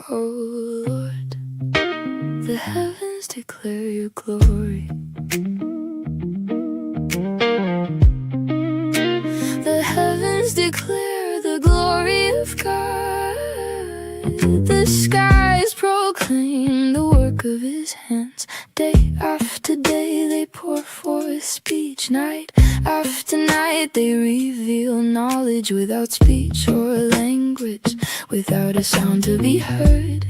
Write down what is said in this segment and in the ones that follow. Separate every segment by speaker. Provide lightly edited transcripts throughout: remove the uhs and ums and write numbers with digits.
Speaker 1: Oh Lord, the heavens declare your glory. The heavens declare the glory of God. The skies proclaim the work of His hands. Day after day they pour forth speech. Night after night they reveal knowledge without speech or language, without a sound to be heard.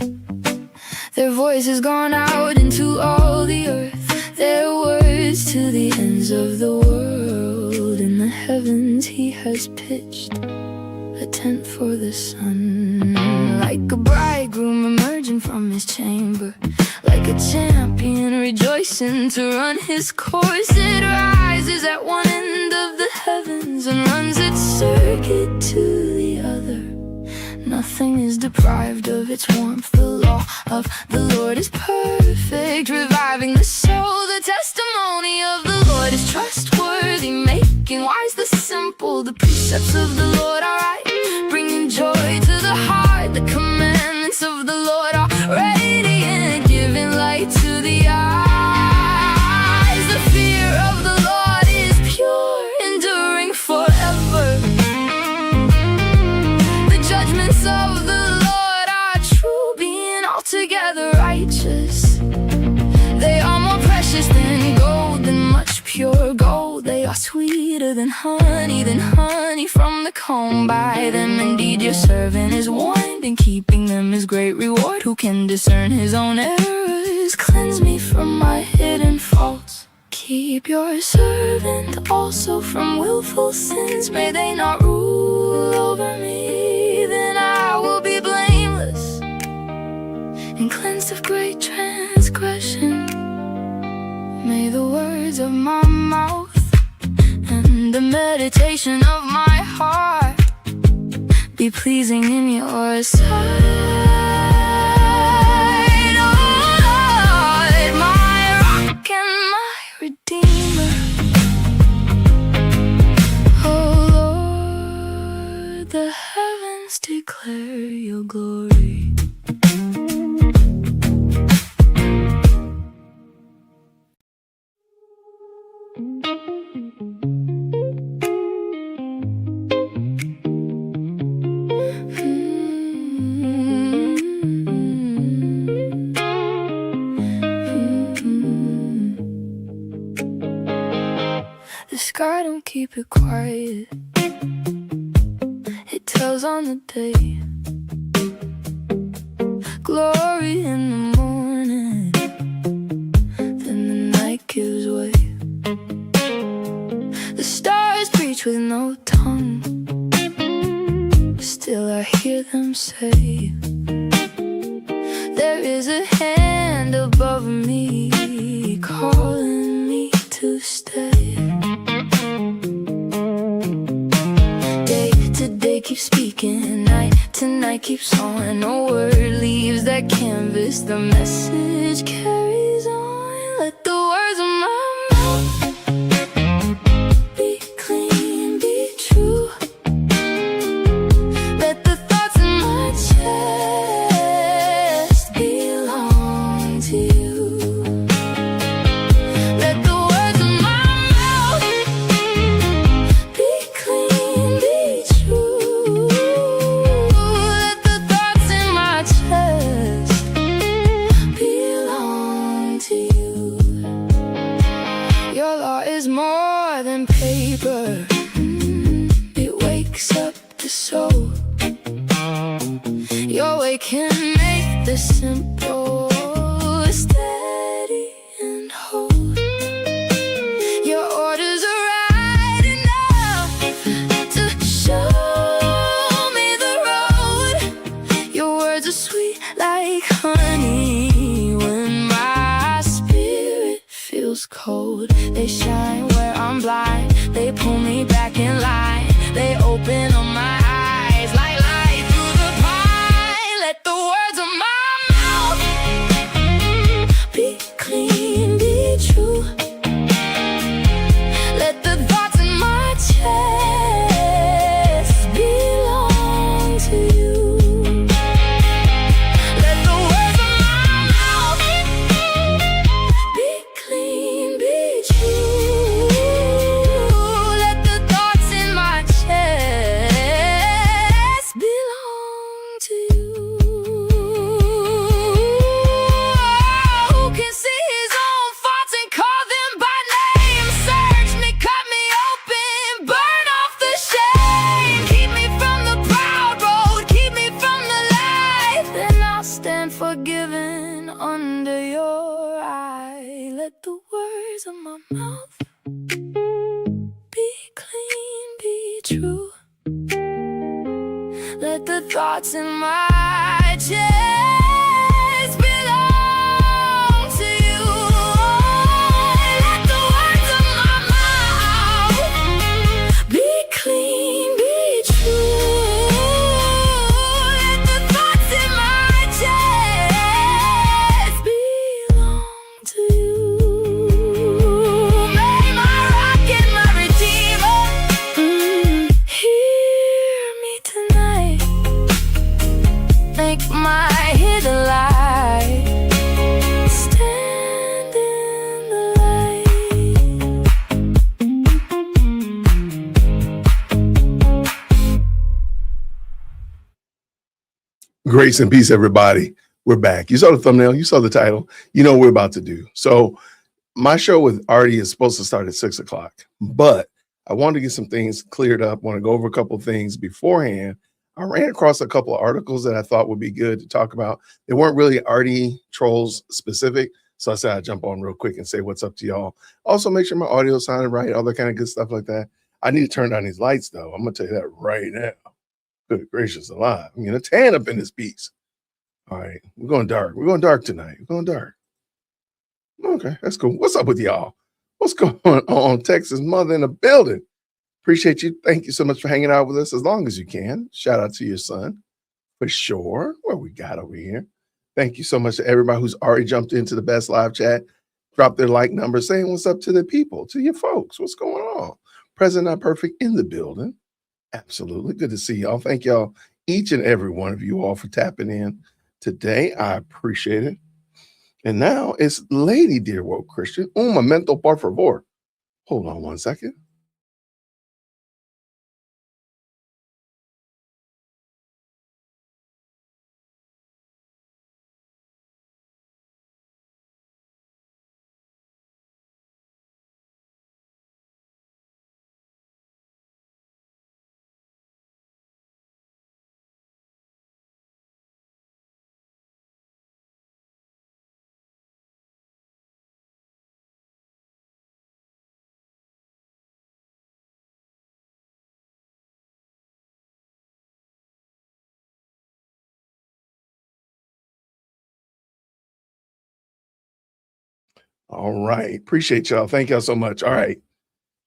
Speaker 1: Their voice has gone out into all the earth, their words to the ends of the world. In the heavens He has pitched a tent for the sun, like a bridegroom emerging from his chamber, like a champion rejoicing to run his course. It rises at one end of the heavens and runs its circuit to the other. Nothing is deprived of its warmth. The law of the Lord is perfect, reviving the soul. The testimony of the Lord is trustworthy, making wise the simple. The precepts of the Lord are right, bringing joy to the heart. The commandments of the Lord are radiant, giving light to the eyes. The fear of the Lord is pure, enduring forever. The judgments of the Lord are true, being altogether righteous. They are more precious than gold, than much pure gold. They are sweeter than honey from the comb. By them indeed your servant is warned, and keeping them is great reward. Who can discern his own errors? Cleanse me from my hidden faults. Keep your servant also from willful sins. May they not rule over me, then I will be blameless and cleansed of great transgression. May the words of my mouth and the meditation of my heart be pleasing in your sight, oh Lord, my rock and my redeemer. Oh Lord, the heavens declare your glory. The sky don't keep it quiet, it tells on the day. Glory in the morning, then the night gives way. The stars preach with no tongue, still I hear them say, there is a hand above me, calling me to stay. Day to day keeps speaking, night to night keeps sowing. No word leaves that canvas, the message carries on. Let the words of my mouth be clean, be true. Let the thoughts in my chest belong to you. Let the words of my mouth be clean, be true. Let the thoughts in my chest belong to you. Your law is more than paper, it wakes up the soul. Your way can make the simple steady and whole. Your orders are right enough to show me the road. Your words are sweet like honey when my spirit feels cold. They shine where I'm blind, they pull me back in line. They open up my eyes like light through the pine. Let the words of my mouth be clean, be true. Let the thoughts in my chest belong to you. Let the words of my mouth be clean, be true. Let the thoughts in my chest belong to you. Let the words of my mouth be clean, be true. Let the thoughts in my chest belong to you. May my rock and my redeemer hear me tonight. Make my hidden light stand in the light.
Speaker 2: Grace and peace, everybody. We're back. You saw the thumbnail, you saw the title, you know what we're about to do. So my show with Arty is supposed to start at 6 o'clock, but I wanted to get some things cleared up. I want to go over a couple of things beforehand. I ran across a couple of articles that I thought would be good to talk about. They weren't really Arty Trollz specific, so I said I'd jump on real quick and say what's up to y'all. Also, make sure my audio sounded right, all that kind of good stuff like that. I need to turn down these lights, though. I'm going to tell you that right now. Good gracious alive. I'm getting a tan up in this piece. All right, we're going dark. We're going dark tonight. We're going dark. Okay, that's cool. What's up with y'all? What's going on? Texas mother in the building. Appreciate you. Thank you so much for hanging out with us as long as you can. Shout out to your son for sure. What we got over here. Thank you so much to everybody who's already jumped into the best live chat, dropped their like number, saying what's up to the people, to your folks. What's going on? Present Not Perfect in the building. Absolutely. Good to see y'all. Thank y'all, each and every one of you all for tapping in today. I appreciate it. And now it's Lady Dear Woke Christian. Un momento, por favor. Hold on one second. All right. Appreciate y'all. Thank y'all so much. All right.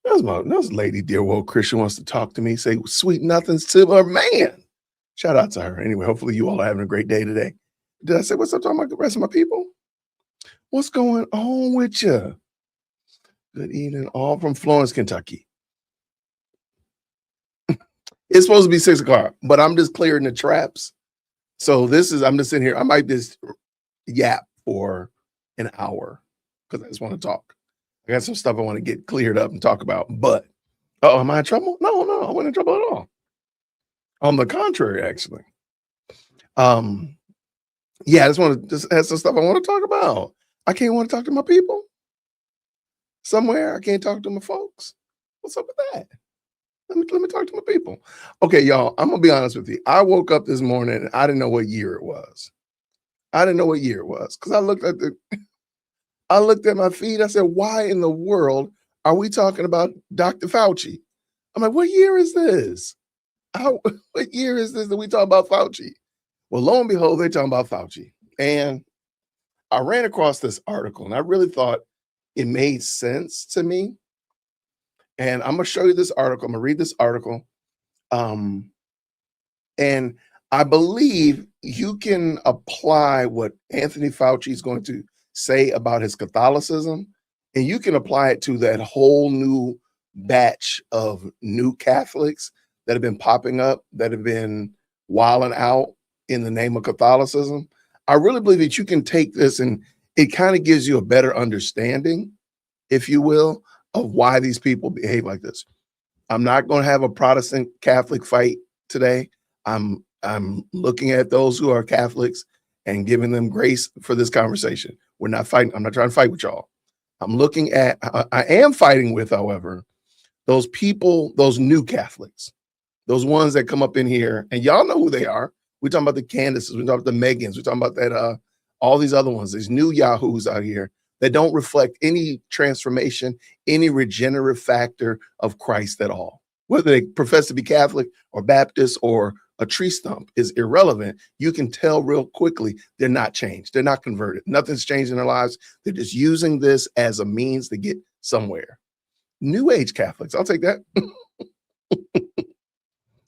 Speaker 2: That's Lady Dear Woke Christian wants to talk to me, say sweet nothings to her man. Shout out to her. Anyway, hopefully you all are having a great day today. Did I say what's up to the rest of my people? What's going on with you? Good evening, all from Florence, Kentucky. It's supposed to be 6 o'clock, but I'm just clearing the traps. So I'm just sitting here. I might just yap for an hour because I just want to talk. I got some stuff I want to get cleared up and talk about, but am I in trouble? No, I wasn't in trouble at all. On the contrary, actually. Yeah, I just want to just have some stuff I want to talk about. I can't want to talk to my people. Somewhere I can't talk to my folks. What's up with that? Let me talk to my people. Okay, y'all, I'm gonna be honest with you. I woke up this morning and I didn't know what year it was. Because I looked at my feed. I said, why in the world are we talking about Dr. Fauci? I'm like, what year is this? What year is this that we talk about Fauci? Well, lo and behold, they're talking about Fauci. And I ran across this article and I really thought it made sense to me. And I'm going to show you this article. I'm going to read this article. And I believe you can apply what Anthony Fauci is going to say about his Catholicism, and you can apply it to that whole new batch of new Catholics that have been popping up, that have been wilding out in the name of Catholicism. I really believe that you can take this and it kind of gives you a better understanding, if you will, of why these people behave like this. I'm not going to have a Protestant Catholic fight today. I'm looking at those who are Catholics and giving them grace for this conversation. We're not fighting. I'm not trying to fight with y'all. I'm looking at, I am fighting with, however, those people, those new Catholics, those ones that come up in here, and y'all know who they are. We're talking about the Candaces, we're talking about the Megans, we're talking about that, all these other ones, these new Yahoos out here that don't reflect any transformation, any regenerative factor of Christ at all. Whether they profess to be Catholic or Baptist or a tree stump is irrelevant. You can tell real quickly they're not changed. They're not converted. Nothing's changed in their lives. They're just using this as a means to get somewhere. New Age Catholics, I'll take that.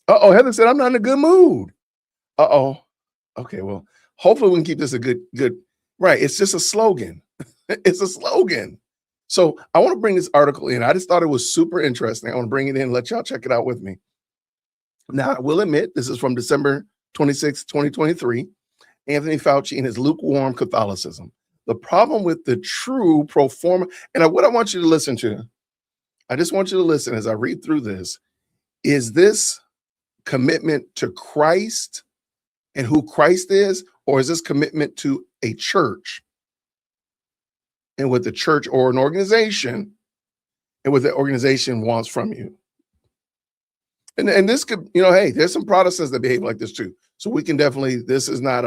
Speaker 2: Uh-oh, Heather said, I'm not in a good mood. Uh-oh. Okay, well, hopefully we can keep this a good, right. It's just a slogan. It's a slogan. So I want to bring this article in. I just thought it was super interesting. I want to bring it in and let y'all check it out with me. Now, I will admit, this is from December 26, 2023. Anthony Fauci and his lukewarm Catholicism. The problem with the true pro forma, and what I want you to listen to, I just want you to listen as I read through this, is this commitment to Christ and who Christ is, or is this commitment to a church and what the church or an organization and what the organization wants from you? And this could, hey, there's some Protestants that behave like this too. So we can definitely, this is not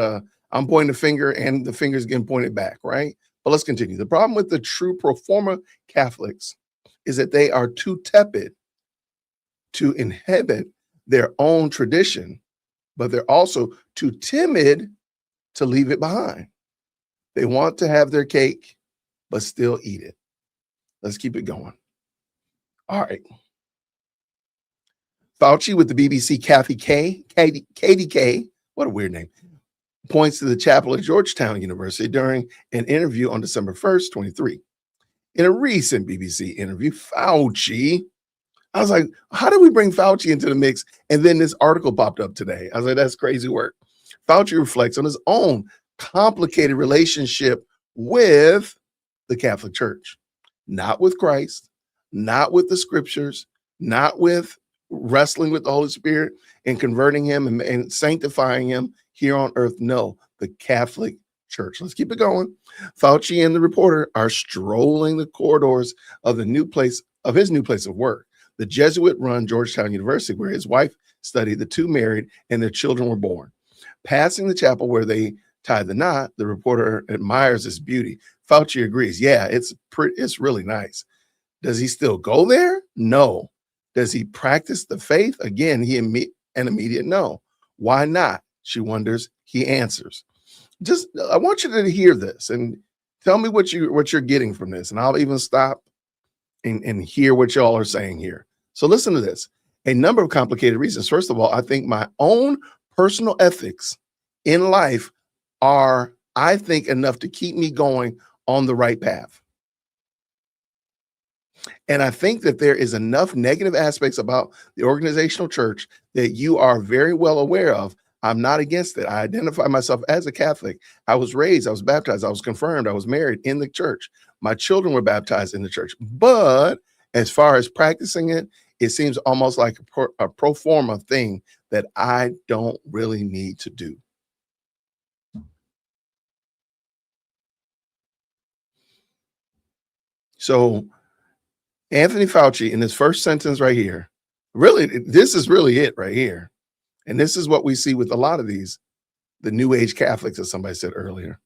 Speaker 2: I'm pointing the finger and the finger's getting pointed back, right? But let's continue. The problem with the true pro forma Catholics is that they are too tepid to inhabit their own tradition, but they're also too timid to leave it behind. They want to have their cake, but still eat it. Let's keep it going. All right. Fauci with the BBC KDK, what a weird name, points to the chapel at Georgetown University during an interview on December 1st, 23. In a recent BBC interview, Fauci, I was like, how did we bring Fauci into the mix? And then this article popped up today. I was like, that's crazy work. Fauci reflects on his own complicated relationship with the Catholic Church, not with Christ, not with the scriptures, not with wrestling with the Holy Spirit and converting him and sanctifying him here on earth. No, the Catholic Church. Let's keep it going. Fauci and the reporter are strolling the corridors of his new place of work, the Jesuit-run Georgetown University, where his wife studied. The two married and their children were born. Passing the chapel where they tied the knot, the reporter admires its beauty. Fauci agrees. Yeah, it's really nice. Does he still go there? No. Does he practice the faith? Again, an immediate no. Why not? She wonders. He answers. I want you to hear this and tell me what you're getting from this, and I'll even stop and hear what y'all are saying here. So listen to this. A number of complicated reasons. First of all, I think my own personal ethics in life are, I think, enough to keep me going on the right path. And I think that there is enough negative aspects about the organizational church that you are very well aware of. I'm not against it. I identify myself as a Catholic. I was raised, I was baptized, I was confirmed, I was married in the church. My children were baptized in the church. But as far as practicing it, it seems almost like a pro forma thing that I don't really need to do. So Anthony Fauci, in his first sentence right here, really, this is really it right here. And this is what we see with a lot of the New Age Catholics, as somebody said earlier.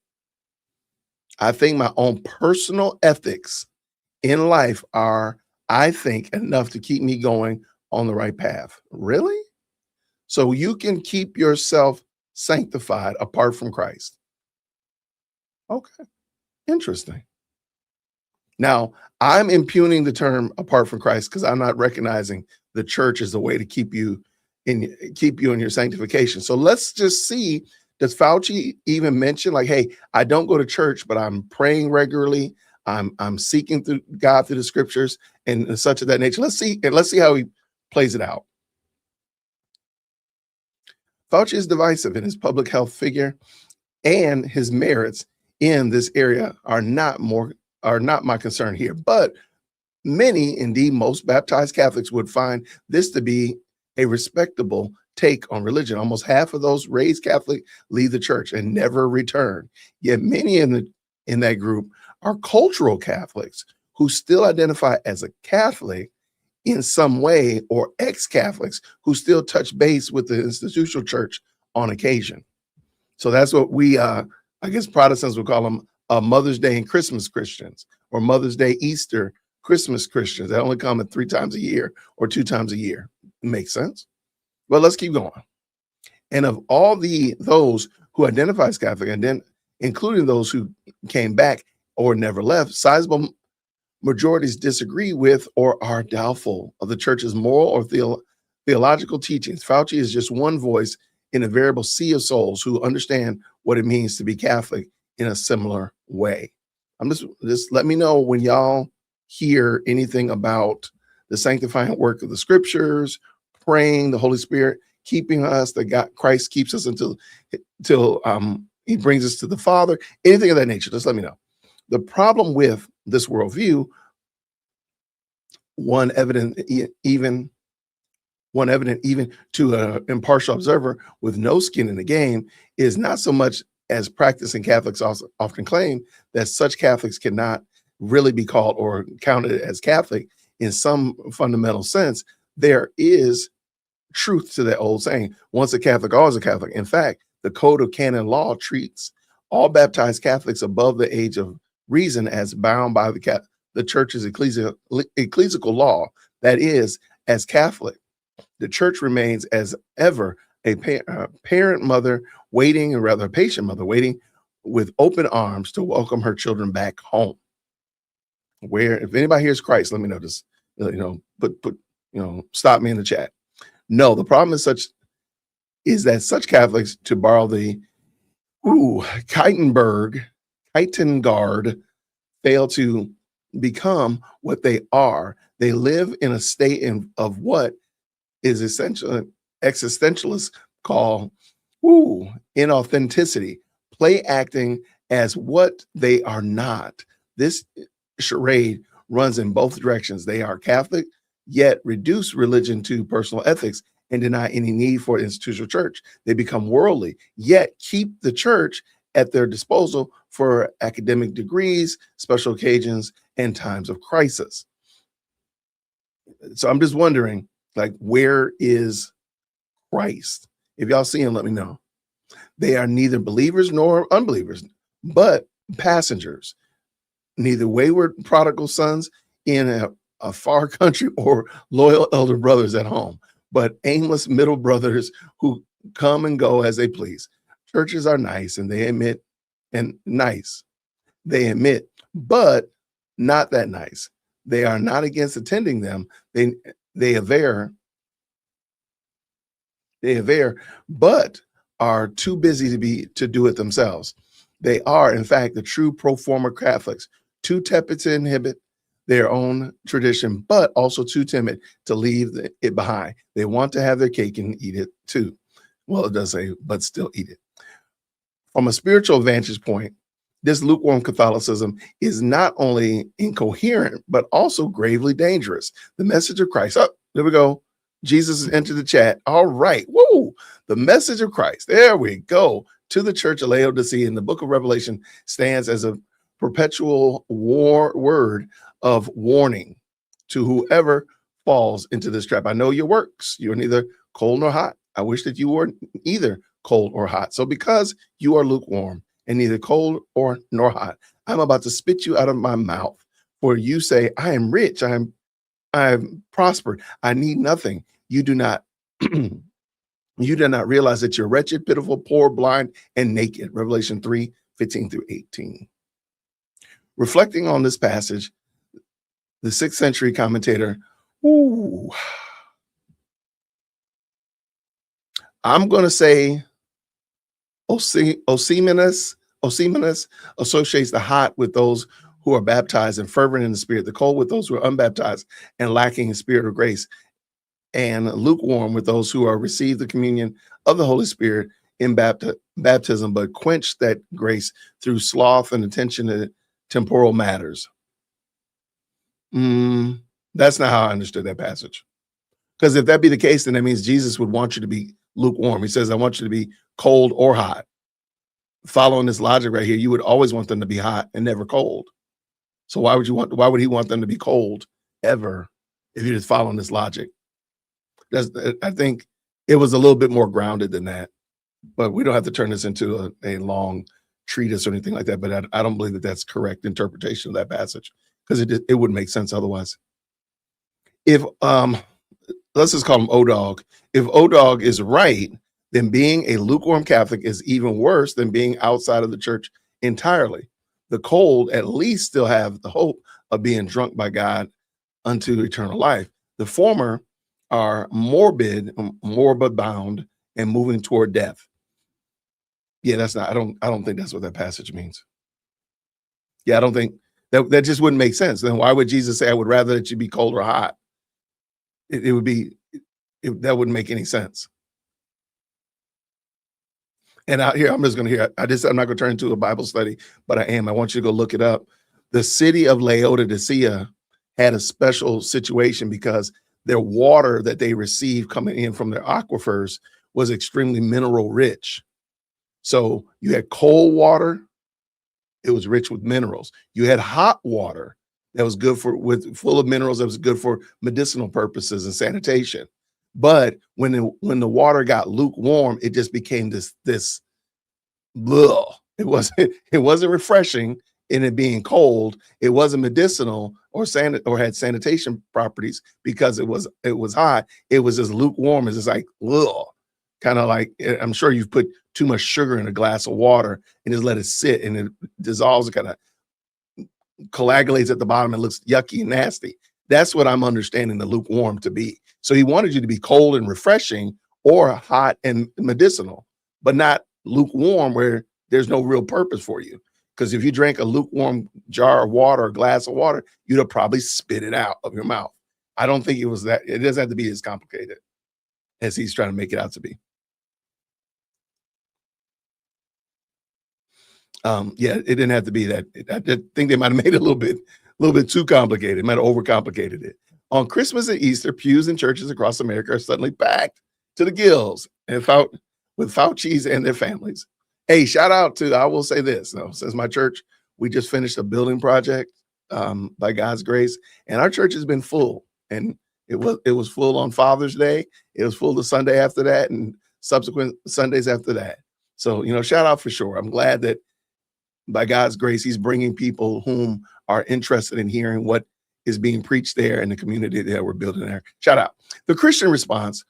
Speaker 2: I think my own personal ethics in life are, I think, enough to keep me going on the right path. Really? So you can keep yourself sanctified apart from Christ. Okay, interesting. Now, I'm impugning the term apart from Christ because I'm not recognizing the church as a way to keep you in your sanctification. So let's just see, does Fauci even mention like, hey, I don't go to church, but I'm praying regularly. I'm seeking through God through the scriptures and such of that nature. Let's see how he plays it out. Fauci is divisive in his public health figure, and his merits in this area are not my concern here. But many, indeed most Baptized Catholics would find this to be a respectable take on religion. Almost half of those raised Catholic leave the church and never return. Yet many in that group are cultural Catholics who still identify as a Catholic in some way, or ex-Catholics who still touch base with the institutional church on occasion. So that's what we, I guess Protestants would call them Mother's Day and Christmas Christians, or Mother's Day, Easter, Christmas Christians that only come at 3 times a year or 2 times a year. Makes sense. But let's keep going. And of all those who identify as Catholic, and then including those who came back or never left, sizable majorities disagree with or are doubtful of the church's moral or theological teachings. Fauci is just one voice in a variable sea of souls who understand what it means to be Catholic in a similar way. I'm just let me know when y'all hear anything about the sanctifying work of the scriptures, praying, the Holy Spirit keeping us, that God, Christ keeps us until he brings us to the Father, anything of that nature. Just let me know. The problem with this worldview, one evident even to an impartial observer with no skin in the game, is not so much as practicing Catholics also often claim that such Catholics cannot really be called or counted as Catholic in some fundamental sense. There is truth to that old saying, once a Catholic, always a Catholic. In fact, the Code of Canon Law treats all baptized Catholics above the age of reason as bound by the church's ecclesiastical law. That is, as Catholic, the church remains as ever a parent mother waiting, or rather a patient mother waiting with open arms to welcome her children back home. Where, if anybody hears Christ, let me know. Just stop me in the chat. No, the problem is that such Catholics, to borrow the Keitengard, fail to become what they are. They live in a state of what is essentially existentialists call inauthenticity, play acting as what they are not. This charade runs in both directions. They are Catholic, yet reduce religion to personal ethics and deny any need for an institutional church. They become worldly, yet keep the church at their disposal for academic degrees, special occasions, and times of crisis. So I'm just wondering, like, where is Christ? If y'all see him, let me know. They are neither believers nor unbelievers, but passengers, neither wayward prodigal sons in a far country or loyal elder brothers at home, but aimless middle brothers who come and go as they please. Churches are nice, and they admit, but not that nice. They are not against attending them. They aver, but are too busy to do it themselves. They are, in fact, the true pro forma Catholics, too tepid to inhibit their own tradition, but also too timid to leave it behind. They want to have their cake and eat it too. Well, it does say, but still eat it. From a spiritual vantage point, this lukewarm Catholicism is not only incoherent, but also gravely dangerous. The message of Christ. Oh, there we go. Jesus has entered the chat. All right. Woo! The message of Christ. There we go. To the church of Laodicea in the book of Revelation stands as a perpetual word of warning to whoever falls into this trap. I know your works. You're neither cold nor hot. I wish that you were either cold or hot. So because you are lukewarm and neither cold nor hot, I'm about to spit you out of my mouth. For you say, I am rich. I am prospered. I need nothing. You do not realize that you're wretched, pitiful, poor, blind, and naked. Revelation 3:15-18. Reflecting on this passage, the 6th century commentator, I'm going to say Osimanus associates the hot with those who are baptized and fervent in the spirit, the cold with those who are unbaptized and lacking in spirit of grace, and lukewarm with those who are received the communion of the Holy Spirit in baptism, but quench that grace through sloth and attention to temporal matters. That's not how I understood that passage. Because if that be the case, then that means Jesus would want you to be lukewarm. He says, I want you to be cold or hot. Following this logic right here, you would always want them to be hot and never cold. So why would he want them to be cold ever if you're just following this logic? I think it was a little bit more grounded than that, but we don't have to turn this into a long treatise or anything like that, but I don't believe that that's correct interpretation of that passage, because it wouldn't make sense otherwise. If let's just call him O-Dog. If O-Dog is right, then being a lukewarm Catholic is even worse than being outside of the church entirely. The cold at least still have the hope of being drunk by God unto eternal life. The former are morbid bound and moving toward death. Yeah, that's not, I don't think that's what that passage means. Yeah, I don't think that just wouldn't make sense. Then why would Jesus say, I would rather that you be cold or hot? It would be, that wouldn't make any sense. And out here, I'm just going to hear, I'm not going to turn into a Bible study, but I am. I want you to go look it up. The city of Laodicea had a special situation because their water that they received coming in from their aquifers was extremely mineral rich. So you had cold water, it was rich with minerals. You had hot water that was good full of minerals, that was good for medicinal purposes and sanitation. But when the water got lukewarm, it just became this blah. It wasn't refreshing in it being cold. It wasn't medicinal or had sanitation properties because it was hot. It was just lukewarm. It's just like, ugh. Kind of like, I'm sure you've put too much sugar in a glass of water and just let it sit and it dissolves, it kind of coagulates at the bottom and looks yucky and nasty. That's what I'm understanding the lukewarm to be. So he wanted you to be cold and refreshing or hot and medicinal, but not lukewarm where there's no real purpose for you. Because if you drank a lukewarm jar of water or glass of water, you'd have probably spit it out of your mouth. I don't think it was that. It doesn't have to be as complicated as he's trying to make it out to be. Yeah, it didn't have to be that. I think they might have made it a little bit too complicated. Might have overcomplicated it. On Christmas and Easter, pews in churches across America are suddenly packed to the gills and with Faucis and their families. Hey, shout out to, I will say this, since my church, we just finished a building project by God's grace, and our church has been full. And it was full on Father's Day. It was full the Sunday after that and subsequent Sundays after that. So, shout out for sure. I'm glad that by God's grace, he's bringing people whom are interested in hearing what is being preached there in the community that we're building there. Shout out. The Christian response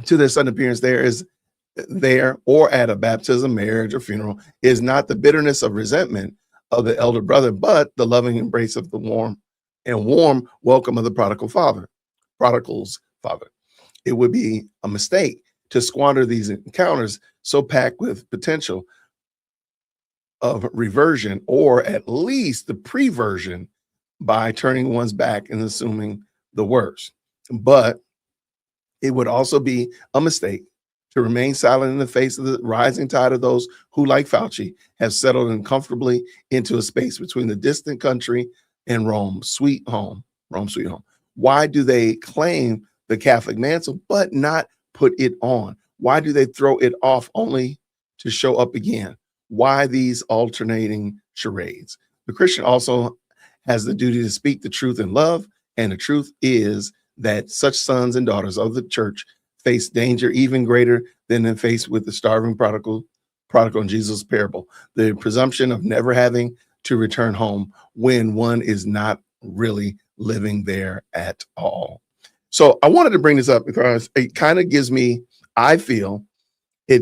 Speaker 2: to their sudden appearance there or at a baptism, marriage, or funeral is not the bitterness of resentment of the elder brother, but the loving embrace of the warm welcome of the prodigal's father. It would be a mistake to squander these encounters so packed with potential of reversion, or at least the preversion, by turning one's back and assuming the worst. But it would also be a mistake to remain silent in the face of the rising tide of those who, like Fauci, have settled in comfortably into a space between the distant country and Rome, sweet home. Why do they claim the Catholic mantle but not put it on? Why do they throw it off only to show up again? Why these alternating charades? The Christian also has the duty to speak the truth in love, and the truth is that such sons and daughters of the church face danger even greater than in faced with the starving prodigal in Jesus' parable. The presumption of never having to return home when one is not really living there at all. So I wanted to bring this up because it kind of gives me, I feel, I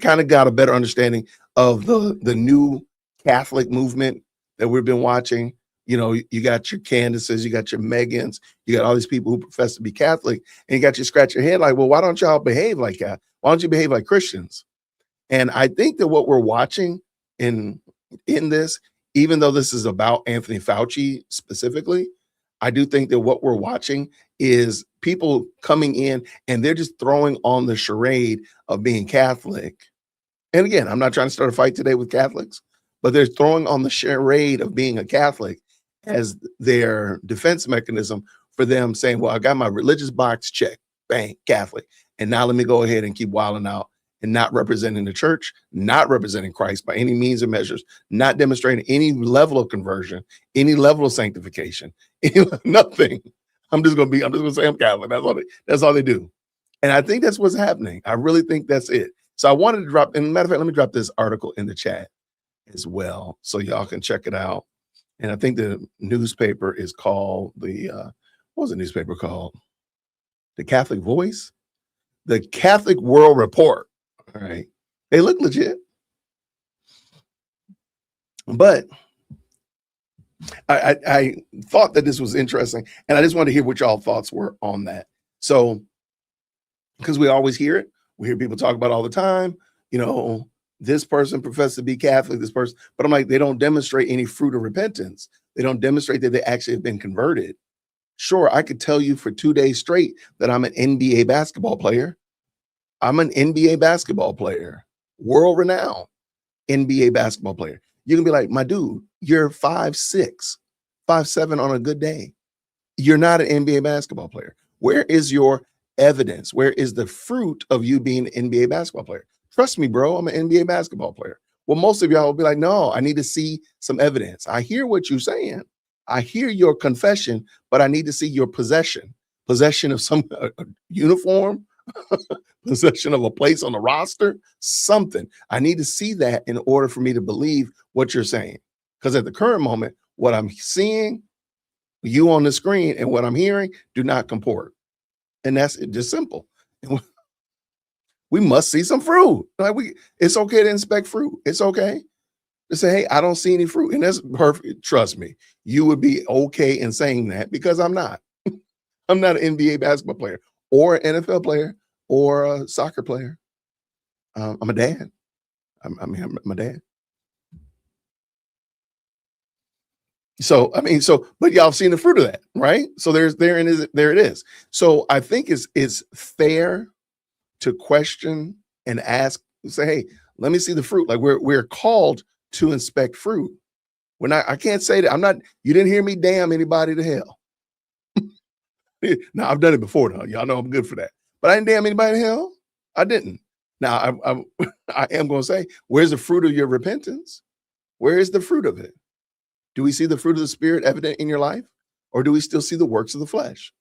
Speaker 2: kind of got a better understanding of the new Catholic movement that we've been watching. You got your Candaces, you got your Megans, you got all these people who profess to be Catholic, and you got you scratch your head like, well, why don't y'all behave like that? Why don't you behave like Christians? And I think that what we're watching in this, even though this is about Anthony Fauci specifically, I do think that what we're watching is people coming in and they're just throwing on the charade of being Catholic. And again, I'm not trying to start a fight today with Catholics, but they're throwing on the charade of being a Catholic as their defense mechanism for them saying, well, I got my religious box checked, bang, Catholic. And now let me go ahead and keep wilding out and not representing the church, not representing Christ by any means or measures, not demonstrating any level of conversion, any level of sanctification, nothing. I'm just gonna say I'm Catholic. That's all they do. And I think that's what's happening. I really think that's it. So I wanted to drop, and matter of fact, let me drop this article in the chat as well so y'all can check it out. And I think the newspaper is called what was the newspaper called? The Catholic Voice? The Catholic World Report. All right. They look legit. But I thought that this was interesting, and I just wanted to hear what y'all thoughts were on that. So, because we always hear it, we hear people talk about it all the time, you know, this person professes to be Catholic, this person, but I'm like, they don't demonstrate any fruit of repentance. They don't demonstrate that they actually have been converted. Sure, I could tell you for 2 days straight that I'm an NBA basketball player. I'm an NBA basketball player, world renowned NBA basketball player. You can be like, my dude, you're 5'6", 5'7" on a good day. You're not an NBA basketball player. Where is your evidence? Where is the fruit of you being an NBA basketball player? Trust me, bro, I'm an NBA basketball player. Well, most of y'all will be like, no, I need to see some evidence. I hear what you're saying. I hear your confession, but I need to see your possession of some uniform, possession of a place on the roster, something. I need to see that in order for me to believe what you're saying. Because at the current moment, what I'm seeing, you on the screen, and what I'm hearing do not comport. And that's just simple. And we must see some fruit. Like it's okay to inspect fruit. It's okay to say, hey, I don't see any fruit. And that's perfect. Trust me, you would be okay in saying that because I'm not. I'm not an NBA basketball player or an NFL player or a soccer player. I'm a dad. I'm a dad. So, but y'all have seen the fruit of that, right? So there it is. So I think it's fair to question and ask, say, hey, let me see the fruit. Like we're called to inspect fruit. I can't say that you didn't hear me damn anybody to hell. Now I've done it before though. Y'all know I'm good for that. But I didn't damn anybody to hell. I didn't. Now I am going to say, where's the fruit of your repentance? Where is the fruit of it? Do we see the fruit of the Spirit evident in your life? Or do we still see the works of the flesh?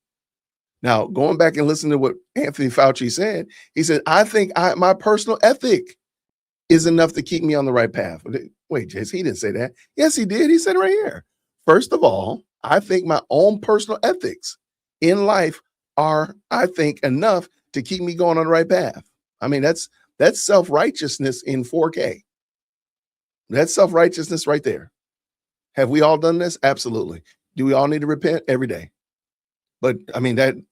Speaker 2: Now, going back and listening to what Anthony Fauci said, he said, I think my personal ethic is enough to keep me on the right path. Wait, Jace, he didn't say that. Yes, he did. He said it right here. First of all, I think my own personal ethics in life are, I think, enough to keep me going on the right path. I mean, that's self-righteousness in 4K. That's self-righteousness right there. Have we all done this? Absolutely. Do we all need to repent? Every day. But I mean,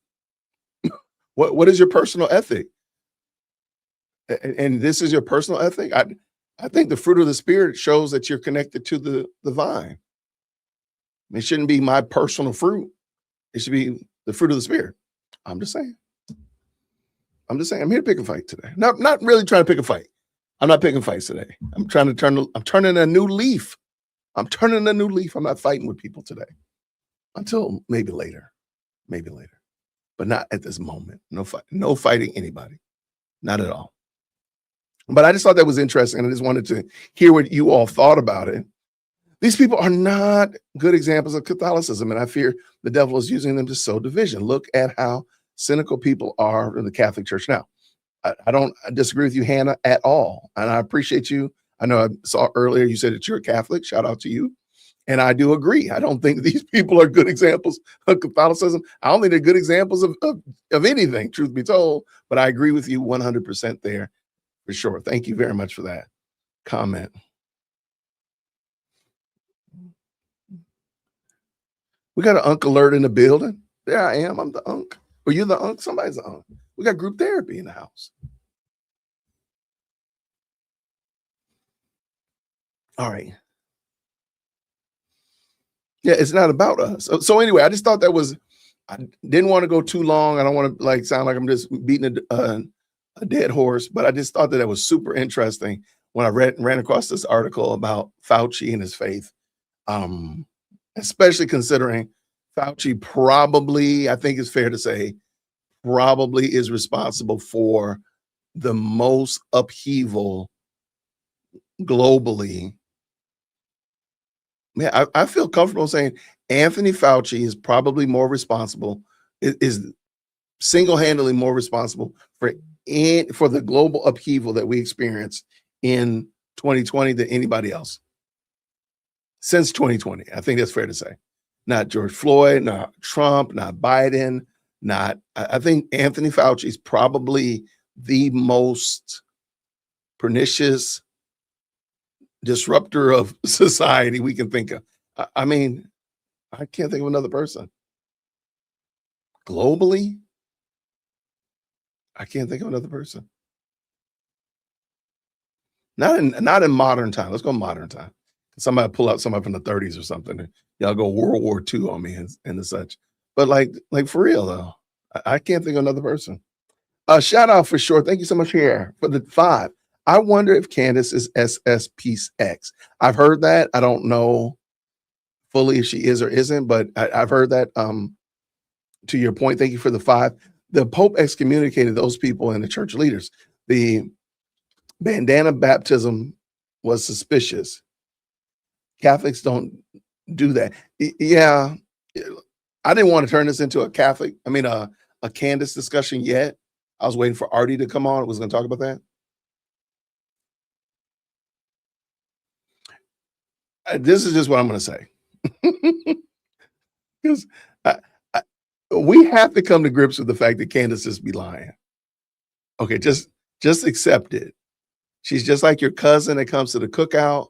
Speaker 2: what is your personal ethic? And this is your personal ethic. I think the fruit of the Spirit shows that you're connected to the vine. It shouldn't be my personal fruit. It should be the fruit of the Spirit. I'm just saying. I'm here to pick a fight today. Not really trying to pick a fight. I'm not picking fights today. I'm turning a new leaf. I'm turning a new leaf. I'm not fighting with people today until maybe later, but not at this moment. No fighting anybody, not at all. But I just thought that was interesting. And I just wanted to hear what you all thought about it. These people are not good examples of Catholicism. And I fear the devil is using them to sow division. Look at how cynical people are in the Catholic Church. Now, I don't disagree with you, Hannah, at all. And I appreciate you. I know I saw earlier you said that you're a Catholic. Shout out to you. And I do agree. I don't think these people are good examples of Catholicism. I don't think they're good examples of anything, truth be told. But I agree with you 100% there for sure. Thank you very much for that comment. We got an unk alert in the building. There I am. I'm the unk. Or you the unk? Somebody's the unk. We got group therapy in the house. All right. Yeah, it's not about us. So anyway, I just thought I didn't want to go too long. I don't want to sound like I'm just beating a dead horse, but I just thought that was super interesting when I ran across this article about Fauci and his faith, especially considering Fauci probably, I think it's fair to say, probably is responsible for the most upheaval globally. Man, I feel comfortable saying Anthony Fauci is probably more responsible, is single-handedly more responsible for for the global upheaval that we experienced in 2020 than anybody else since 2020. I think that's fair to say. Not George Floyd, not Trump, not Biden, not, I think Anthony Fauci is probably the most pernicious disruptor of society we can think of. I mean, I can't think of another person. Globally, I can't think of another person. Not in modern time. Let's go modern time. Somebody pull out somebody from the 30s or something. And y'all go World War II on me and such. But like for real though, I can't think of another person. Shout out for sure. Thank you so much here for the 5. I wonder if Candace is SS Piece X. I've heard that. I don't know fully if she is or isn't, but I've heard that. To your point, thank you for the 5. The Pope excommunicated those people and the church leaders. The bandana baptism was suspicious. Catholics don't do that. Yeah, I didn't want to turn this into a Candace discussion yet. I was waiting for Arty to come on. I was going to talk about that. This is just what I'm going to say. Because we have to come to grips with the fact that Candace just be lying. Okay, just accept it. She's just like your cousin that comes to the cookout.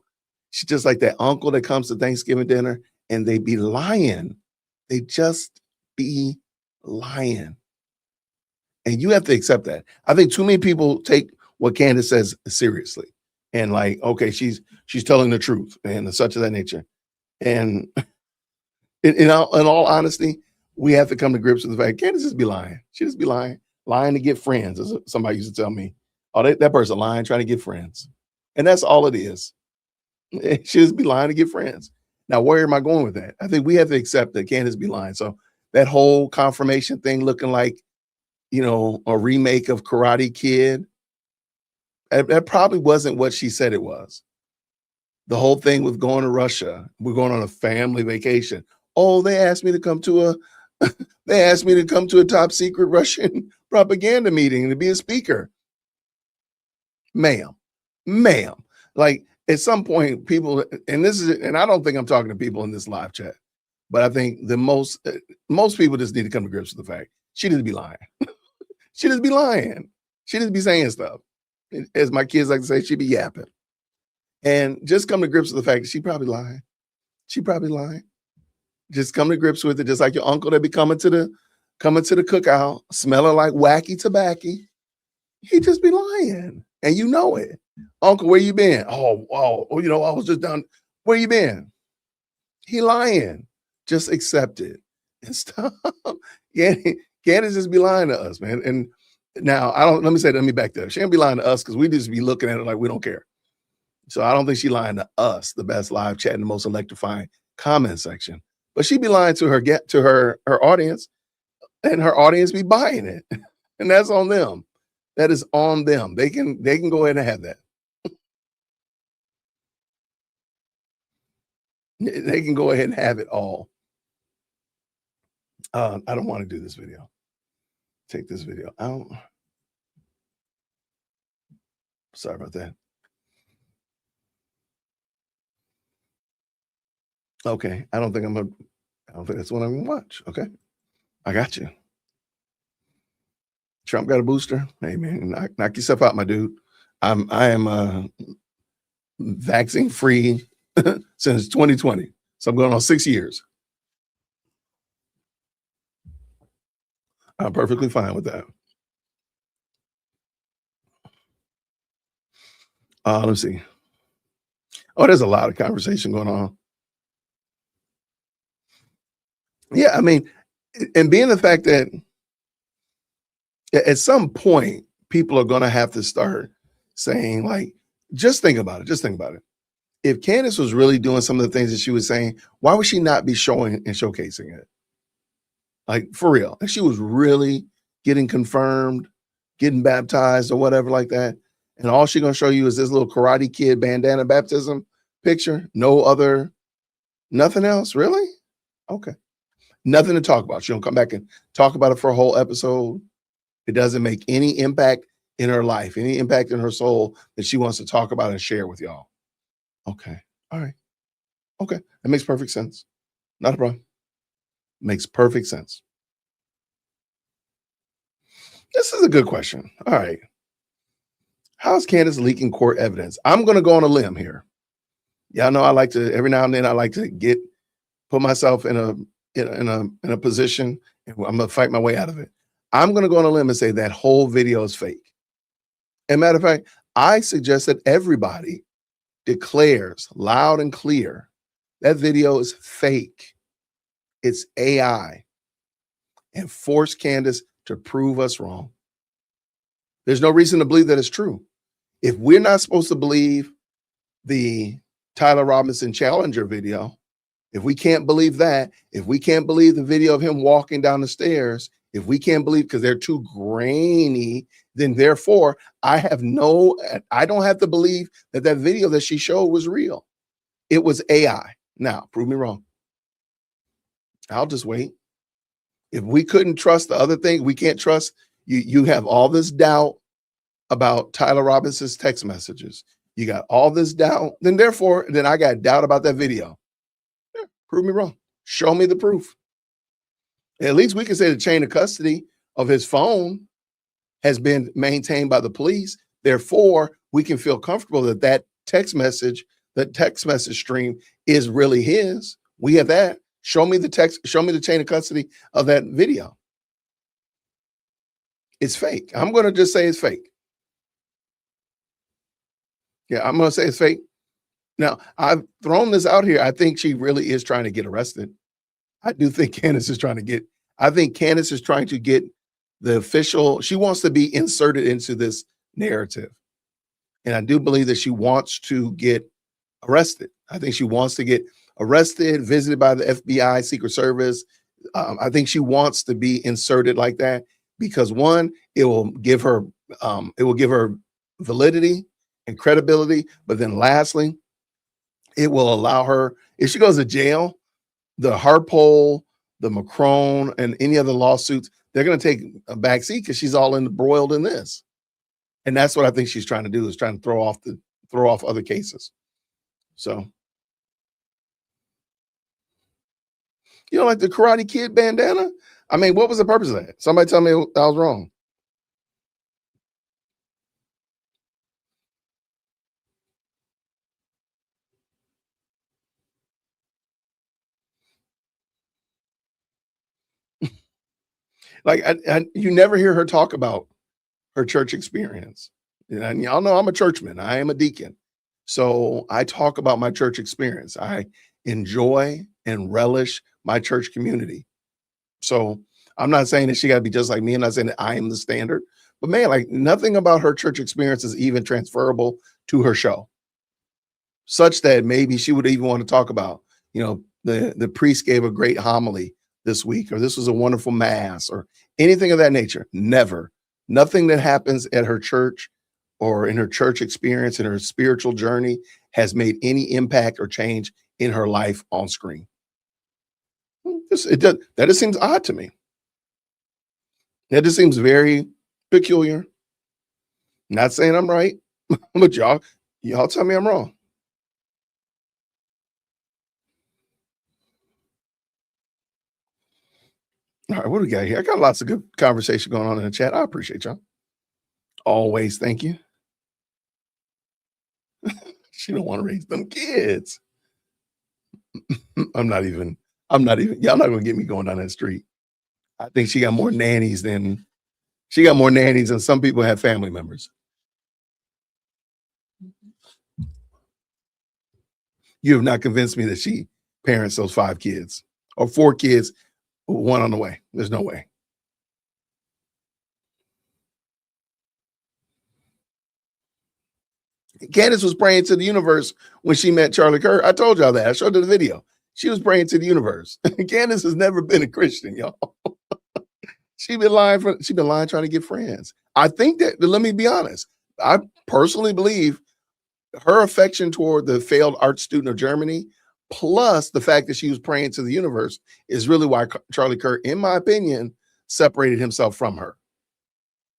Speaker 2: She's just like that uncle that comes to Thanksgiving dinner, and they be lying. They just be lying. And you have to accept that. I think too many people take what Candace says seriously. And like, okay, she's telling the truth and such of that nature. And in all honesty, we have to come to grips with the fact Candace just be lying. She just be lying to get friends. As somebody used to tell me, oh, that person lying, trying to get friends. And that's all it is. She just be lying to get friends. Now, where am I going with that? I think we have to accept that Candace be lying. So that whole confirmation thing looking like, a remake of Karate Kid, that probably wasn't what she said it was. The whole thing with going to Russia, we're going on a family vacation. Oh, they asked me to come to a top secret Russian propaganda meeting to be a speaker. Ma'am. Like at some point, people, and I don't think I'm talking to people in this live chat, but I think the most people just need to come to grips with the fact she just be lying. She just be lying. She just be saying stuff. As my kids like to say, she be yapping. And just come to grips with the fact that she probably lying. Just come to grips with it, just like your uncle that be coming to the cookout, smelling like wacky tobacco. He just be lying. And you know it. Uncle, where you been? Oh, I was just down. Where you been? He lying. Just accept it and stop. Candace just be lying to us, man. And now let me back there. She ain't be lying to us because we just be looking at it like we don't care. So I don't think she lying to us, the best live chat and the most electrifying comment section. But she be lying to her audience, and her audience be buying it. And that's on them. That is on them. They can go ahead and have that. They can go ahead and have it all. I don't want to do this video. Take this video out. Sorry about that. Okay, I don't think that's what I'm gonna watch. Okay, I got you. Trump got a booster. Hey man, knock yourself out, my dude. I am vaccine free since 2020, so I'm going on 6 years. I'm perfectly fine with that. Let's see. Oh, there's a lot of conversation going on. Yeah, I mean, and being the fact that at some point people are going to have to start saying, like, just think about it. If Candace was really doing some of the things that she was saying, why would she not be showing and showcasing it? Like, for real. If she was really getting confirmed, getting baptized or whatever like that, and all she's going to show you is this little Karate Kid bandana baptism picture, nothing else, really? Okay. Nothing to talk about. She don't come back and talk about it for a whole episode. It doesn't make any impact in her life, any impact in her soul that she wants to talk about and share with y'all? Okay. All right. Okay. That makes perfect sense. Not a problem. Makes perfect sense. This is a good question. All right. How's Candace leaking court evidence? I'm going to go on a limb here. Y'all know I like to, every now and then I like to put myself in a position, and I'm going to fight my way out of it. I'm going to go on a limb and say that whole video is fake. And matter of fact, I suggest that everybody declares loud and clear that video is fake. It's AI, and force Candace to prove us wrong. There's no reason to believe that it's true. If we're not supposed to believe the Tyler Robinson Challenger video, if we can't believe that, if we can't believe the video of him walking down the stairs, if we can't believe because they're too grainy, then therefore I don't have to believe that that video that she showed was real. It was AI. Now, prove me wrong. I'll just wait. If we couldn't trust the other thing, we can't trust you. You have all this doubt about Tyler Robinson's text messages. You got all this doubt. Then therefore, I got doubt about that video. Yeah, prove me wrong. Show me the proof. At least we can say the chain of custody of his phone has been maintained by the police. Therefore, we can feel comfortable that that text message stream is really his. We have that. Show me the text, show me the chain of custody of that video. It's fake. I'm going to just say it's fake. Yeah, I'm going to say it's fake. Now, I've thrown this out here. I think she really is trying to get arrested. I do think Candace is trying to get the official, she wants to be inserted into this narrative. And I do believe that she wants to get arrested. I think she wants to get arrested, visited by the FBI, Secret Service. I think she wants to be inserted like that because one, it will give her validity and credibility. But then lastly, it will allow her, if she goes to jail, the Harpole, the Macron, and any other lawsuits, they're going to take a back seat because she's all embroiled in this. And that's what I think she's trying to do, is trying to throw off other cases. So, you know, like the Karate Kid bandana. I mean, what was the purpose of that? Somebody tell me I was wrong. Like, you never hear her talk about her church experience. And y'all know I'm a churchman. I am a deacon. So I talk about my church experience. I enjoy and relish my church community. So I'm not saying that she got to be just like me. I'm not saying that I am the standard. But man, like, nothing about her church experience is even transferable to her show, such that maybe she would even want to talk about, you know, the priest gave a great homily this week, or this was a wonderful mass, or anything of that nature. Never. Nothing that happens at her church or in her church experience, in her spiritual journey, has made any impact or change in her life on screen. That just seems odd to me. That just seems very peculiar. Not saying I'm right, but y'all tell me I'm wrong. All right, what do we got here? I got lots of good conversation going on in the chat. I appreciate y'all. Always, thank you. She don't want to raise them kids. I'm not even, y'all not gonna get me going down that street. I think she got more nannies than some people have family members. You have not convinced me that she parents those 5 kids or 4 kids, 1 on the way. There's no way. Candace was praying to the universe when she met Charlie Kirk. I told y'all that. I showed her the video. She was praying to the universe. Candace has never been a Christian, y'all. She's been lying trying to get friends. I think that, let me be honest, I personally believe her affection toward the failed art student of Germany, plus the fact that she was praying to the universe, is really why Charlie Kirk, in my opinion, separated himself from her.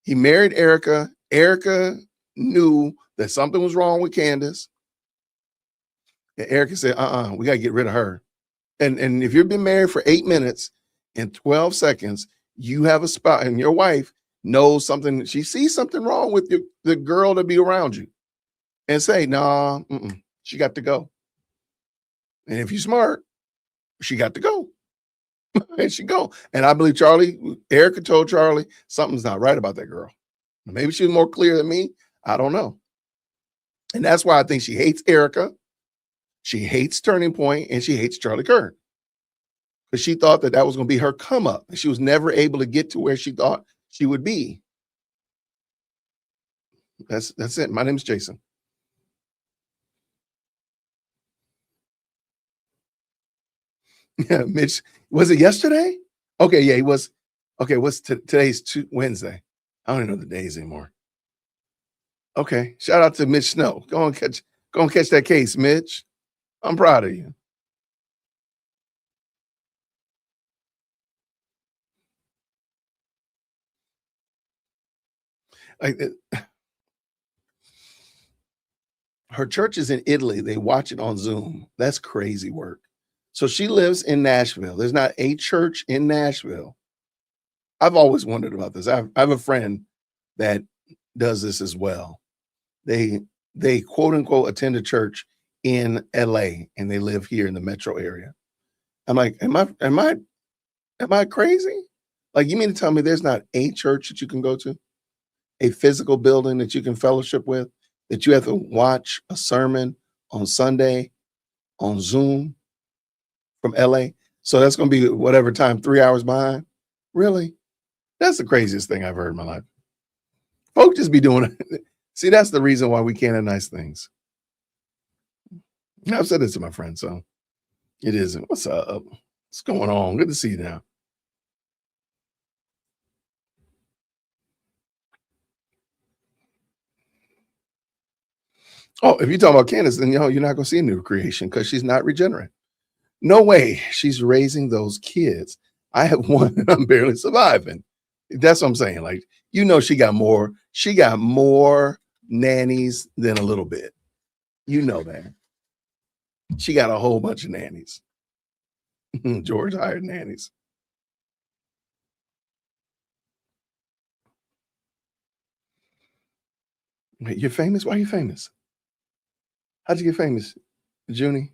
Speaker 2: He married Erica Erica knew that something was wrong with Candace. And Erica said, we got to get rid of her. And if you've been married for 8 minutes and 12 seconds, you have a spouse and your wife knows something. She sees something wrong with the girl to be around you and say, nah, she got to go. And if you're smart, she got to go. And she go. And I believe Erica told Charlie something's not right about that girl. Maybe she was more clear than me. I don't know. And that's why I think she hates Erica. She hates Turning Point, and she hates Charlie Kirk. Because she thought that was going to be her come up. And she was never able to get to where she thought she would be. That's it. My name's Jason. Yeah, Mitch. Was it yesterday? Okay, yeah, he was. Okay, today's Wednesday. I don't even know the days anymore. Okay, shout out to Mitch Snow. Go and catch that case, Mitch. I'm proud of you. Her church is in Italy. They watch it on Zoom. That's crazy work. So she lives in Nashville. There's not a church in Nashville. I've always wondered about this. I have a friend that does this as well. They quote unquote attend a church in LA and they live here in the metro area. I'm like, am I crazy? Like, you mean to tell me there's not a church that you can go to, a physical building that you can fellowship with, that you have to watch a sermon on Sunday on Zoom from LA? So that's going to be whatever time, 3 hours behind. Really? That's the craziest thing I've heard in my life. Folks just be doing it. See, that's the reason why we can't have nice things. I've said this to my friend, so it isn't. What's up? What's going on? Good to see you now. Oh, if you're talking about Candace, then you're not going to see a new creation because she's not regenerate. No way. She's raising those kids. I have one and I'm barely surviving. That's what I'm saying. Like, she got more. She got more nannies than a little bit. You know that. She got a whole bunch of nannies. George hired nannies. Wait, you're famous? Why are you famous? How'd you get famous, Junie?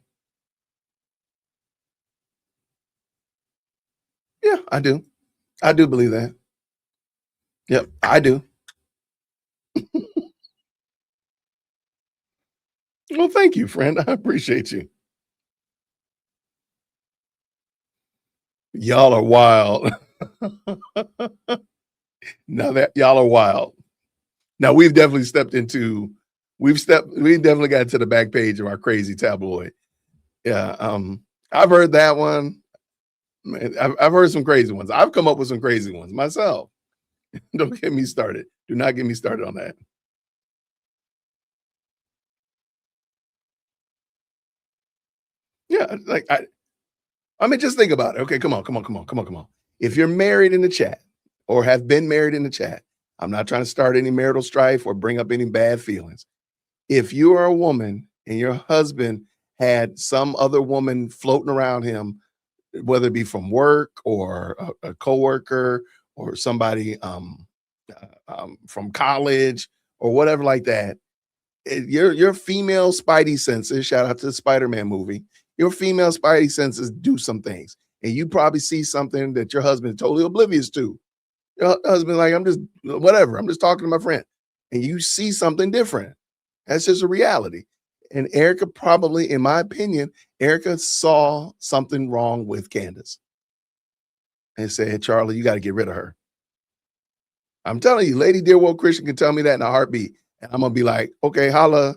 Speaker 2: Yeah, I do. I do believe that. Yep, I do. Well, thank you, friend. I appreciate you. Y'all are wild. Now that y'all are wild. Now we've definitely got to the back page of our crazy tabloid. Yeah. I've heard that one. I've heard some crazy ones. I've come up with some crazy ones myself. Don't get me started. Do not get me started on that. Yeah, like I mean, just think about it. Okay, come on. If you're married in the chat or have been married in the chat, I'm not trying to start any marital strife or bring up any bad feelings. If you are a woman and your husband had some other woman floating around him, whether it be from work or a coworker or somebody from college or whatever like that, your female spidey senses, shout out to the Spider-Man movie, your female spidey senses do some things. And you probably see something that your husband is totally oblivious to. Your husband, like, I'm just talking to my friend. And you see something different. That's just a reality. And Erica probably, in my opinion, Erica saw something wrong with Candace and said, Charlie, you got to get rid of her. I'm telling you, Lady Dear Woke Christian can tell me that in a heartbeat. And I'm going to be like, okay, holla,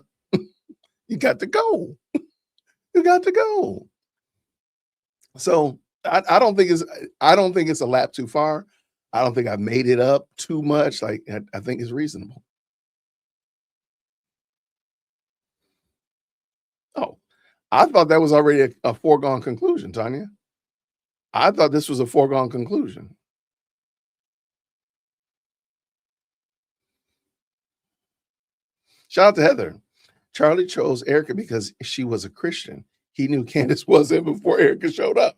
Speaker 2: you got to go. You got to go. So I don't think it's a lap too far. I don't think I've made it up too much. Like, I think it's reasonable. Oh, I thought that was already a foregone conclusion, Tanya. I thought this was a foregone conclusion. Shout out to Heather. Charlie chose Erica because she was a Christian. He knew Candace wasn't before Erica showed up.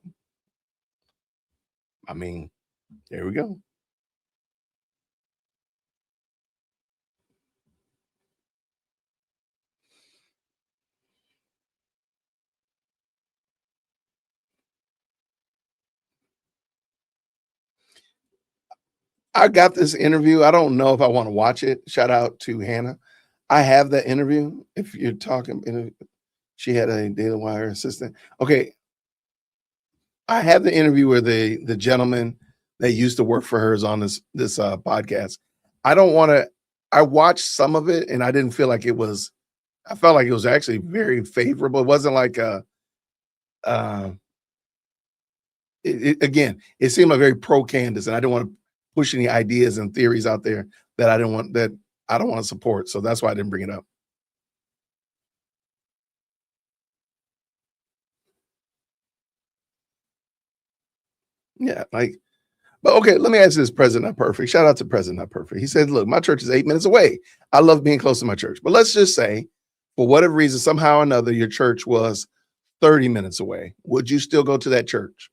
Speaker 2: I mean, there we go. I got this interview. I don't know if I want to watch it. Shout out to Hannah. I have that interview. If you're talking, she had a Daily Wire assistant. Okay, I have the interview where the gentleman that used to work for her is on this podcast. I don't want to. I watched some of it and I didn't feel like it was. I felt like it was actually very favorable. It wasn't like a. Uh, again, it seemed like very pro Candace, and I didn't want to push any ideas and theories out there that I don't want to support. So that's why I didn't bring it up. Yeah, like, but okay, let me ask this President Not Perfect. Shout out to President Not Perfect. He said, look, my church is 8 minutes away. I love being close to my church. But let's just say, for whatever reason, somehow or another, your church was 30 minutes away. Would you still go to that church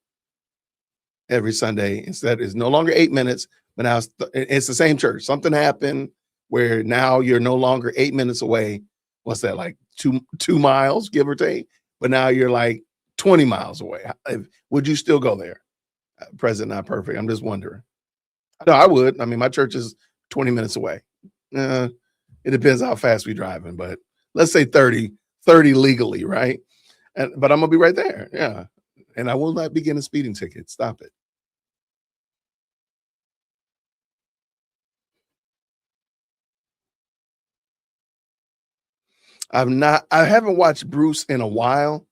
Speaker 2: every Sunday? Instead, it's no longer 8 minutes, but now it's the same church. Something happened where now you're no longer 8 minutes away. What's that, like 2 miles, give or take? But now you're like 20 miles away. Would you still go there? President Not Perfect. I'm just wondering. No, I would. I mean, my church is 20 minutes away. It depends how fast we driving, but let's say 30 legally, right? But I'm gonna be right there. Yeah. And I will not be getting a speeding ticket. Stop it. I haven't watched Bruce in a while.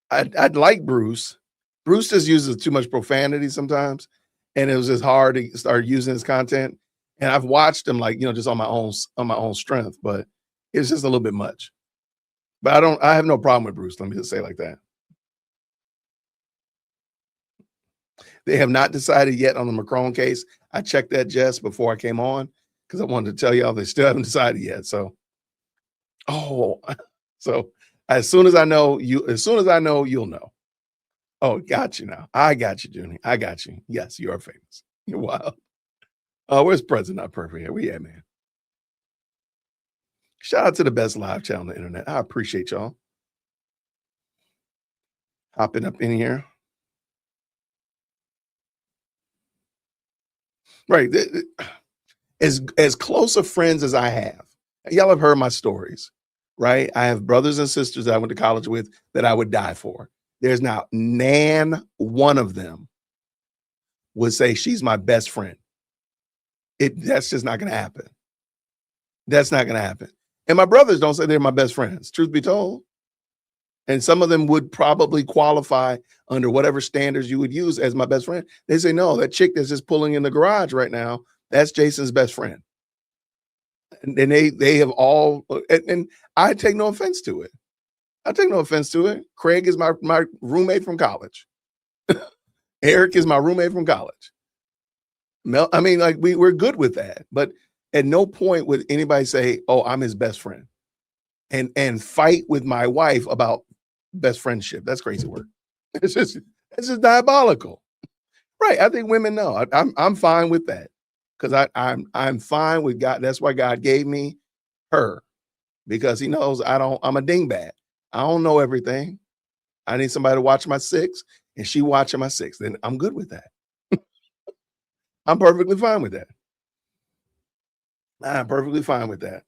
Speaker 2: I'd like Bruce. Bruce just uses too much profanity sometimes, and it was just hard to start using his content. And I've watched him, like, just on my own strength, but it's just a little bit much. But I have no problem with Bruce. Let me just say it like that. They have not decided yet on the Macron case. I checked that just before I came on because I wanted to tell y'all they still haven't decided yet. So, oh, so as soon as I know, you'll know. Oh, got you now. I got you, Junie. I got you. Yes, you are famous. You're wild. Where's President Not Perfect? Here we at, man. Shout out to the best live channel on the internet. I appreciate y'all hopping up in here. Right. As close of friends as I have, y'all have heard my stories, right? I have brothers and sisters that I went to college with that I would die for. There's now one of them would say she's my best friend. That's just not going to happen. That's not going to happen. And my brothers don't say they're my best friends, truth be told. And some of them would probably qualify under whatever standards you would use as my best friend. They say, no, that chick that's just pulling in the garage right now, that's Jason's best friend. And they have all, and I take no offense to it. I take no offense to it. Craig is my roommate from college. Eric is my roommate from college. Mel, I mean, like we're good with that. But at no point would anybody say, oh, I'm his best friend. And fight with my wife about best friendship. That's crazy work. It's just diabolical. Right. I think women know. I'm fine with that. Because I'm fine with God. That's why God gave me her. Because he knows I'm a dingbat. I don't know everything. I need somebody to watch my 6, and she watching my 6. Then I'm good with that. I'm perfectly fine with that. I'm perfectly fine with that.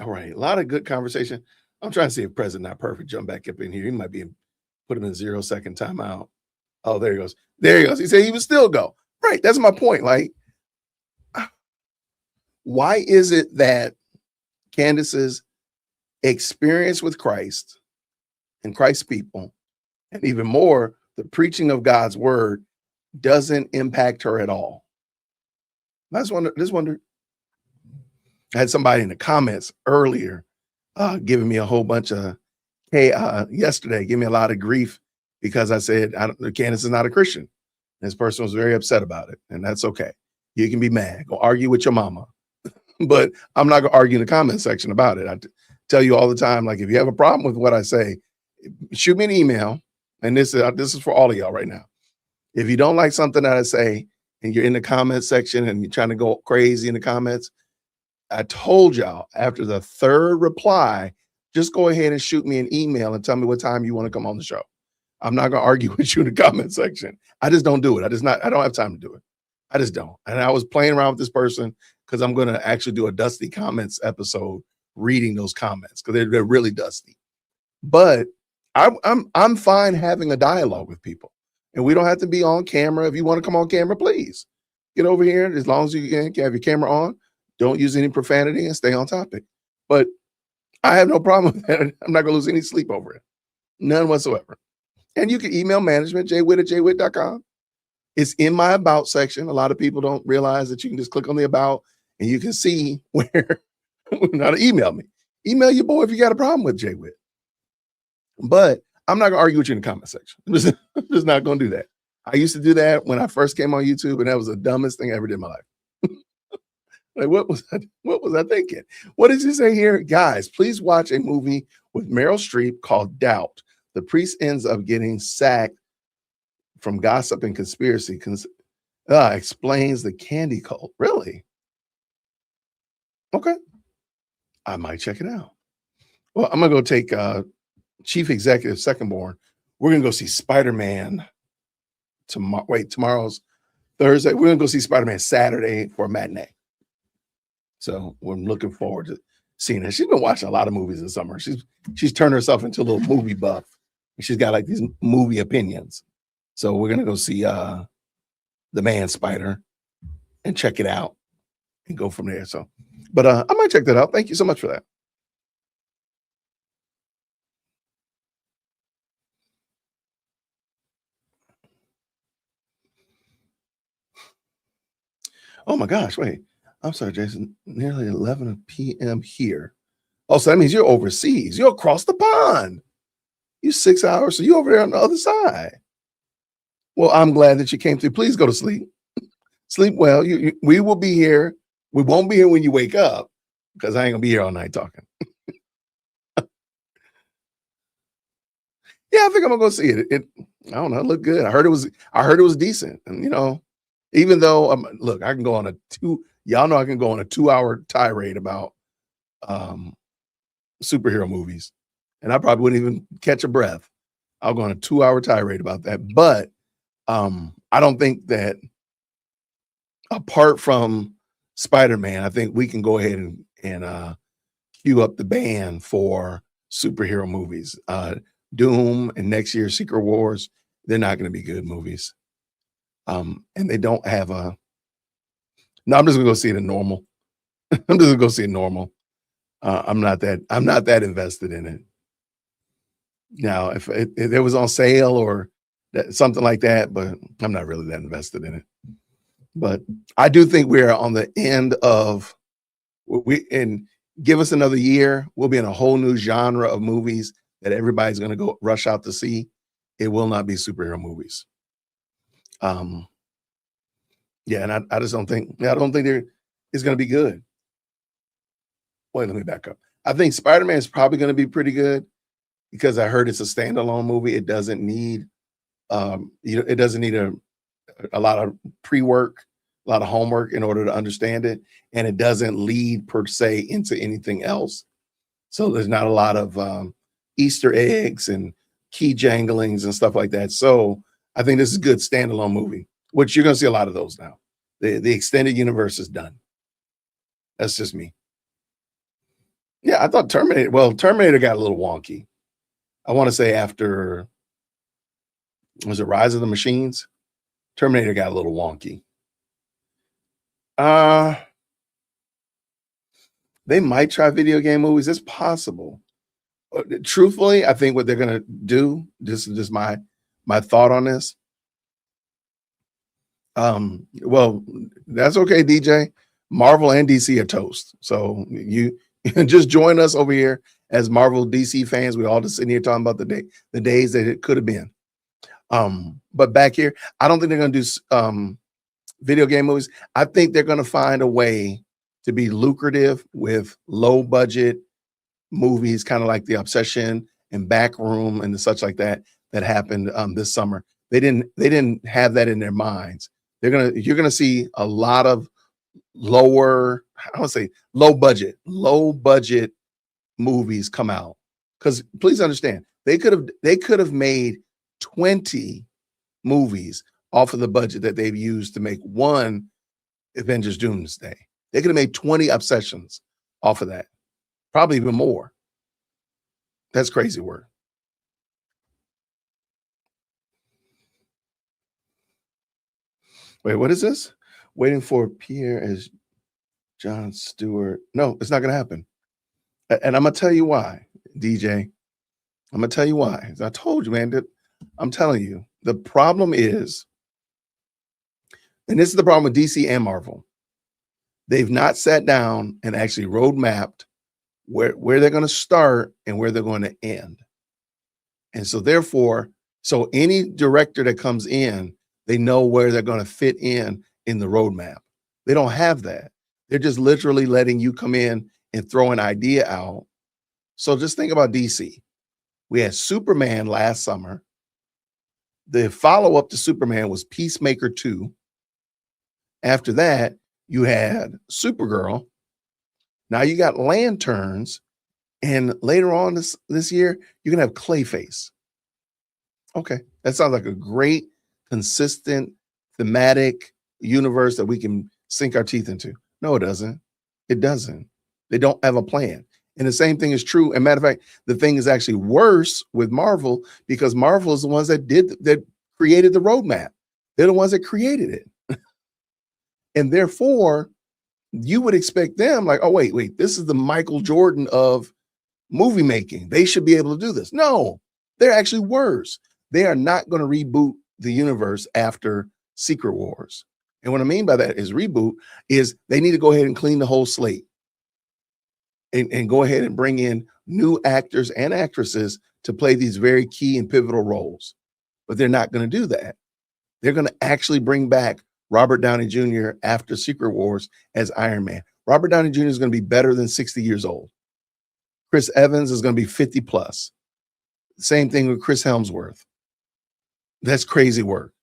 Speaker 2: All right. A lot of good conversation. I'm trying to see if President Not Perfect jump back up in here. He might be put him in 0-second timeout. Oh, there he goes. There he goes. He said he would still go. Right. That's my point. Like, why is it that Candace's experience with Christ and Christ's people, and even more, the preaching of God's word doesn't impact her at all? I just wonder. I had somebody in the comments earlier giving me a whole bunch of, hey, yesterday, give me a lot of grief because I said Candace is not a Christian. This person was very upset about it, and that's okay. You can be mad, go argue with your mama, but I'm not gonna argue in the comment section about it. Tell you all the time, like if you have a problem with what I say, shoot me an email. And this is for all of y'all right now. If you don't like something that I say and you're in the comment section and you're trying to go crazy in the comments, I told y'all after the third reply, just go ahead and shoot me an email and tell me what time you want to come on the show. I'm not going to argue with you in the comment section. I just don't do it. I don't have time to do it. I just don't. And I was playing around with this person because I'm going to actually do a Dusty Comments episode reading those comments because they're really dusty. But I'm fine having a dialogue with people, and we don't have to be on camera. If you want to come on camera, please get over here. As long as you can have your camera on, don't use any profanity and stay on topic. But I have no problem with that. I'm not going to lose any sleep over it. None whatsoever. And you can email management, jwitt@jwitt.com. It's in my about section. A lot of people don't realize that you can just click on the about and you can see where how to email me. Email your boy if you got a problem with jwitt. But I'm not gonna argue with you in the comment section. I'm just not gonna do that. I used to do that when I first came on YouTube, and that was the dumbest thing I ever did in my life. Like, what was I thinking? What did you say here? Guys, please watch a movie with Meryl Streep called Doubt. The priest ends up getting sacked from gossip and conspiracy. Explains the candy cult. Really? Okay. I might check it out. Well, I'm gonna go take Chief Executive Second Born. We're gonna go see Spider-Man tomorrow. Wait, tomorrow's Thursday. We're gonna go see Spider-Man Saturday for a matinee. So we're looking forward to seeing her. She's been watching a lot of movies this summer. She's turned herself into a little movie buff. She's got like these movie opinions. So we're gonna go see The Man Spider and check it out and go from there. So, but I might check that out. Thank you so much for that. Oh my gosh, wait. I'm sorry, Jason. Nearly 11 p.m. here. Oh, so that means you're overseas. You're across the pond. You 6 hours, so you're over there on the other side. Well, I'm glad that you came through. Please go to sleep. Sleep well. We will be here. We won't be here when you wake up because I ain't gonna be here all night talking. Yeah, I think I'm gonna go see it. I don't know. It looked good. I heard it was decent. And even though look, I can go on y'all know I can go on a 2-hour tirade about superhero movies, and I probably wouldn't even catch a breath. I'll go on a 2-hour tirade about that. But I don't think that apart from Spider-Man, I think we can go ahead and queue up the band for superhero movies. Doom and next year's Secret Wars, they're not going to be good movies. And they don't have I'm just gonna go see it in normal. I'm just gonna go see it normal. I'm not that invested in it. Now, if it was on sale or something like that, but I'm not really that invested in it. But I do think we're on the end of and give us another year, we'll be in a whole new genre of movies that everybody's gonna go rush out to see. It will not be superhero movies. Yeah, and I just don't think it's going to be good. Wait, let me back up. I think Spider-Man is probably going to be pretty good because I heard it's a standalone movie. It doesn't need, it doesn't need a lot of pre-work, a lot of homework in order to understand it, and it doesn't lead per se into anything else. So there's not a lot of Easter eggs and key janglings and stuff like that. So I think this is a good standalone movie, which you're going to see a lot of those now. The extended universe is done. That's just me. Yeah, I thought Terminator got a little wonky. I want to say after, was it Rise of the Machines? Terminator got a little wonky. They might try video game movies. It's possible. Truthfully, I think what they're going to do, this is just my thought on this. Well, that's okay, DJ. Marvel and DC are toast. So you just join us over here as Marvel DC fans. We all just sitting here talking about the days that it could have been. But back here, I don't think they're going to do video game movies. I think they're going to find a way to be lucrative with low budget movies, kind of like The Obsession and Backroom and such like that happened this summer. They didn't have that in their minds. You're gonna see a lot of lower, I would say low budget movies come out. Because please understand, they could have made 20 movies off of the budget that they've used to make one Avengers Doomsday. They could have made 20 Obsessions off of that, probably even more. That's crazy work. Wait, what is this? Waiting for Pierre as John Stewart. No, it's not going to happen. And I'm going to tell you why, DJ. I'm going to tell you why. As I told you, man, that I'm telling you, the problem is, and this is the problem with DC and Marvel, they've not sat down and actually road mapped where they're going to start and where they're going to end. And so therefore, so any director that comes in, they know where they're going to fit in the roadmap. They don't have that. They're just literally letting you come in and throw an idea out. So just think about DC. We had Superman last summer. The follow-up to Superman was Peacemaker 2. After that, you had Supergirl. Now you got Lanterns. And later on this year, you're going to have Clayface. Okay, that sounds like a great, consistent, thematic universe that we can sink our teeth into. No, it doesn't. It doesn't. They don't have a plan. And the same thing is true. And matter of fact, the thing is actually worse with Marvel because Marvel is the ones that created the roadmap. They're the ones that created it. And therefore, you would expect them like, oh, wait, this is the Michael Jordan of movie making. They should be able to do this. No, they're actually worse. They are not going to reboot the universe after Secret Wars. And what I mean by that is reboot is they need to go ahead and clean the whole slate and go ahead and bring in new actors and actresses to play these very key and pivotal roles. But they're not going to do that. They're going to actually bring back Robert Downey Jr. after Secret Wars as Iron Man. Robert Downey Jr. is going to be better than 60 years old. Chris Evans is going to be 50 plus. Same thing with Chris Hemsworth. That's crazy work.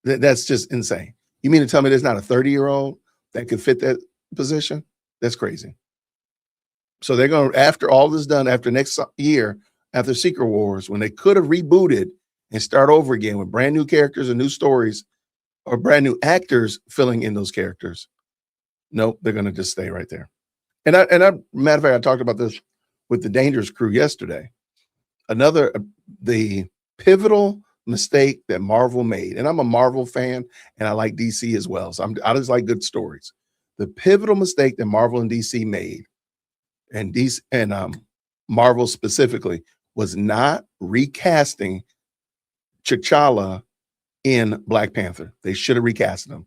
Speaker 2: That's just insane. You mean to tell me there's not a 30-year-old that could fit that position? That's crazy. So they're going to, after all this done, after next year, after Secret Wars, when they could have rebooted and start over again with brand new characters and new stories or brand new actors filling in those characters, nope, they're going to just stay right there. And matter of fact, I talked about this with the Dangerous Crew yesterday. The pivotal mistake that Marvel made, and I'm a Marvel fan and I like DC as well. So I just like good stories. The pivotal mistake that Marvel and DC made, and DC and Marvel specifically, was not recasting T'Challa in Black Panther. They should have recasted him.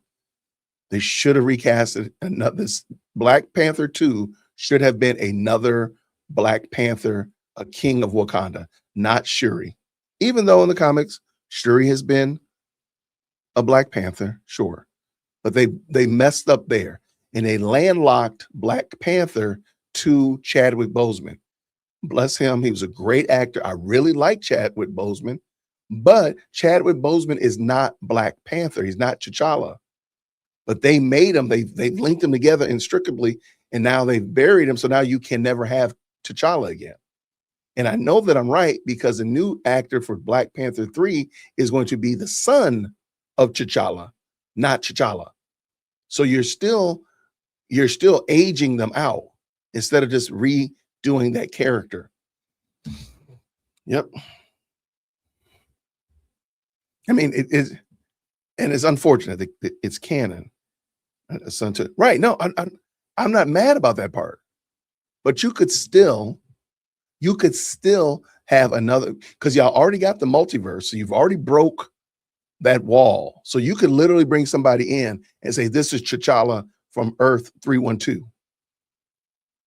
Speaker 2: They should have recasted this Black Panther 2 should have been another Black Panther, a king of Wakanda, not Shuri. Even though in the comics, Shuri has been a Black Panther, sure. But they messed up there. And they landlocked Black Panther to Chadwick Boseman. Bless him. He was a great actor. I really like Chadwick Boseman. But Chadwick Boseman is not Black Panther. He's not T'Challa. But they made him. They've linked them together inextricably. And now they've buried him. So now you can never have T'Challa again. And I know that I'm right because the new actor for Black Panther 3 is going to be the son of T'Challa, not T'Challa. So you're still aging them out instead of just redoing that character. Yep. I mean, it is, and it's unfortunate that it's canon. Right. No, I'm not mad about that part, but you could still have another, because y'all already got the multiverse. So you've already broke that wall. So you could literally bring somebody in and say, this is T'Challa from Earth 312.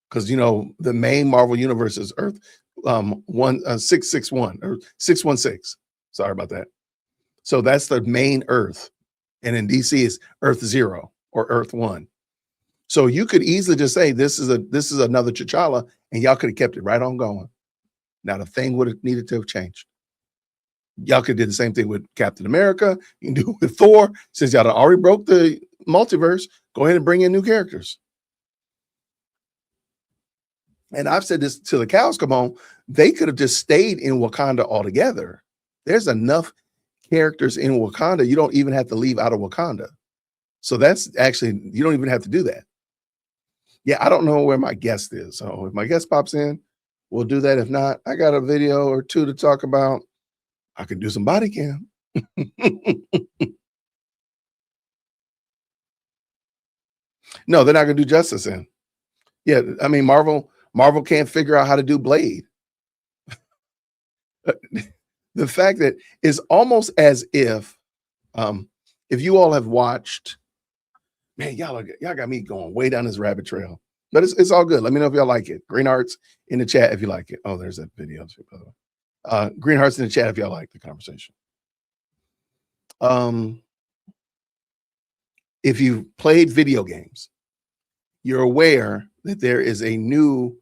Speaker 2: Because, the main Marvel universe is Earth 661 or 616. Sorry about that. So that's the main Earth. And in DC it's Earth 0 or Earth 1. So you could easily just say this is another T'Challa, and y'all could have kept it right on going. Not a thing would have needed to have changed. Y'all could do the same thing with Captain America. You can do it with Thor. Since y'all already broke the multiverse, go ahead and bring in new characters. And I've said this till the cows come home. They could have just stayed in Wakanda altogether. There's enough characters in Wakanda. You don't even have to leave out of Wakanda. So that's actually, you don't even have to do that. Yeah, I don't know where my guest is. So if my guest pops in, we'll do that. If not, I got a video or two to talk about. I could do some body cam. No, they're not gonna do justice in. Yeah, I mean, Marvel can't figure out how to do Blade. The fact that it's almost as if you all have watched, man, y'all got me going way down this rabbit trail, but it's all good. Let me know if y'all like it. Green Hearts in the chat if you like it. Oh, there's that video too, by the way. Green Hearts in the chat if y'all like the conversation. If you've played video games, you're aware that there is a new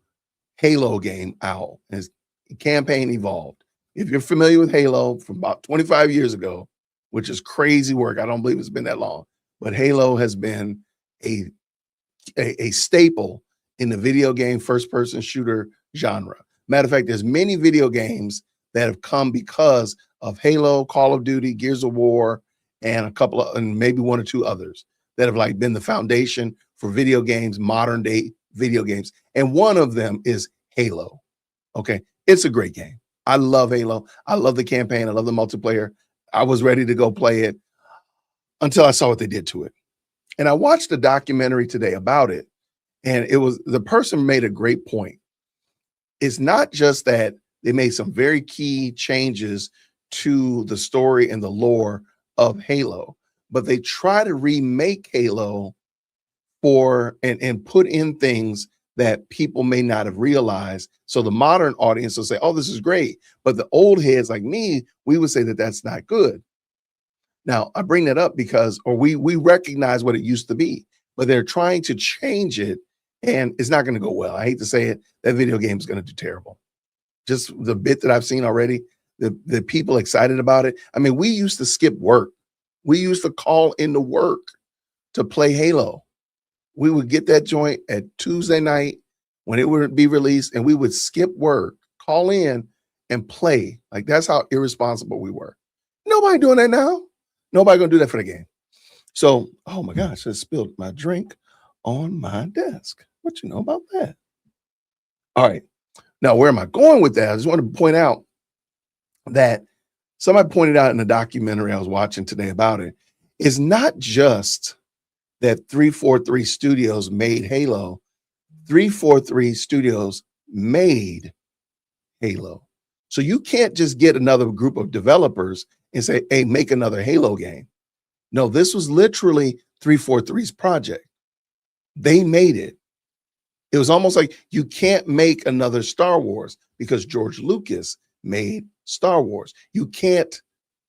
Speaker 2: Halo game out. It's campaign evolved. If you're familiar with Halo from about 25 years ago, which is crazy work, I don't believe it's been that long, but Halo has been a staple in the video game first-person shooter genre. Matter of fact, there's many video games that have come because of Halo, Call of Duty, Gears of War, and and maybe one or two others that have like been the foundation for video games, modern day video games. And one of them is Halo. Okay. It's a great game. I love Halo. I love the campaign. I love the multiplayer. I was ready to go play it until I saw what they did to it. And I watched a documentary today about it. And the person made a great point. It's not just that they made some very key changes to the story and the lore of Halo, but they try to remake Halo and put in things that people may not have realized. So the modern audience will say, oh, this is great. But the old heads like me, we would say that that's not good. Now, I bring that up because, we recognize what it used to be, but they're trying to change it and it's not going to go well. I hate to say it, that video game is going to do terrible. Just the bit that I've seen already, the people excited about it. I mean, we used to skip work. We used to call into work to play Halo. We would get that joint at Tuesday night when it would be released, and we would skip work, call in, and play. Like, that's how irresponsible we were. Nobody doing that now. Nobody gonna do that for the game. So, oh my gosh, I spilled my drink on my desk. What you know about that? All right. Now, where am I going with that? I just want to point out that somebody pointed out in the documentary I was watching today about it, is not just that 343 Studios made Halo. 343 Studios made Halo. So you can't just get another group of developers and say, hey, make another Halo game. No, this was literally 343's project. They made it. It was almost like you can't make another Star Wars because George Lucas made Star Wars. You can't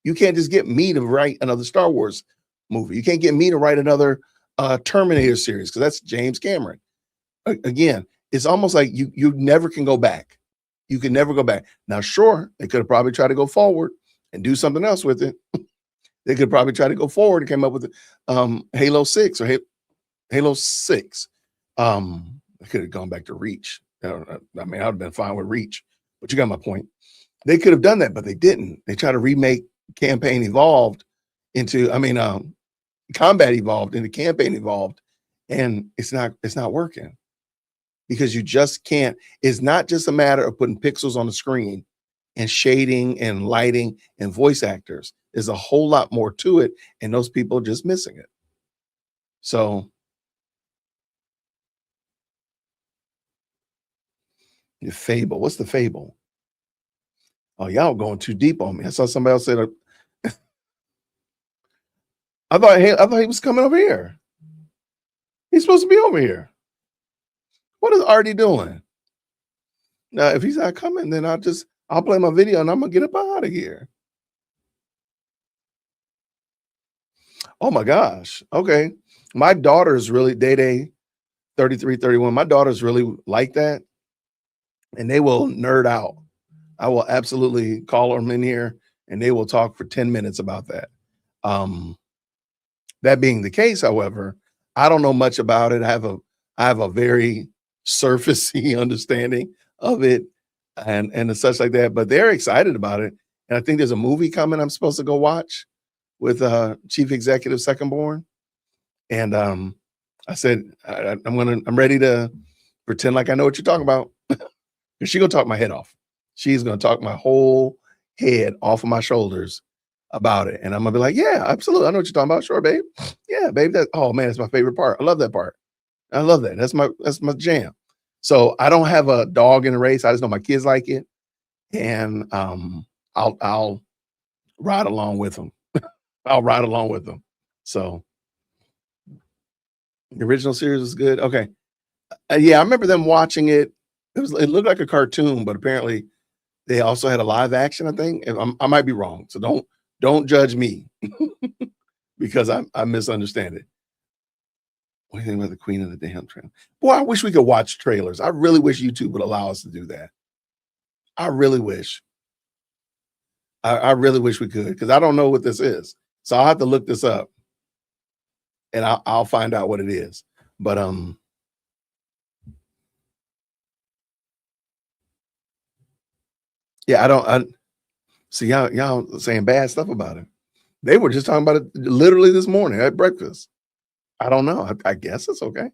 Speaker 2: just get me to write another Star Wars movie. You can't get me to write another Terminator series because that's James Cameron. Again, it's almost like you never can go back. You can never go back. Now, sure, they could have probably tried to go forward and do something else with it. They could probably try to go forward and came up with Halo 6 or Halo 6. I could have gone back to Reach. I mean, I would have been fine with Reach, but you got my point. They could have done that, but they didn't. They tried to remake Campaign Evolved into, Combat Evolved into Campaign Evolved, and it's not working because you just can't. It's not just a matter of putting pixels on the screen and shading and lighting and voice actors. There's a whole lot more to it, and those people are just missing it. So the fable. What's the fable? Oh, y'all going too deep on me. I saw somebody else say I thought he was coming over here. He's supposed to be over here. What is Arty doing? Now, if he's not coming, then I'll play my video and I'm gonna get up out of here. Oh my gosh. Okay. My daughter's really Day 33, 31. My daughter's really like that, and they will nerd out. I will absolutely call them in here and they will talk for 10 minutes about that. Um, that being the case, however, I don't know much about it. I have a very surfacey understanding of it and such like that, but they're excited about it. And I think there's a movie coming I'm supposed to go watch with Chief Executive Second Born. And I said I'm ready to pretend like I know what you're talking about. Because she gonna talk my head off. She's gonna talk my whole head off of my shoulders about it. And I'm gonna be like, yeah, absolutely. I know what you're talking about. Sure, babe. Yeah, babe. That oh man, that's my favorite part. I love that part. I love that. That's my jam. So I don't have a dog in the race. I just know my kids like it. And I'll ride along with them. I'll ride along with them. So the original series was good. Okay. Yeah, I remember them watching it. It looked like a cartoon, but apparently they also had a live action, I think. And I might be wrong. So don't judge me because I misunderstand it. What do you think about the Queen of the Damn Trailer? Boy, I wish we could watch trailers. I really wish YouTube would allow us to do that. I really wish. I really wish we could because I don't know what this is. So I'll have to look this up and I'll find out what it is. But yeah, I see y'all saying bad stuff about it. They were just talking about it literally this morning at breakfast. I don't know. I guess it's okay.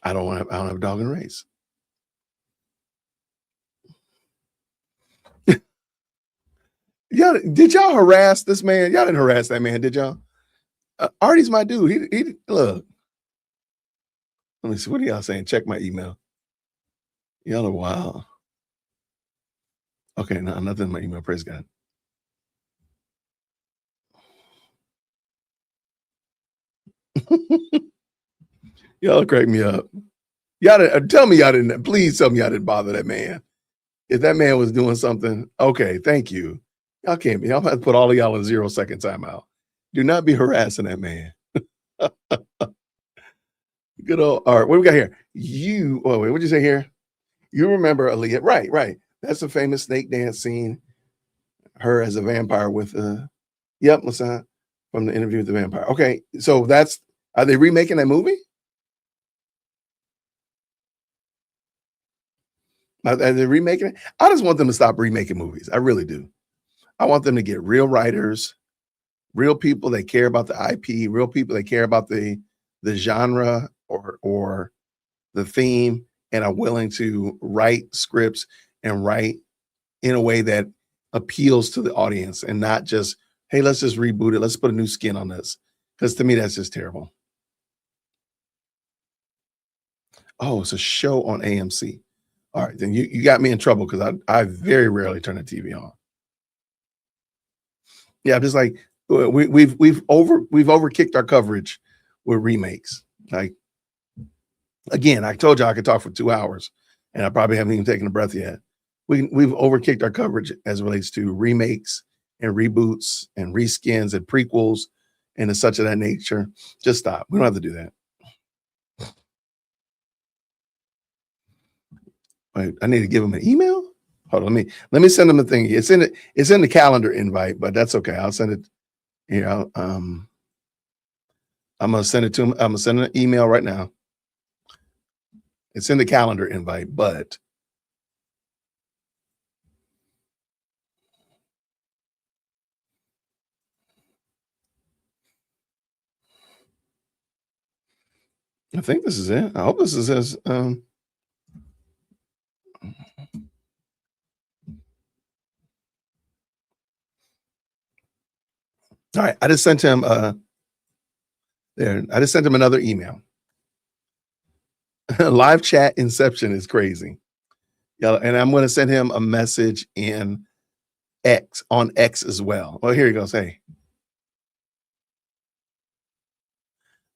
Speaker 2: I don't have a dog in the race. Yeah, did y'all harass this man? Y'all didn't harass that man, did y'all? Arty's my dude. He look. Let me see. What are y'all saying? Check my email. Y'all are wild. Okay, no, nothing in my email. Praise God. Y'all crack me up. Y'all didn't, tell me y'all didn't. Please tell me y'all didn't bother that man. If that man was doing something, okay, thank you. Y'all can't be. Y'all have to put all of y'all in 0-second timeout. Do not be harassing that man. Good old. All right, what we got here? Oh wait, what'd you say here? You remember Aaliyah? Right, right. That's a famous snake dance scene. Her as a vampire with yep, Messiah from the Interview with the Vampire. Okay, so are they remaking that movie? Are they remaking it? I just want them to stop remaking movies. I really do. I want them to get real writers, real people that care about the IP, real people that care about the genre or the theme, and are willing to write scripts and write in a way that appeals to the audience and not just, hey, let's just reboot it. Let's put a new skin on this. Because to me, that's just terrible. Oh, it's a show on AMC. All right, then you got me in trouble because I very rarely turn the TV on. Yeah, I'm just like we've overkicked our coverage with remakes. Like again, I told you I could talk for 2 hours, and I probably haven't even taken a breath yet. We've overkicked our coverage as it relates to remakes and reboots and reskins and prequels and such of that nature. Just stop. We don't have to do that. Wait, I need to give them an email. Hold on, let me send them a thing. It's in the calendar invite, but that's okay. I'll send it here. I'm gonna send it to them. I'm gonna send an email right now. It's in the calendar invite, but I think this is it. I hope this is as all right. I just sent him there. I just sent him another email. Live chat inception is crazy. Yeah, and I'm going to send him a message in on X as well. Oh, here he goes. Hey.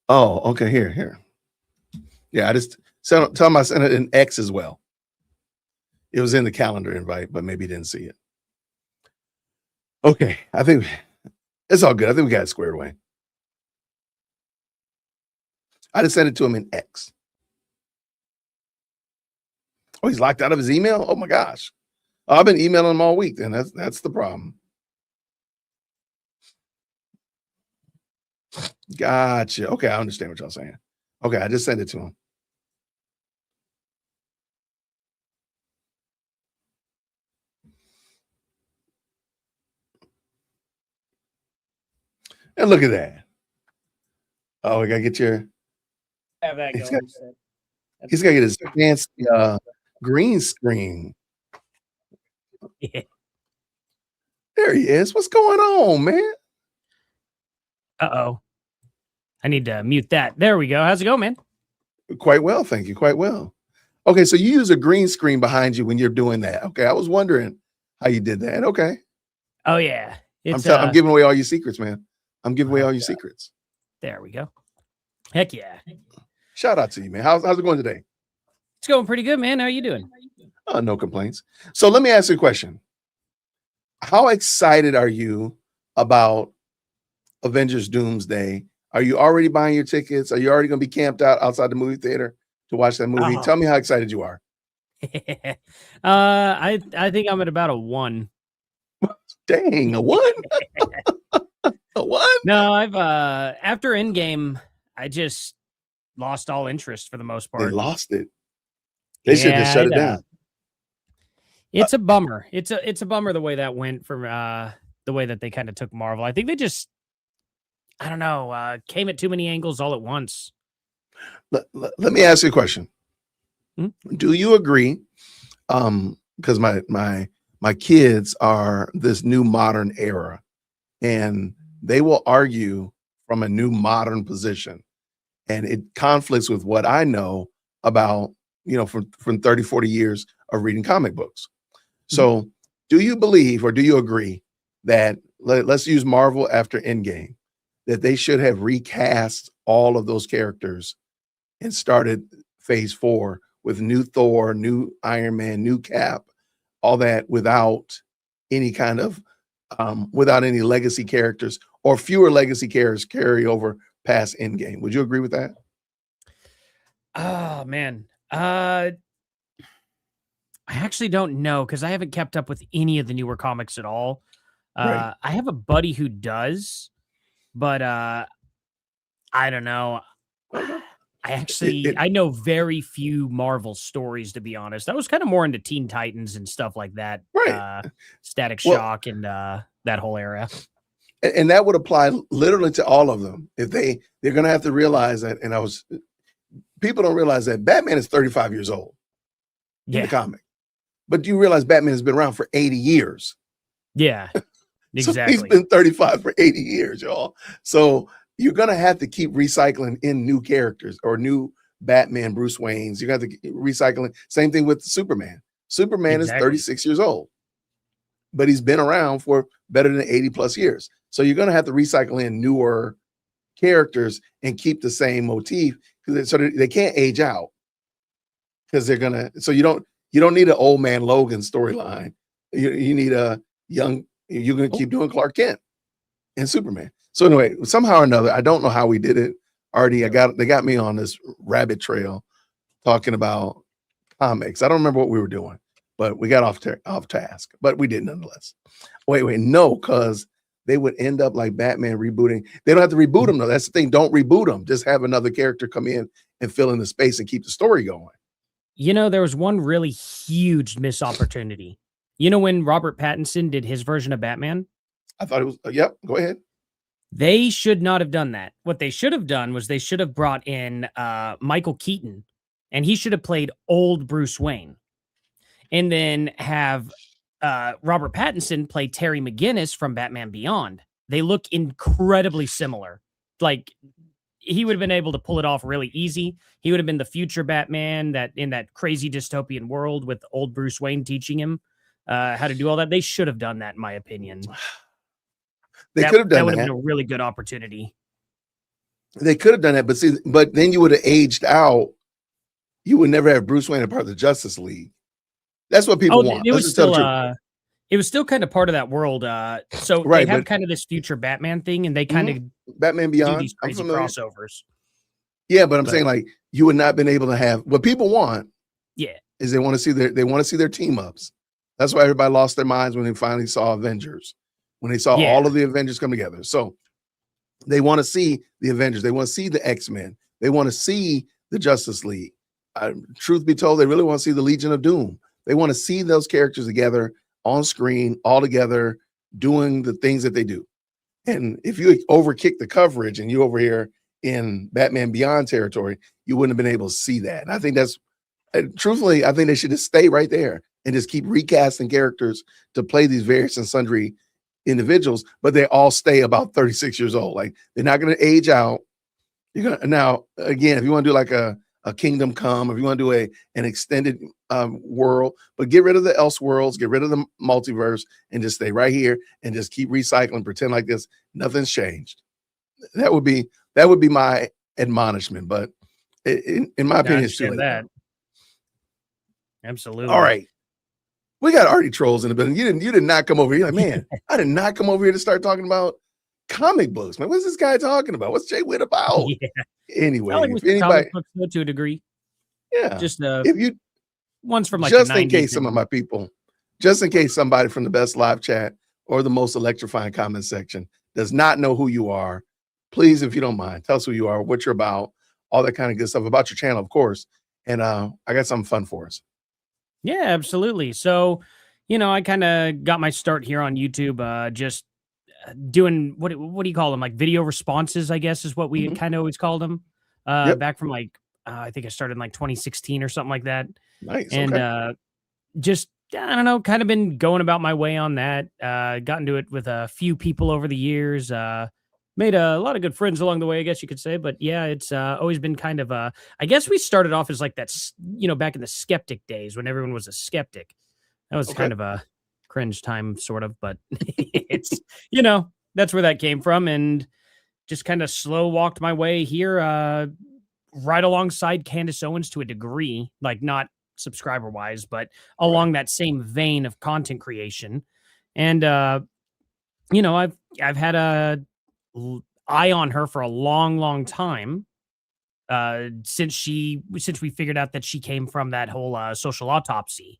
Speaker 2: Oh, okay. Here. Yeah, I just tell him I sent it in X as well. It was in the calendar invite, but maybe he didn't see it. Okay, I think It's all good. I think we got it squared away. I just sent it to him in X. Oh, he's locked out of his email? Oh my gosh. Oh, I've been emailing him all week, then. That's the problem. Gotcha. Okay, I understand what y'all saying. Okay, I just sent it to him. And look at that. Oh, we gotta get your.
Speaker 3: Have that
Speaker 2: He's
Speaker 3: going.
Speaker 2: He's gotta get his fancy green screen.
Speaker 3: Yeah.
Speaker 2: There he is. What's going on, man?
Speaker 3: Uh-oh. I need to mute that. There we go. How's it going, man?
Speaker 2: Quite well, thank you. Quite well. Okay, so you use a green screen behind you when you're doing that. Okay, I was wondering how you did that. Okay.
Speaker 3: Oh, yeah. It's,
Speaker 2: I'm giving away all your secrets, man. I'm giving away all your secrets.
Speaker 3: There we go. Heck yeah.
Speaker 2: Shout out to you, man. How's it going today?
Speaker 3: It's going pretty good, man. How are you doing?
Speaker 2: No complaints. So let me ask you a question. How excited are you about Avengers Doomsday? Are you already buying your tickets? Are you already going to be camped out outside the movie theater to watch that movie? Tell me how excited you are.
Speaker 3: I think I'm at about a 1.
Speaker 2: Dang, a 1? A 1?
Speaker 3: No, I've after Endgame, I just lost all interest for the most part.
Speaker 2: They lost it. They should have shut it down.
Speaker 3: It's a bummer. It's a bummer the way that went from the way that they kind of took Marvel. I think they just, I don't know, came at too many angles all at once.
Speaker 2: Let me ask you a question. Do you agree? Because my kids are this new modern era, and they will argue from a new modern position, and it conflicts with what I know about, from 30, 40 years of reading comic books. So do you believe, or do you agree that, let's use Marvel after Endgame, that they should have recast all of those characters and started phase 4 with new Thor, new Iron Man, new Cap, all that, without any kind of, without any legacy characters, or fewer legacy characters carry over past Endgame? Would you agree with that?
Speaker 3: Oh, man. I actually don't know, because I haven't kept up with any of the newer comics at all.
Speaker 2: Right.
Speaker 3: I have a buddy who does, but I don't know. I know very few Marvel stories, to be honest. I was kind of more into Teen Titans and stuff like that.
Speaker 2: Right.
Speaker 3: Static Shock and that whole era.
Speaker 2: And that would apply literally to all of them. If they're going to have to realize that, people don't realize that Batman is 35 years old in the comic. But you realize Batman has been around for 80 years.
Speaker 3: Yeah, exactly.
Speaker 2: So he's been 35 for 80 years, y'all. So you're going to have to keep recycling in new characters or new Batman, Bruce Waynes. You're going to have to keep recycling. Same thing with Superman. Superman is 36 years old, but he's been around for better than 80 plus years. So you're going to have to recycle in newer characters and keep the same motif, so they can't age out, because they're going to, so you don't need an old man Logan storyline. You need a young, you're going to keep doing Clark Kent and Superman. So anyway, somehow or another, I don't know how we did it. Arty, they got me on this rabbit trail talking about comics. I don't remember what we were doing, but we got off task, but we did nonetheless. Wait, no, because they would end up like Batman rebooting. They don't have to reboot them though. That's the thing. Don't reboot them. Just have another character come in and fill in the space and keep the story going.
Speaker 3: There was one really huge missed opportunity. When Robert Pattinson did his version of Batman?
Speaker 2: I thought it was, yep, go ahead.
Speaker 3: They should not have done that. What they should have done was they should have brought in Michael Keaton, and he should have played old Bruce Wayne, and then have Robert Pattinson play Terry McGinnis from Batman Beyond. They look incredibly similar. Like, he would have been able to pull it off really easy. He would have been the future Batman that in that crazy dystopian world with old Bruce Wayne teaching him how to do all that. They should have done that, in my opinion.
Speaker 2: They could have done
Speaker 3: that. Would have been a really good opportunity.
Speaker 2: They could have done that, but then you would have aged out. You would never have Bruce Wayne a part of the Justice League. That's what people want.
Speaker 3: It was it was still kind of part of that world. So they
Speaker 2: Right,
Speaker 3: have
Speaker 2: but
Speaker 3: kind of this future Batman thing, and they kind of
Speaker 2: Batman
Speaker 3: do
Speaker 2: Beyond,
Speaker 3: these
Speaker 2: I'm
Speaker 3: crazy
Speaker 2: familiar.
Speaker 3: crossovers.
Speaker 2: Yeah, but I'm
Speaker 3: But
Speaker 2: saying like you would not been able to have what people want
Speaker 3: yeah,
Speaker 2: is they want to see their team ups. That's why everybody lost their minds when they finally saw Avengers, when they saw
Speaker 3: yeah,
Speaker 2: all of the Avengers come together. So they want to see the Avengers, they want to see the X-Men, they want to see the Justice League. Truth be told, they really want to see the Legion of Doom. They want to see those characters together on screen, all together, doing the things that they do. And if you overkick the coverage and you over here in Batman Beyond territory, you wouldn't have been able to see that. And I think that's truthfully, I think they should just stay right there and just keep recasting characters to play these various and sundry individuals, but they all stay about 36 years old. Like they're not going to age out. You're gonna now again, if you want to do like a Kingdom Come, if you want to do an extended world, but get rid of the else worlds, get rid of the multiverse, and just stay right here and just keep recycling, pretend like this nothing's changed. That would be my admonishment, but in my
Speaker 3: I
Speaker 2: opinion, it's too
Speaker 3: understand
Speaker 2: late.
Speaker 3: that. Absolutely.
Speaker 2: All right. We got Arty Trollz in the building. You did not come over here. You're like, man, I did not come over here to start talking about comic books, man. What's this guy talking about? What's Jay Witt about?
Speaker 3: Yeah.
Speaker 2: Anyway,
Speaker 3: Like
Speaker 2: if anybody,
Speaker 3: comic books to a degree.
Speaker 2: yeah,
Speaker 3: Just
Speaker 2: if you
Speaker 3: ones from like
Speaker 2: just
Speaker 3: the 90s
Speaker 2: in case some of my people, just in case somebody from the best live chat or the most electrifying comment section does not know who you are, please, if you don't mind, tell us who you are, what you're about, all that kind of good stuff about your channel, of course. And I got something fun for us.
Speaker 3: Yeah, absolutely. So, I kind of got my start here on YouTube, just doing what do you call them? Like video responses, I guess is what we
Speaker 2: Mhm.
Speaker 3: kind of always called them.
Speaker 2: Yep.
Speaker 3: Back from like I think I started in like 2016 or something like that,
Speaker 2: Nice.
Speaker 3: and
Speaker 2: Okay.
Speaker 3: just I don't know, kind of been going about my way on that. Got into it with a few people over the years. Made a lot of good friends along the way, I guess you could say. But yeah, it's always been kind of I guess we started off as like that, back in the skeptic days when everyone was a skeptic. That was
Speaker 2: Okay.
Speaker 3: kind of a cringe time, sort of, but it's, that's where that came from. And just kind of slow walked my way here, right alongside Candace Owens to a degree, like not subscriber wise, but along that same vein of content creation. And, I've had eye on her for a long, long time. Since we figured out that she came from that whole social autopsy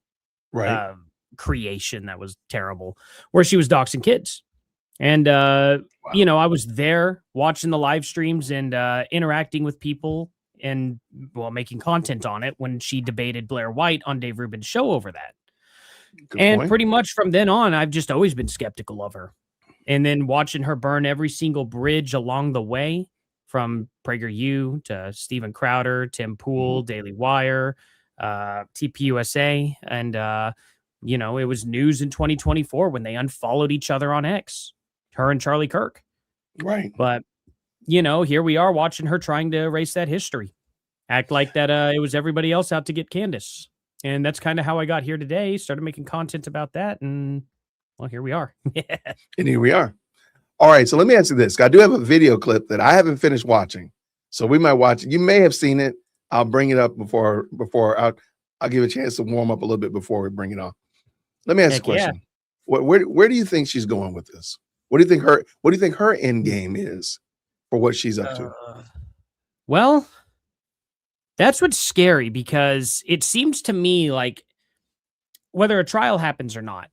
Speaker 2: Right.
Speaker 3: creation that was terrible, where she was doxing kids. And
Speaker 2: Wow.
Speaker 3: I was there watching the live streams and interacting with people and making content on it when she debated Blair White on Dave Rubin's show over that.
Speaker 2: Good
Speaker 3: And
Speaker 2: point.
Speaker 3: pretty much from then on, I've just always been skeptical of her. And then watching her burn every single bridge along the way, from PragerU to Steven Crowder, Tim Pool, Daily Wire, TPUSA. And, it was news in 2024 when they unfollowed each other on X, her and Charlie Kirk.
Speaker 2: Right.
Speaker 3: But, here we are watching her trying to erase that history, act like that it was everybody else out to get Candace. And that's kind of how I got here today, started making content about that. And, well, here we are.
Speaker 2: And here we are. All right. So let me ask you this. I do have a video clip that I haven't finished watching. So we might watch it. You may have seen it. I'll bring it up before I'll give a chance to warm up a little bit before we bring it on. Let me ask you a
Speaker 3: Heck yeah.
Speaker 2: question. Where do you think she's going with this? What do you think her end game is for what she's up to?
Speaker 3: Well, that's what's scary, because it seems to me like whether a trial happens or not,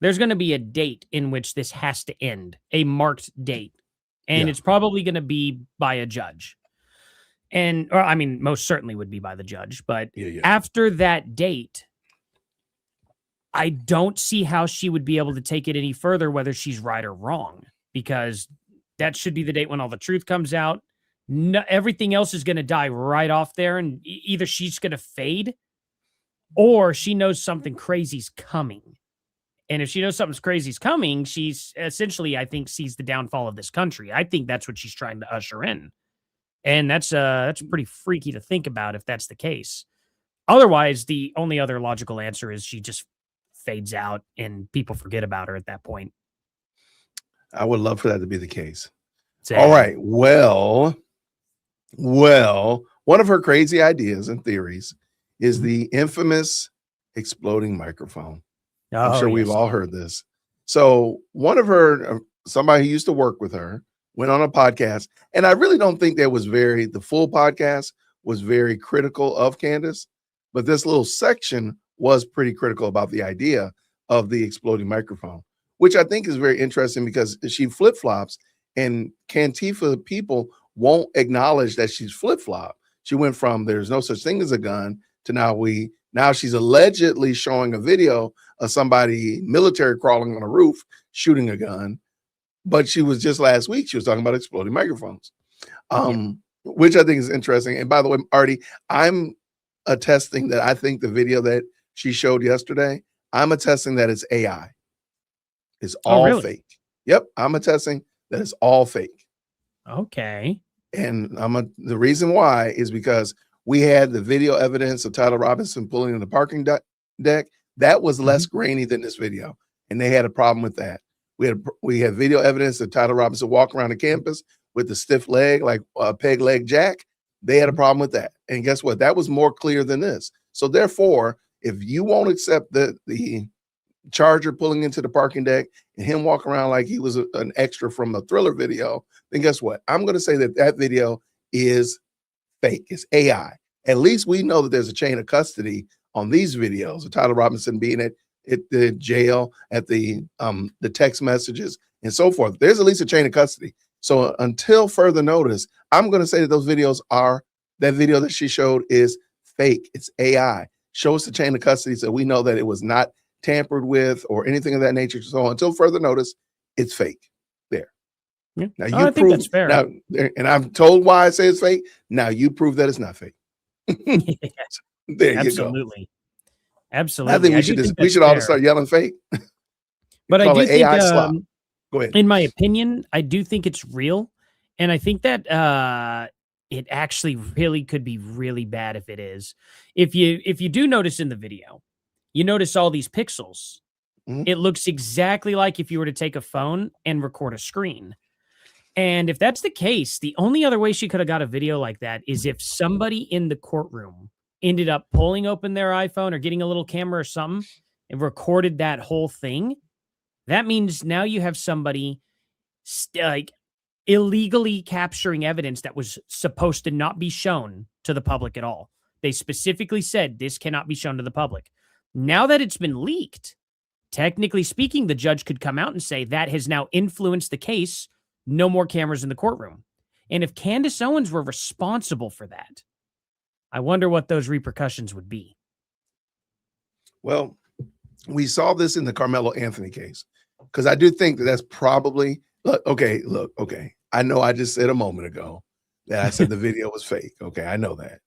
Speaker 3: there's going to be a date in which this has to end, a marked date. And
Speaker 2: Yeah.
Speaker 3: it's probably going to be by a judge. Or I mean, most certainly would be by the judge. But
Speaker 2: Yeah.
Speaker 3: after that date, I don't see how she would be able to take it any further, whether she's right or wrong, because that should be the date when all the truth comes out. No, everything else is going to die right off there. And either she's going to fade or she knows something crazy's coming. And if she knows something crazy's coming, she's essentially, I think, sees the downfall of this country. I think that's what she's trying to usher in. And that's pretty freaky to think about if that's the case. Otherwise, the only other logical answer is she just fades out and people forget about her at that point.
Speaker 2: I would love for that to be the case.
Speaker 3: Sad.
Speaker 2: All right. Well, one of her crazy ideas and theories is the infamous exploding microphone. I'm
Speaker 3: Oh,
Speaker 2: sure we've
Speaker 3: yes.
Speaker 2: all heard this. So one of her, somebody who used to work with her, went on a podcast, and I really don't think the full podcast was very critical of Candace, but this little section was pretty critical about the idea of the exploding microphone, which I think is very interesting because she flip-flops, and Cantifa people won't acknowledge that she's flip-flop. She went from there's no such thing as a gun to now she's allegedly showing a video of somebody military crawling on a roof shooting a gun. But she was just last week, she was talking about exploding microphones, which I think is interesting. And by the way, Arty, I'm attesting that I think the video that she showed yesterday, I'm attesting that it's AI. It's all
Speaker 3: really?
Speaker 2: fake. Yep, I'm attesting that it's all fake.
Speaker 3: Okay.
Speaker 2: And the reason why is because we had the video evidence of Tyler Robinson pulling in the parking deck. That was less grainy than this video, and they had a problem with that. We had video evidence of Tyler Robinson walking around the campus with the stiff leg, like a peg leg jack. They had a problem with that. And guess what? That was more clear than this. So therefore, if you won't accept the Charger pulling into the parking deck and him walking around like he was an extra from a Thriller video, then guess what? I'm going to say that video is fake. It's AI. At least we know that there's a chain of custody on these videos of Tyler Robinson being at the jail, at the text messages and so forth. There's at least a chain of custody. So until further notice, I'm going to say that that video that she showed is fake. It's AI. Show us the chain of custody so we know that it was not tampered with or anything of that nature. So until further notice, it's fake. There.
Speaker 3: Yeah.
Speaker 2: Now
Speaker 3: I think that's fair.
Speaker 2: Now, and I'm told why I say it's fake. Now you prove that it's not fake. There
Speaker 3: Absolutely.
Speaker 2: you go.
Speaker 3: Absolutely.
Speaker 2: I think we should all start yelling fake.
Speaker 3: But I do think,
Speaker 2: AI slop. Go ahead.
Speaker 3: In my opinion, I do think it's real, and I think that it actually really could be really bad if it is. If you do notice in the video, you notice all these pixels. It looks exactly like if you were to take a phone and record a screen. And if that's the case, the only other way she could have got a video like that is if somebody in the courtroom ended up pulling open their iPhone or getting a little camera or something and recorded that whole thing. That means now you have somebody like illegally capturing evidence that was supposed to not be shown to the public at all. They specifically said this cannot be shown to the public. Now that it's been leaked, technically speaking, the judge could come out and say that has now influenced the case. No more cameras in the courtroom. And if Candace Owens were responsible for that, I wonder what those repercussions would be.
Speaker 2: Well, we saw this in the Carmelo Anthony case, because I do think that's probably look. I know I just said a moment ago that I said the video was fake. Okay, I know that,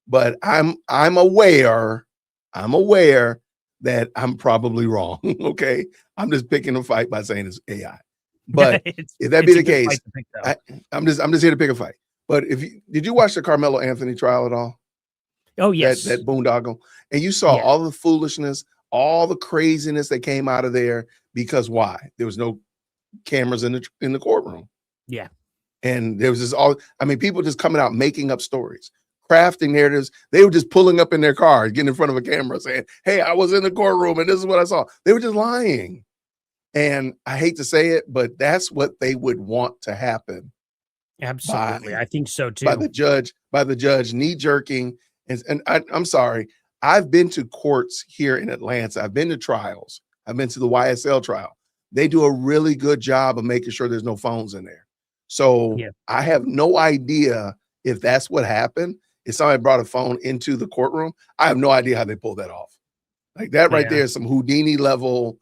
Speaker 2: but I'm aware that I'm probably wrong. Okay, I'm just picking a fight by saying it's AI. But if that be the case, I'm just here to pick a fight. But did you watch the Carmelo Anthony trial at all?
Speaker 3: Oh yes,
Speaker 2: that boondoggle, and you saw all the foolishness, all the craziness that came out of there because why? There was no cameras in the courtroom.
Speaker 3: Yeah,
Speaker 2: and there was people just coming out making up stories, crafting narratives. They were just pulling up in their car, getting in front of a camera, saying, "Hey, I was in the courtroom and this is what I saw." They were just lying. And I hate to say it, but that's what they would want to happen.
Speaker 3: Absolutely. I think so too.
Speaker 2: By the judge knee jerking. And I'm sorry. I've been to courts here in Atlanta. I've been to trials. I've been to the YSL trial. They do a really good job of making sure there's no phones in there. So I have no idea if that's what happened. If somebody brought a phone into the courtroom, I have no idea how they pulled that off. Like that right there is some Houdini level.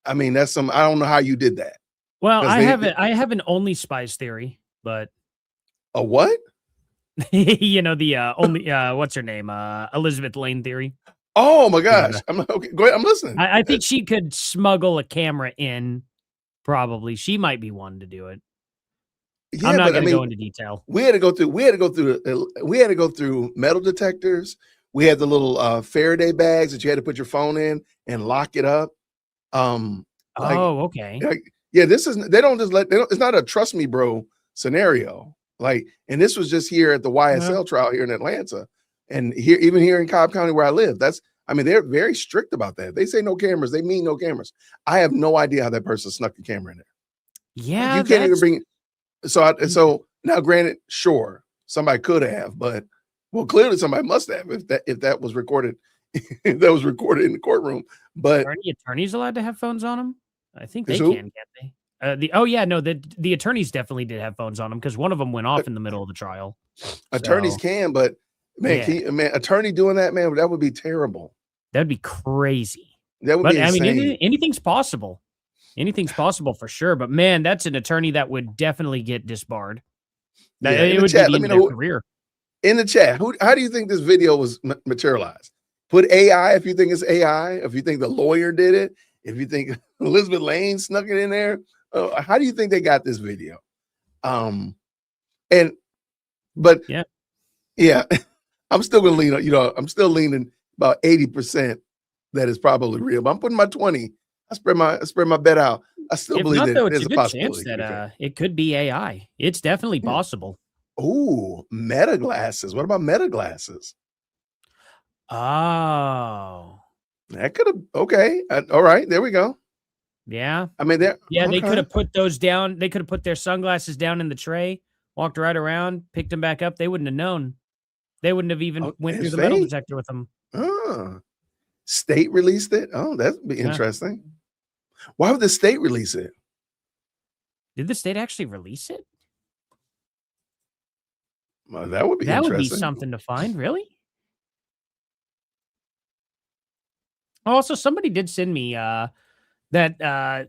Speaker 2: I mean, that's some, I don't know how you did that.
Speaker 3: Well, I have an only spies theory, but
Speaker 2: a what?
Speaker 3: The only what's her name? Elizabeth Lane theory.
Speaker 2: Oh my gosh. Okay, go ahead. I'm listening.
Speaker 3: I think she could smuggle a camera in. Probably. She might be one to do it. Yeah, I'm not going to go into detail.
Speaker 2: We had to go through metal detectors. We had the little Faraday bags that you had to put your phone in and lock it up.
Speaker 3: Okay.
Speaker 2: It's not a trust me bro scenario. And this was just here at the YSL trial here in Atlanta, and even here in Cobb County where I live. I mean, they're very strict about that. They say no cameras. They mean no cameras. I have no idea how that person snuck a camera in there.
Speaker 3: Yeah,
Speaker 2: You can't even bring. So now, granted, sure, somebody could have, but well, clearly somebody must have if that was recorded, if that was recorded in the courtroom. But
Speaker 3: are any attorneys allowed to have phones on them? I think they
Speaker 2: Is who?
Speaker 3: can, can't they? The attorneys definitely did have phones on them because one of them went off in the middle of the trial.
Speaker 2: attorneys
Speaker 3: So,
Speaker 2: can, but man,
Speaker 3: yeah.
Speaker 2: man, attorney doing that, man, that would be terrible.
Speaker 3: That'd be crazy.
Speaker 2: That would
Speaker 3: But
Speaker 2: be
Speaker 3: I mean,
Speaker 2: insane.
Speaker 3: anything's possible. Anything's possible for sure. But man, that's an attorney that would definitely get disbarred.
Speaker 2: Yeah,
Speaker 3: It
Speaker 2: in the
Speaker 3: would
Speaker 2: chat,
Speaker 3: be
Speaker 2: let
Speaker 3: the
Speaker 2: me
Speaker 3: end of
Speaker 2: know
Speaker 3: their career.
Speaker 2: in the chat. How do you think this video was materialized? Put AI if you think it's AI. If you think the lawyer did it. If you think Elizabeth Lane snuck it in there. How do you think they got this video? But yeah, I'm still gonna lean. I'm still leaning about 80% that is probably real. But I'm putting my 20. I spread my bet out. I still
Speaker 3: If
Speaker 2: believe
Speaker 3: not,
Speaker 2: that
Speaker 3: though, it's
Speaker 2: there's
Speaker 3: a
Speaker 2: a
Speaker 3: good chance
Speaker 2: possibility.
Speaker 3: that it could be AI. It's definitely
Speaker 2: Yeah.
Speaker 3: possible.
Speaker 2: Ooh, meta glasses. What about meta glasses?
Speaker 3: Oh,
Speaker 2: That could have. Okay. All right. There we go.
Speaker 3: yeah.
Speaker 2: I mean, there.
Speaker 3: Yeah, they
Speaker 2: okay.
Speaker 3: could have put those down. They could have put their sunglasses down in the tray, walked right around, picked them back up. They wouldn't have known. They wouldn't have even went through the metal
Speaker 2: fake.
Speaker 3: detector with them.
Speaker 2: State released it. Oh, that'd be interesting. Why would the state release it?
Speaker 3: Did the state actually release it?
Speaker 2: Well, that would be
Speaker 3: That would be
Speaker 2: interesting.
Speaker 3: something to find, really. Also, somebody did send me that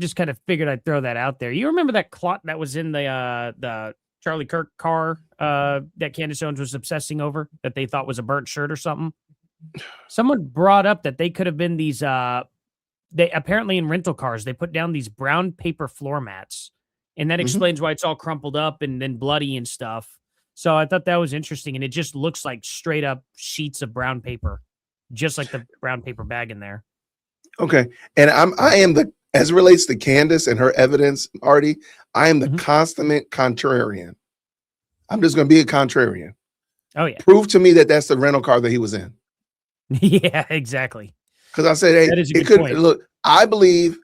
Speaker 3: just kind of figured I'd throw that out there. You remember that clot that was in the Charlie Kirk car that Candace Owens was obsessing over that they thought was a burnt shirt or something? Someone brought up that they could have been these they apparently in rental cars they put down these brown paper floor mats, and that explains why it's all crumpled up and then bloody and stuff. So I thought that was interesting, and it just looks like straight up sheets of brown paper, just like the brown paper bag in there.
Speaker 2: Okay, and I am the, as it relates to Candace and her evidence, Arty, I am the consummate contrarian. I'm just going to be a contrarian.
Speaker 3: Oh yeah,
Speaker 2: prove to me that that's the rental car that he was in.
Speaker 3: Yeah, exactly.
Speaker 2: Because I said, hey,
Speaker 3: that is a
Speaker 2: it
Speaker 3: good
Speaker 2: could
Speaker 3: point.
Speaker 2: look. I believe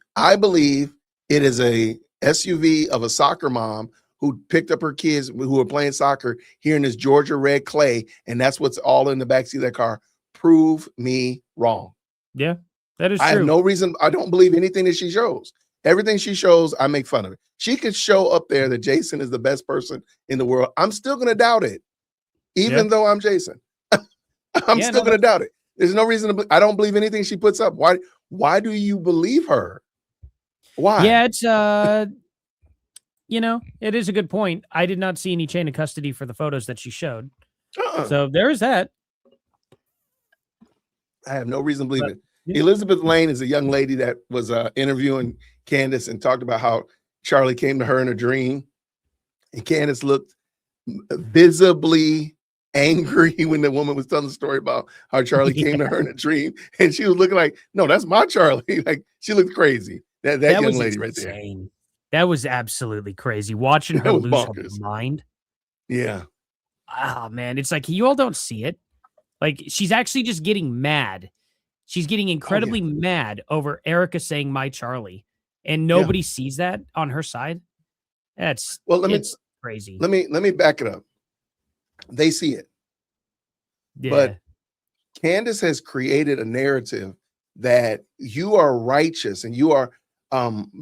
Speaker 2: it is a SUV of a soccer mom who picked up her kids who were playing soccer here in this Georgia red clay, and that's what's all in the backseat of that car. Prove me wrong.
Speaker 3: Yeah, that is true.
Speaker 2: I have no reason. I don't believe anything that she shows. Everything she shows, I make fun of it. She could show up there that Jason is the best person in the world. I'm still going to doubt it, even though I'm Jason. I'm still going to doubt it. There's no reason to. I don't believe anything she puts up. Why do you believe her? Why?
Speaker 3: Yeah, it's it is a good point. I did not see any chain of custody for the photos that she showed. So there is that.
Speaker 2: I have no reason to believe it. Elizabeth Lane is a young lady that was interviewing Candace and talked about how Charlie came to her in a dream, and Candace looked visibly angry when the woman was telling the story about how Charlie came to her in a dream, and she was looking like, "No, that's my Charlie." Like she looked crazy. That young lady right there.
Speaker 3: That was absolutely crazy. Watching her lose her mind.
Speaker 2: Yeah.
Speaker 3: Oh man, it's like you all don't see it. Like she's actually just getting mad. She's getting incredibly mad over Erica saying "my Charlie," and nobody sees that on her side. It's crazy.
Speaker 2: Let me back it up. They see it, but Candace has created a narrative that you are righteous and you are.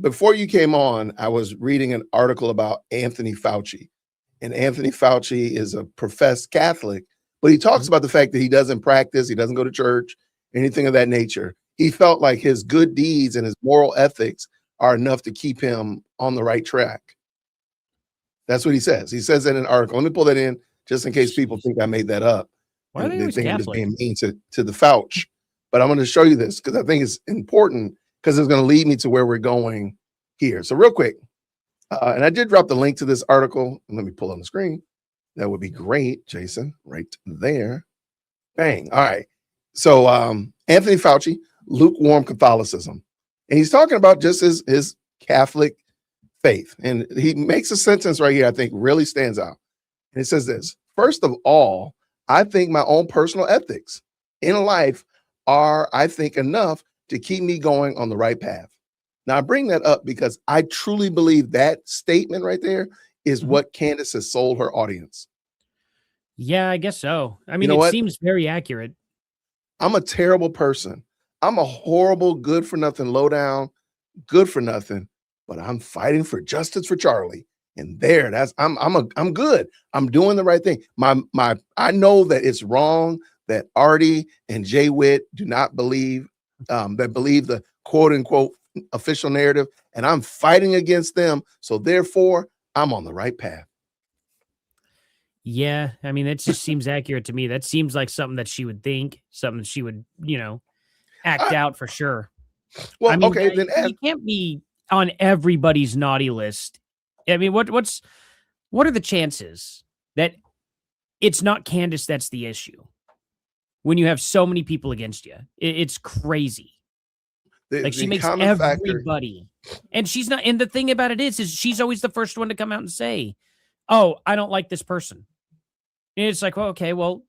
Speaker 2: Before you came on, I was reading an article about Anthony Fauci, and Anthony Fauci is a professed Catholic, but he talks about the fact that he doesn't practice, he doesn't go to church, anything of that nature. He felt like his good deeds and his moral ethics are enough to keep him on the right track. That's what he says. He says that in an article. Let me pull that in just in case people think I made that up.
Speaker 3: Why are they
Speaker 2: think I'm just
Speaker 3: Catholic?
Speaker 2: being mean to the Fauci. But I'm going to show you this because I think it's important because it's going to lead me to where we're going here. So real quick, and I did drop the link to this article. Let me pull on the screen. That would be great, Jason, right there. Bang. All right. So Anthony Fauci, lukewarm Catholicism. And he's talking about just his Catholic faith. And he makes a sentence right here I think really stands out. And it says this: first of all, I think my own personal ethics in life are, I think, enough to keep me going on the right path. Now, I bring that up because I truly believe that statement right there is
Speaker 3: Mhm.
Speaker 2: what Candace has sold her audience.
Speaker 3: Yeah, I guess so. I
Speaker 2: You
Speaker 3: mean,
Speaker 2: know
Speaker 3: it
Speaker 2: what?
Speaker 3: seems very accurate.
Speaker 2: I'm a terrible person. I'm a horrible, good for nothing, low down, good for nothing, but I'm fighting for justice for Charlie. And there, I'm good. I'm doing the right thing. I know that it's wrong that Arty and Jay Witt do not believe that believe the quote unquote official narrative, and I'm fighting against them. So therefore, I'm on the right path.
Speaker 3: Yeah, I mean, that just seems accurate to me. That seems like something that she would think, something she would, act
Speaker 2: I,
Speaker 3: out for sure. I
Speaker 2: well,
Speaker 3: mean,
Speaker 2: okay, then
Speaker 3: you can't be on everybody's naughty list. I mean, what are the chances that it's not Candace that's the issue when you have so many people against you? It's crazy. Like, she
Speaker 2: the
Speaker 3: makes
Speaker 2: common factor.
Speaker 3: everybody, and she's not. And the thing about it is she's always the first one to come out and say, "Oh, I don't like this person." And it's like, well, okay, well,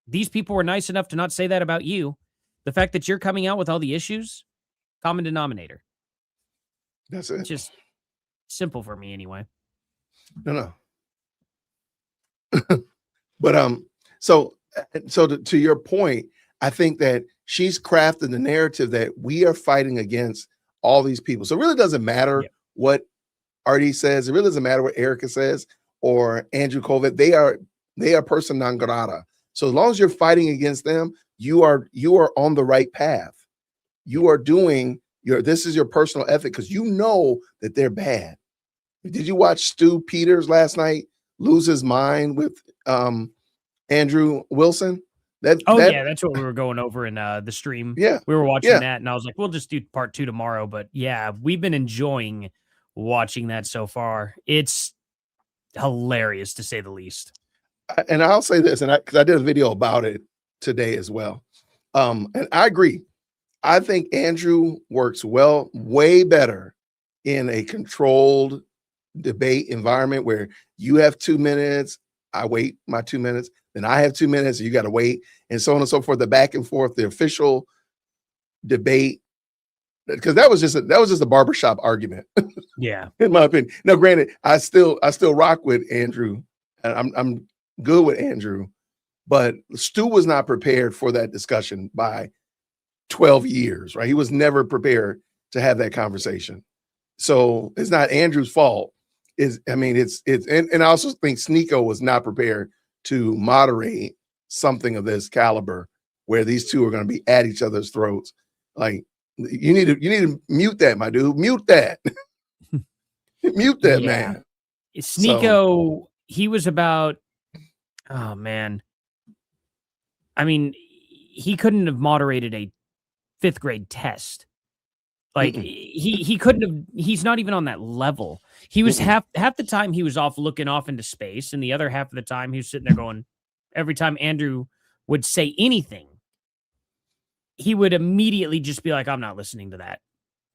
Speaker 3: these people were nice enough to not say that about you. The fact that you're coming out with all the issues, common denominator.
Speaker 2: That's
Speaker 3: It's
Speaker 2: it.
Speaker 3: just simple for me anyway.
Speaker 2: No. But to your point, I think that she's crafted the narrative that we are fighting against all these people. So it really doesn't matter
Speaker 3: Yep.
Speaker 2: what Arty says. It really doesn't matter what Erica says or Andrew Colvett. They are person non grata. So as long as you're fighting against them, you are on the right path. You are doing this is your personal ethic because you know that they're bad. Did you watch Stu Peters last night lose his mind with Andrew Wilson?
Speaker 3: Yeah, that's what we were going over in the stream.
Speaker 2: Yeah,
Speaker 3: We were watching
Speaker 2: yeah.
Speaker 3: that, and I was like, we'll just do part 2 tomorrow. But yeah, we've been enjoying watching that so far. It's hilarious to say the least.
Speaker 2: And I'll say this, and because I did a video about it today as well. And I agree. I think Andrew works way better in a controlled debate environment where you have 2 minutes, I wait my 2 minutes, then I have 2 minutes, you got to wait, and so on and so forth. The back and forth, the official debate, because that was just a barbershop argument.
Speaker 3: Yeah,
Speaker 2: in my opinion. Now, granted, I still rock with Andrew, and I'm good with Andrew, but Stu was not prepared for that discussion by 12 years, right? He was never prepared to have that conversation. So it's not Andrew's fault. It's and I also think Sneeko was not prepared to moderate something of this caliber where these two are going to be at each other's throats. Like, you need to mute that, my dude. Mute that. Mute that, man.
Speaker 3: Sneeko, he was about, oh man. I mean, he couldn't have moderated a 5th grade test. Like, he couldn't have, he's not even on that level. He was half the time he was looking off into space, and the other half of the time he was sitting there going, every time Andrew would say anything, he would immediately just be like, I'm not listening to that.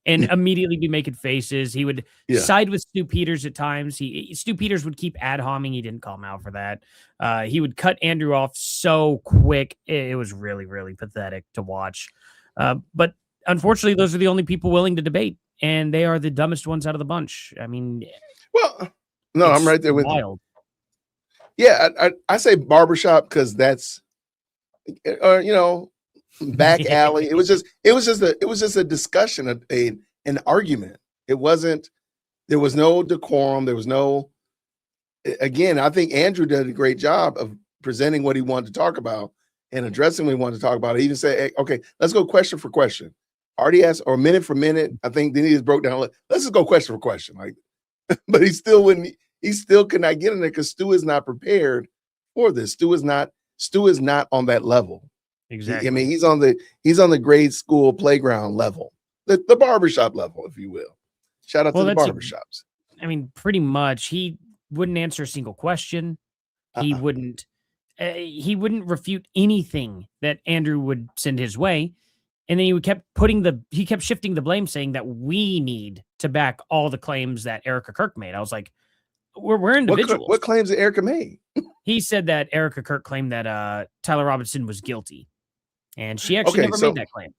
Speaker 3: And immediately be making faces. He would side with Stu Peters at times. Stu Peters would keep ad homing. He didn't call him out for that. He would cut Andrew off so quick. It was really, really pathetic to watch. But unfortunately, those are the only people willing to debate, and they are the dumbest ones out of the bunch. I mean,
Speaker 2: well, no, I'm right there with
Speaker 3: wild.
Speaker 2: You. Yeah, I say barbershop because that's, back alley. It was just a discussion, an argument. It wasn't. There was no decorum. There was no. Again, I think Andrew did a great job of presenting what he wanted to talk about and addressing what he wanted to talk about. He even said, hey, "Okay, let's go question for question." Arty asked, or minute for minute. I think then he just broke down. Let's just go question for question. Like, but he still wouldn't. He still could not get in there because Stu is not prepared for this. Stu is not on that level.
Speaker 3: Exactly.
Speaker 2: I mean, he's on the grade school playground level, the barbershop level, if you will. Shout out to the barbershops.
Speaker 3: I mean, pretty much. He wouldn't answer a single question. He wouldn't refute anything that Andrew would send his way. And then he kept shifting the blame, saying that we need to back all the claims that Erica Kirk made. I was like, we're individuals.
Speaker 2: What claims that Erica made?
Speaker 3: He said that Erica Kirk claimed that Tyler Robinson was guilty. And she actually
Speaker 2: Okay,
Speaker 3: never
Speaker 2: so
Speaker 3: made that claim.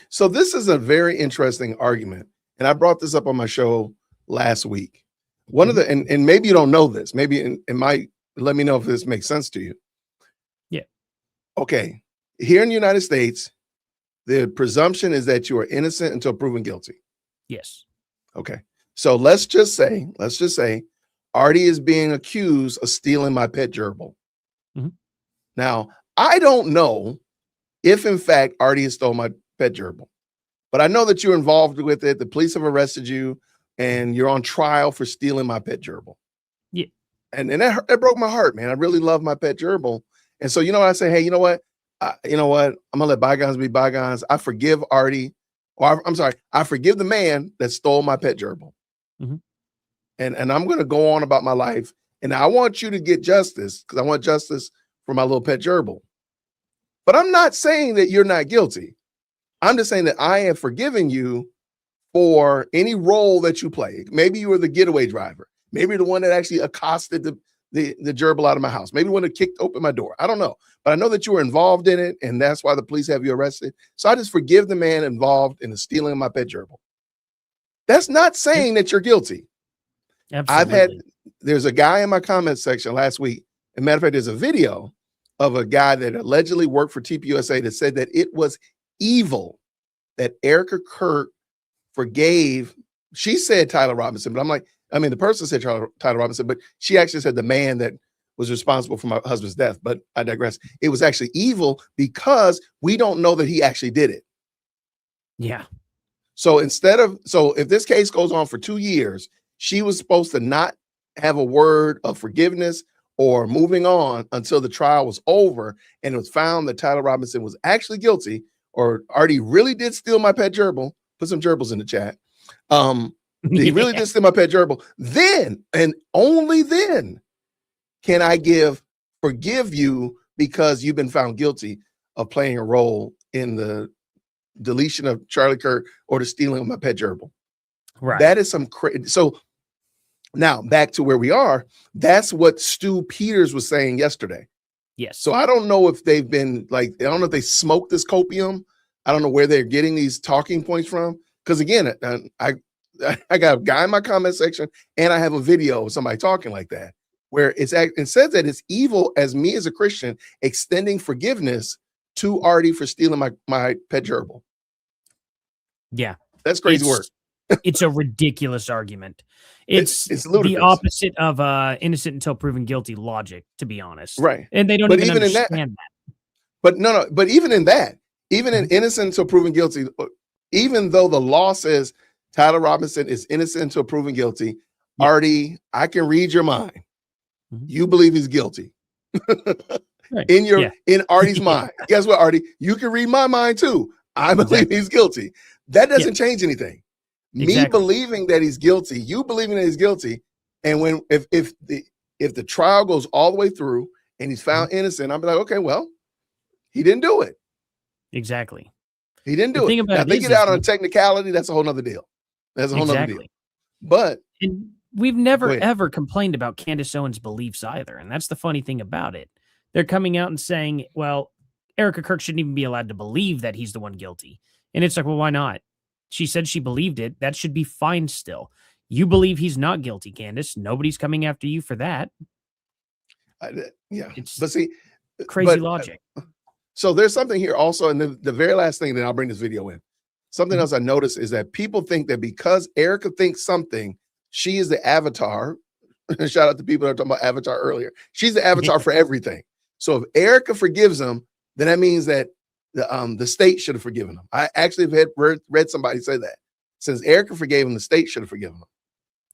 Speaker 2: so this is a very interesting argument, and I brought this up on my show last week. One of the and maybe you don't know this, maybe it might let me know if this makes sense to you.
Speaker 3: Yeah.
Speaker 2: Okay, here in the United States, the presumption is that you are innocent until proven guilty.
Speaker 3: Yes.
Speaker 2: Okay, so let's just say Arty is being accused of stealing my pet gerbil.
Speaker 3: Mhm.
Speaker 2: Now, I don't know if in fact Arty has stole my pet gerbil, but I know that you're involved with it. The police have arrested you and you're on trial for stealing my pet gerbil.
Speaker 3: Yeah.
Speaker 2: And that broke my heart, man. I really love my pet gerbil. And so, you know what I say? Hey, you know what? I'm gonna let bygones be bygones. I forgive Arty, or I'm sorry, I forgive the man that stole my pet gerbil.
Speaker 3: Mhm.
Speaker 2: And I'm gonna go on about my life. And I want you to get justice because I want justice for my little pet gerbil. But I'm not saying that you're not guilty. I'm just saying that I have forgiven you for any role that you play. Maybe you were the getaway driver. Maybe you're the one that actually accosted the gerbil out of my house. Maybe the one that kicked open my door. I don't know. But I know that you were involved in it, and that's why the police have you arrested. So I just forgive the man involved in the stealing of my pet gerbil. That's not saying that you're guilty.
Speaker 3: Absolutely.
Speaker 2: There's a guy in my comment section last week. As a matter of fact, there's a video of a guy that allegedly worked for TPUSA that said that it was evil that Erica Kirk forgave. She said Tyler Robinson, but the person said Tyler Robinson, but she actually said the man that was responsible for my husband's death. But I digress. It was actually evil because we don't know that he actually did it.
Speaker 3: Yeah.
Speaker 2: So if this case goes on for 2 years, she was supposed to not have a word of forgiveness or moving on until the trial was over and it was found that Tyler Robinson was actually guilty, or Arty really did steal my pet gerbil. Put some gerbils in the chat. He really did steal my pet gerbil. Then and only then can I forgive you because you've been found guilty of playing a role in the deletion of Charlie Kirk or the stealing of my pet gerbil.
Speaker 3: Right.
Speaker 2: That is some crazy. So now back to where we are. That's what Stu Peters was saying yesterday.
Speaker 3: Yes.
Speaker 2: So I don't know if they've been I don't know if they smoked this copium. I don't know where they're getting these talking points from. Because again, I got a guy in my comment section and I have a video of somebody talking like that, where it says that it's evil as me as a Christian extending forgiveness to Arty for stealing my pet gerbil.
Speaker 3: Yeah.
Speaker 2: That's crazy work.
Speaker 3: It's a ridiculous argument. It's
Speaker 2: ludicrous.
Speaker 3: The opposite of innocent until proven guilty logic, to be honest.
Speaker 2: Right.
Speaker 3: And they don't even understand that.
Speaker 2: But no. But even in that, even in innocent until proven guilty, even though the law says Tyler Robinson is innocent until proven guilty, yeah. Arty, I can read your mind. Mm-hmm. You believe he's guilty. Right. In Arty's mind. Guess what, Arty? You can read my mind too. I believe he's guilty. That doesn't change anything. Exactly. Me believing that he's guilty, you believing that he's guilty, and if the trial goes all the way through and he's found innocent, I'll be like, okay, well, he didn't do it.
Speaker 3: Exactly.
Speaker 2: He didn't do it. Now, they get out on a technicality, that's a whole nother deal. That's a whole nother deal. But
Speaker 3: we've never ever complained about Candace Owens' beliefs either, and that's the funny thing about it. They're coming out and saying, well, Erica Kirk shouldn't even be allowed to believe that he's the one guilty. And it's like, well, why not? She said she believed it. That should be fine still. You believe he's not guilty, Candace. Nobody's coming after you for that.
Speaker 2: But see,
Speaker 3: crazy logic.
Speaker 2: So there's something here also, and the very last thing that I'll bring this video in. Something else I noticed is that people think that because Erica thinks something, she is the avatar. Shout out to people that were talking about avatar earlier. She's the avatar for everything. So if Erica forgives him, then that means that the state should have forgiven him. I actually have read somebody say that. Since Erica forgave him, the state should have forgiven him.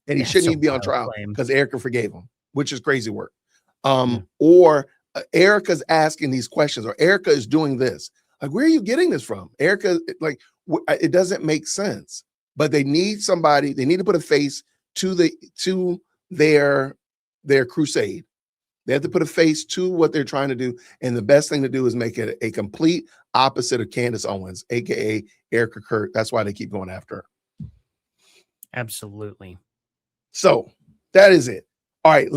Speaker 2: And he shouldn't even be on trial because Erica forgave him, which is crazy work. Or Erica's asking these questions, or Erica is doing this. Like, where are you getting this from? Erica, it doesn't make sense. But they need somebody, they need to put a face to their crusade. They have to put a face to what they're trying to do. And the best thing to do is make it a complete opposite of Candace Owens, aka Erica Kirk. That's why they keep going after her.
Speaker 3: Absolutely.
Speaker 2: So that is it. All right,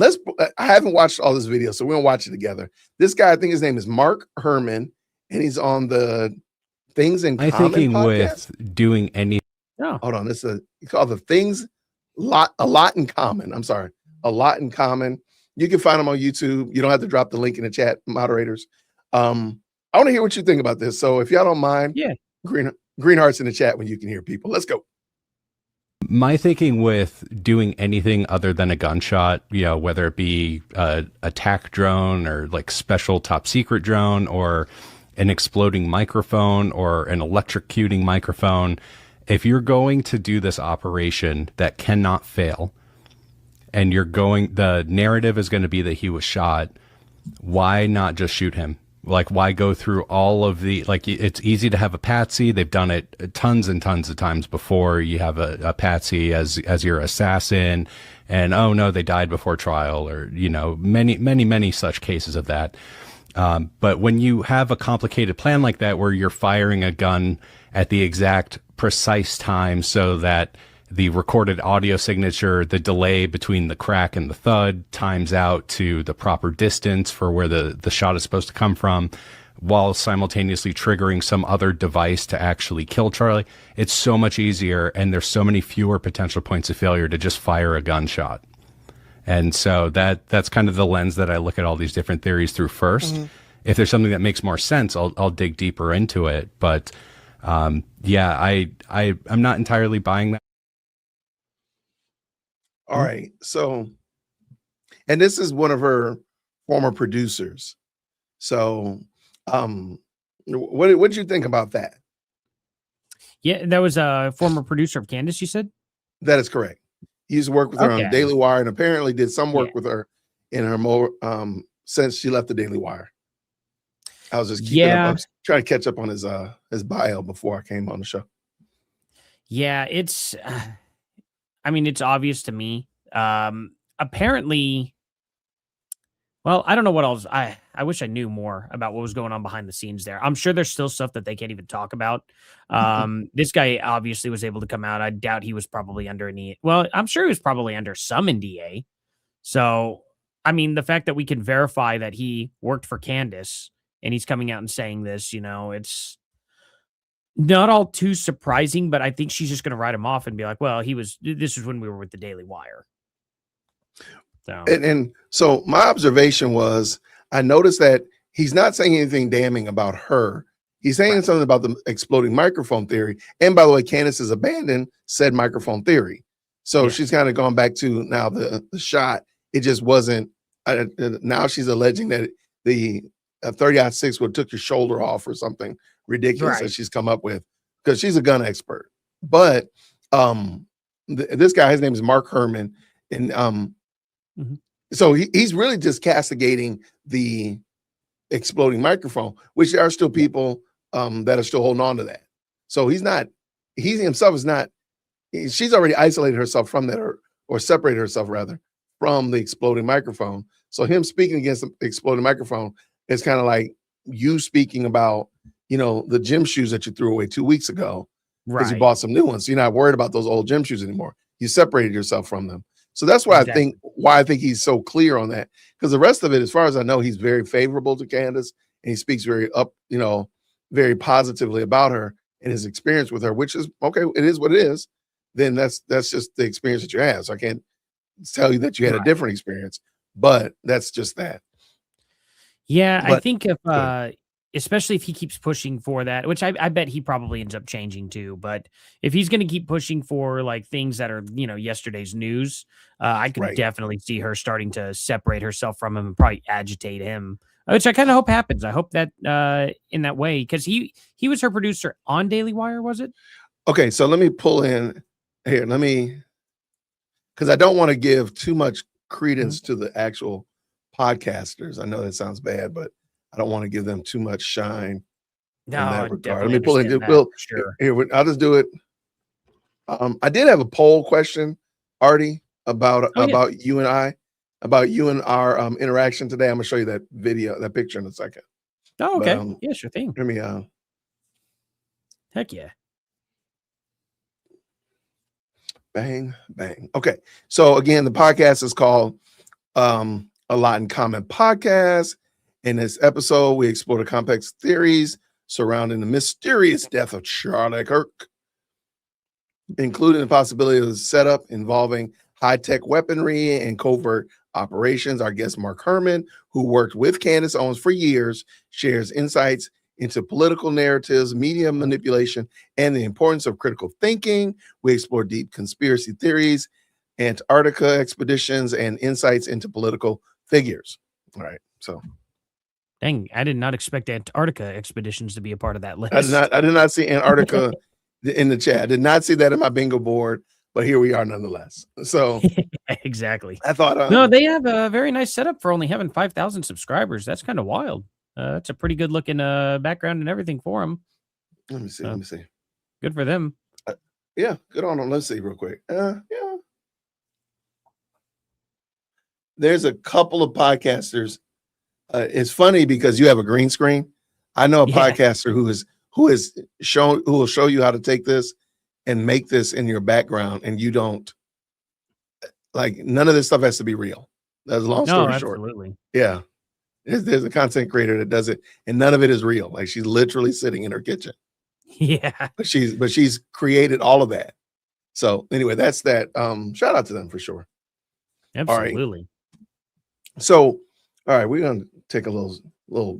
Speaker 2: I haven't watched all this video, so we're gonna watch it together. This guy, I think his name is Mark Herman, and he's on the Things in
Speaker 4: My
Speaker 2: Common
Speaker 4: thinking
Speaker 2: podcast.
Speaker 4: with doing any
Speaker 3: Oh,
Speaker 2: Hold on, it's called the Things a lot in common. I'm sorry, a lot in common. You can find them on YouTube. You don't have to drop the link in the chat, moderators. I want to hear what you think about this. So if y'all don't mind,
Speaker 3: yeah.
Speaker 2: green hearts in the chat when you can hear people. Let's go.
Speaker 4: My thinking with doing anything other than a gunshot, whether it be a attack drone or like special top secret drone or an exploding microphone or an electrocuting microphone, if you're going to do this operation that cannot fail and the narrative is going to be that he was shot, why not just shoot him? Like, why go through all of it's easy to have a patsy. They've done it tons and tons of times before. You have a patsy as your assassin and, oh no, they died before trial, or, many, many, many such cases of that. But when you have a complicated plan like that, where you're firing a gun at the exact precise time so that the recorded audio signature, the delay between the crack and the thud times out to the proper distance for where the shot is supposed to come from, while simultaneously triggering some other device to actually kill Charlie, it's so much easier, and there's so many fewer potential points of failure to just fire a gunshot. And so that's kind of the lens that I look at all these different theories through first. Mm-hmm. If there's something that makes more sense, I'll dig deeper into it. But I'm not entirely buying that.
Speaker 2: All right. So, and this is one of her former producers. So, what did you think about that?
Speaker 3: Yeah, that was a former producer of Candace, you said?
Speaker 2: That is correct. He used to work with her on Daily Wire, and apparently did some work with her in her more since she left the Daily Wire. I was just keeping up. I was trying to catch up on his bio before I came on the show.
Speaker 3: Yeah, it's it's obvious to me. Apparently, well, I don't know what else. I wish I knew more about what was going on behind the scenes there. I'm sure there's still stuff that they can't even talk about. This guy obviously was able to come out. I doubt he was probably under I'm sure he was probably under some NDA. So, the fact that we can verify that he worked for Candace and he's coming out and saying this, it's not all too surprising, but I think she's just going to write him off and be like, well, this is when we were with the Daily Wire. So.
Speaker 2: And so my observation was, I noticed that he's not saying anything damning about her. He's saying something about the exploding microphone theory. And by the way, Candace has abandoned said microphone theory. So she's kind of gone back to now the shot. It just wasn't. Now she's alleging that the 30-06 would took your shoulder off or something ridiculous that she's come up with, because she's a gun expert. But this guy, his name is Mark Herman, and so he's really just castigating the exploding microphone, which there are still people that are still holding on to that. So he's himself is not. She's already isolated herself from that, or separated herself rather from the exploding microphone. So him speaking against the exploding microphone is kind of like you speaking about, the gym shoes that you threw away 2 weeks ago because you bought some new ones. So you're not worried about those old gym shoes anymore. You separated yourself from them. So that's why I think he's so clear on that, because the rest of it, as far as I know, he's very favorable to Candace, and he speaks very positively about her and his experience with her, which is okay. It is what it is. Then that's just the experience that you have. So I can't tell you that you had a different experience, but that's just that.
Speaker 3: Yeah, I think if especially if he keeps pushing for that, which I bet he probably ends up changing too. But if he's going to keep pushing for like things that are, yesterday's news, I could definitely see her starting to separate herself from him and probably agitate him, which I kind of hope happens. I hope that in that way, because he was her producer on Daily Wire, was it? Okay,
Speaker 2: so let me pull in here. Because I don't want to give too much credence to the actual podcasters. I know that sounds bad, but I don't want to give them too much shine in that regard. Let me pull in. Here, I'll just do it. I did have a poll question, Arty, about you and I, about you and our interaction today. I'm gonna show you that video, that picture in a second.
Speaker 3: Oh, okay. Yeah, sure thing.
Speaker 2: Let me.
Speaker 3: Heck yeah.
Speaker 2: Bang, bang. Okay. So again, the podcast is called A Lot in Common Podcast. In this episode, we explore the complex theories surrounding the mysterious death of Charlie Kirk, including the possibility of the setup involving high-tech weaponry and covert operations. Our guest, Mark Herman, who worked with Candace Owens for years, shares insights into political narratives, media manipulation, and the importance of critical thinking. We explore deep conspiracy theories, Antarctica expeditions, and insights into political figures. All right, so
Speaker 3: Dang, I did not expect Antarctica expeditions to be a part of that list.
Speaker 2: I did not see Antarctica in the chat. I did not see that in my bingo board, but here we are nonetheless. So
Speaker 3: exactly.
Speaker 2: I thought,
Speaker 3: no, they have a very nice setup for only having 5,000 subscribers. That's kind of wild. That's a pretty good looking background and everything for them.
Speaker 2: Let me see. Let me see.
Speaker 3: Good for them.
Speaker 2: Yeah, good on them. Let's see real quick. Yeah. There's a couple of podcasters. It's funny because you have a green screen. I know a podcaster who will show you how to take this and make this in your background, and you don't like none of this stuff has to be real. That's a long story short.
Speaker 3: Absolutely.
Speaker 2: Yeah. There's a content creator that does it, and none of it is real. Like she's literally sitting in her kitchen.
Speaker 3: Yeah.
Speaker 2: But she's created all of that. So anyway, that's that. Shout out to them for sure.
Speaker 3: Absolutely.
Speaker 2: All right. So all right, we're gonna take a little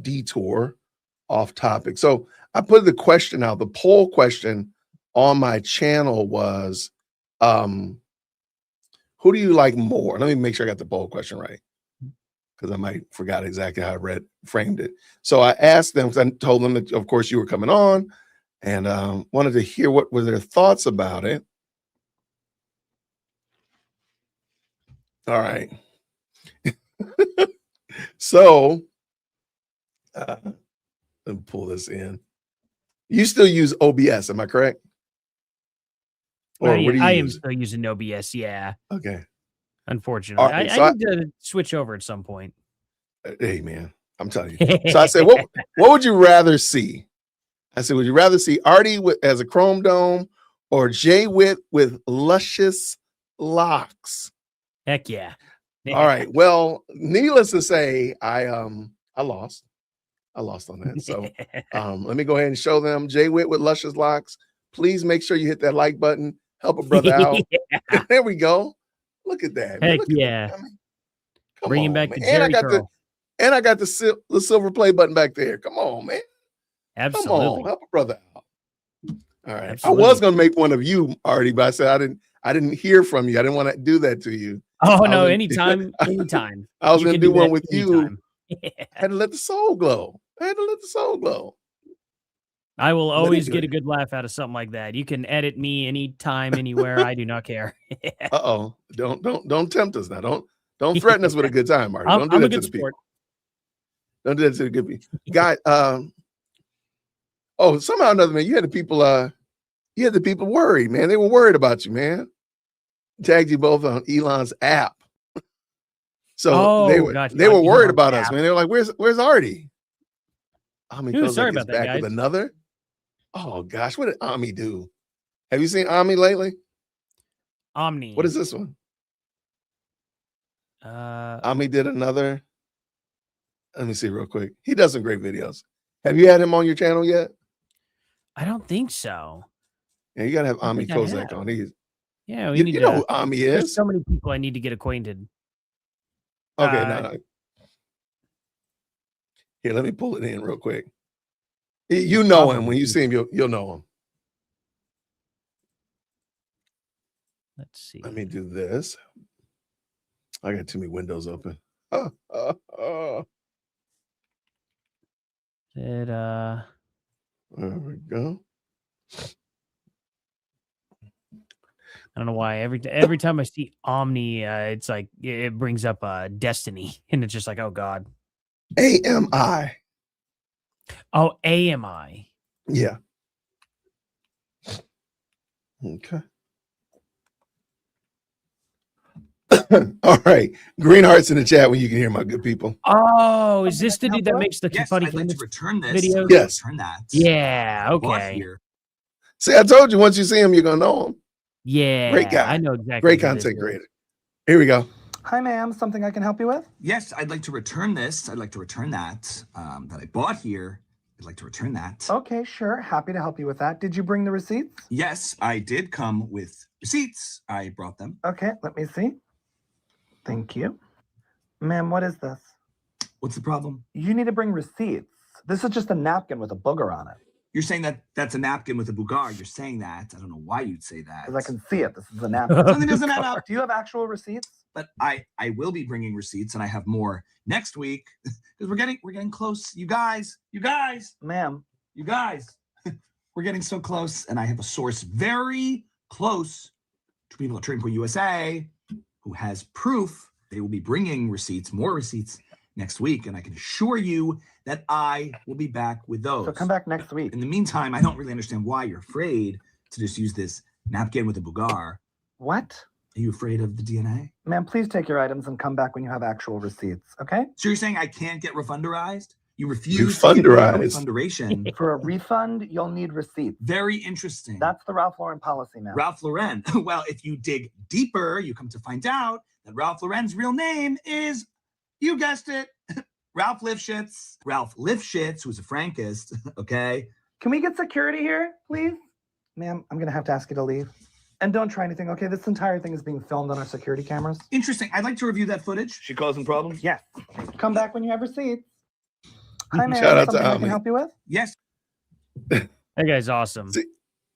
Speaker 2: detour off topic. So I put the question out. The poll question on my channel was, who do you like more? Let me make sure I got the poll question right, because I might forgot exactly how I framed it. So I asked them, because I told them that, of course, you were coming on, and wanted to hear what were their thoughts about it. All right. So let me pull this in. You still use OBS, am I correct? Or what do you
Speaker 3: I
Speaker 2: use?
Speaker 3: am still using OBS, yeah.
Speaker 2: Okay.
Speaker 3: Unfortunately.
Speaker 2: Right,
Speaker 3: I need to switch over at some point.
Speaker 2: Hey man, I'm telling you. So I said, what would you rather see? I said, would you rather see Arty as a chrome dome or Jay Witt with luscious locks?
Speaker 3: Heck yeah.
Speaker 2: All right. Well, needless to say, I lost. I lost on that. So let me go ahead and show them Jay Witt with luscious locks. Please make sure you hit that like button. Help a brother out.
Speaker 3: Yeah.
Speaker 2: There we go. Look at that.
Speaker 3: Heck
Speaker 2: Look
Speaker 3: yeah.
Speaker 2: I mean, come
Speaker 3: Bringing
Speaker 2: on,
Speaker 3: back
Speaker 2: man.
Speaker 3: the Jerry curl.
Speaker 2: And I got the silver play button back there. Come on, man.
Speaker 3: Absolutely.
Speaker 2: Come on, help a brother out. All right.
Speaker 3: Absolutely.
Speaker 2: I was gonna make one of you, Arty, but I said I didn't hear from you. I didn't want to do that to you.
Speaker 3: Oh no, anytime.
Speaker 2: I was gonna do one with
Speaker 3: anytime.
Speaker 2: you. I had to let the soul glow.
Speaker 3: I will always get a good laugh out of something like that. You can edit me anytime, anywhere. I do not care.
Speaker 2: Uh-oh. Don't tempt us now. Don't threaten us with a good time, Arty. Don't do
Speaker 3: I'm
Speaker 2: that
Speaker 3: a
Speaker 2: to
Speaker 3: good
Speaker 2: the
Speaker 3: sport.
Speaker 2: people. Don't do that to the good people. Guy, somehow or another, man, you had the people worried, man. They were worried about you, man. Tagged you both on Elon's app. So they were worried about us, man. They were like, where's Arty? Ami feels
Speaker 3: sorry
Speaker 2: like
Speaker 3: about that,
Speaker 2: back with
Speaker 3: guys.
Speaker 2: another. Oh gosh, what did Ami do? Have you seen Ami lately?
Speaker 3: Omni.
Speaker 2: What is this one? Ami did another. Let me see real quick. He does some great videos. Have you had him on your channel yet?
Speaker 3: I don't think so.
Speaker 2: Yeah, you gotta have Ami
Speaker 3: think I
Speaker 2: Kozak
Speaker 3: have.
Speaker 2: on. He's
Speaker 3: Yeah,
Speaker 2: you know who Ami
Speaker 3: There's
Speaker 2: is.
Speaker 3: so many people I need to get acquainted.
Speaker 2: Okay, no. Here, let me pull it in real quick. You know him. When you see him, you'll know him.
Speaker 3: Let's see.
Speaker 2: Let me do this. I got too many windows open.
Speaker 3: There
Speaker 2: we go.
Speaker 3: I don't know why every time I see Omni, it's like it brings up Destiny, and it's just like, oh god.
Speaker 2: AMI.
Speaker 3: Oh, AMI.
Speaker 2: Yeah. Okay. All right. Green hearts in the chat when you can hear my good people.
Speaker 3: Oh, is this the dude that makes the
Speaker 5: Yes,
Speaker 3: funny
Speaker 5: I'd like to return this.
Speaker 3: videos?
Speaker 2: Yes.
Speaker 5: Return that.
Speaker 3: Yeah.
Speaker 5: Bought
Speaker 3: Okay.
Speaker 5: here.
Speaker 2: See, I told you once you see him, you're gonna know him.
Speaker 3: Yeah.
Speaker 2: Great guy.
Speaker 3: I know exactly.
Speaker 2: Great
Speaker 3: who this
Speaker 2: content
Speaker 3: is.
Speaker 2: creator. Here we go.
Speaker 5: Hi, ma'am. Something I can help you with?
Speaker 6: Yes, I'd like to return this. I'd like to return that that I bought here. I'd like to return that.
Speaker 5: Okay, sure. Happy to help you with that. Did you bring the receipts?
Speaker 6: Yes, I did come with receipts. I brought them.
Speaker 5: Okay, let me see. Thank you. Ma'am, what is this?
Speaker 6: What's the problem?
Speaker 5: You need to bring receipts. This is just a napkin with a booger on it.
Speaker 6: You're saying that that's a napkin with a bugar. You're saying that. I don't know why you'd say that.
Speaker 5: Because I can see it. This is a napkin.
Speaker 6: Something doesn't add up.
Speaker 5: Do you have actual receipts?
Speaker 6: But I will be bringing receipts, and I have more next week because we're getting close. You guys,
Speaker 5: Ma'am.
Speaker 6: you guys, we're getting so close, and I have a source very close to people at Trading Point USA who has proof they will be bringing receipts, more receipts next week, and I can assure you that I will be back with those.
Speaker 5: So come back next week.
Speaker 6: In the meantime, I don't really understand why you're afraid to just use this napkin with a bugar.
Speaker 5: What?
Speaker 6: Are you afraid of the DNA?
Speaker 5: Ma'am, please take your items and come back when you have actual receipts, okay?
Speaker 6: So you're saying I can't get refunderized? You refuse to
Speaker 2: Refunderized.
Speaker 6: give me refunderation.
Speaker 5: For a refund, you'll need receipts.
Speaker 6: Very interesting.
Speaker 5: That's the Ralph Lauren policy, ma'am.
Speaker 6: Ralph Lauren. Well, if you dig deeper, you come to find out that Ralph Lauren's real name is, you guessed it, Ralph Lifshitz. Ralph Lifshitz, who's a Frankist, okay?
Speaker 5: Can we get security here, please? Ma'am, I'm going to have to ask you to leave. And don't try anything, okay? This entire thing is being filmed on our security cameras.
Speaker 6: Interesting. I'd like to review that footage. She causing problems?
Speaker 5: Yes. Come back when you have receipts. Hi, ma'am.
Speaker 2: Shout out to
Speaker 5: Something I
Speaker 2: Ami.
Speaker 5: can help you with?
Speaker 6: Yes.
Speaker 3: That guy's awesome.
Speaker 2: See,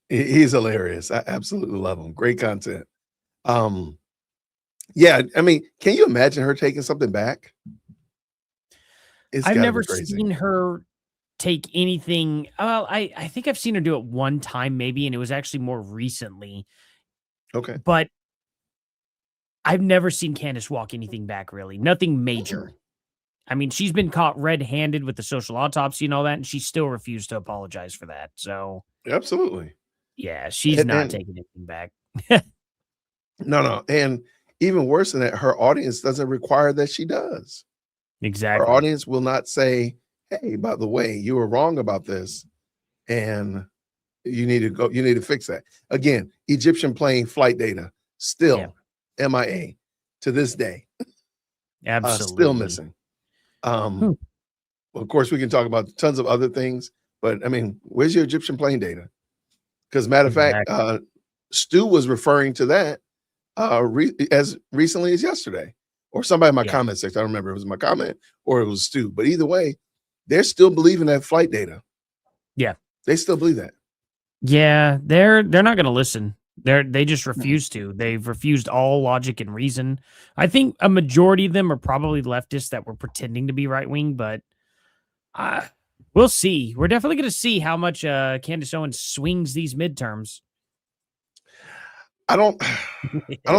Speaker 2: he's hilarious. I absolutely love him. Great content. Yeah, I mean, can you imagine her taking something back? It's
Speaker 3: I've
Speaker 2: gotta be
Speaker 3: never
Speaker 2: crazy.
Speaker 3: seen her take anything. Well, I think I've seen her do it one time, maybe, and it was actually more recently.
Speaker 2: Okay.
Speaker 3: But I've never seen Candace walk anything back, really. Nothing major. I mean, she's been caught red-handed with the social autopsy and all that, and she still refused to apologize for that. So,
Speaker 2: Absolutely.
Speaker 3: yeah, she's
Speaker 2: And-
Speaker 3: not
Speaker 2: and-
Speaker 3: taking anything back.
Speaker 2: No. And even worse than that, her audience doesn't require that she does.
Speaker 3: Exactly.
Speaker 2: Our audience will not say, hey, by the way, you were wrong about this, and you need to fix that. Again, Egyptian plane flight data still MIA to this day.
Speaker 3: Absolutely.
Speaker 2: Still missing. Well, of course, we can talk about tons of other things, but I mean, where's your Egyptian plane data? Because matter of fact, Stu was referring to that as recently as yesterday, or somebody in my comment section. I don't remember if it was my comment or it was Stu, but either way, they're still believing that flight data.
Speaker 3: Yeah,
Speaker 2: they still believe that.
Speaker 3: Yeah, they're not going to listen. They just refuse to. They've refused all logic and reason. I think a majority of them are probably leftists that were pretending to be right wing, but we'll see. We're definitely going to see how much Candace Owens swings these midterms.
Speaker 2: I don't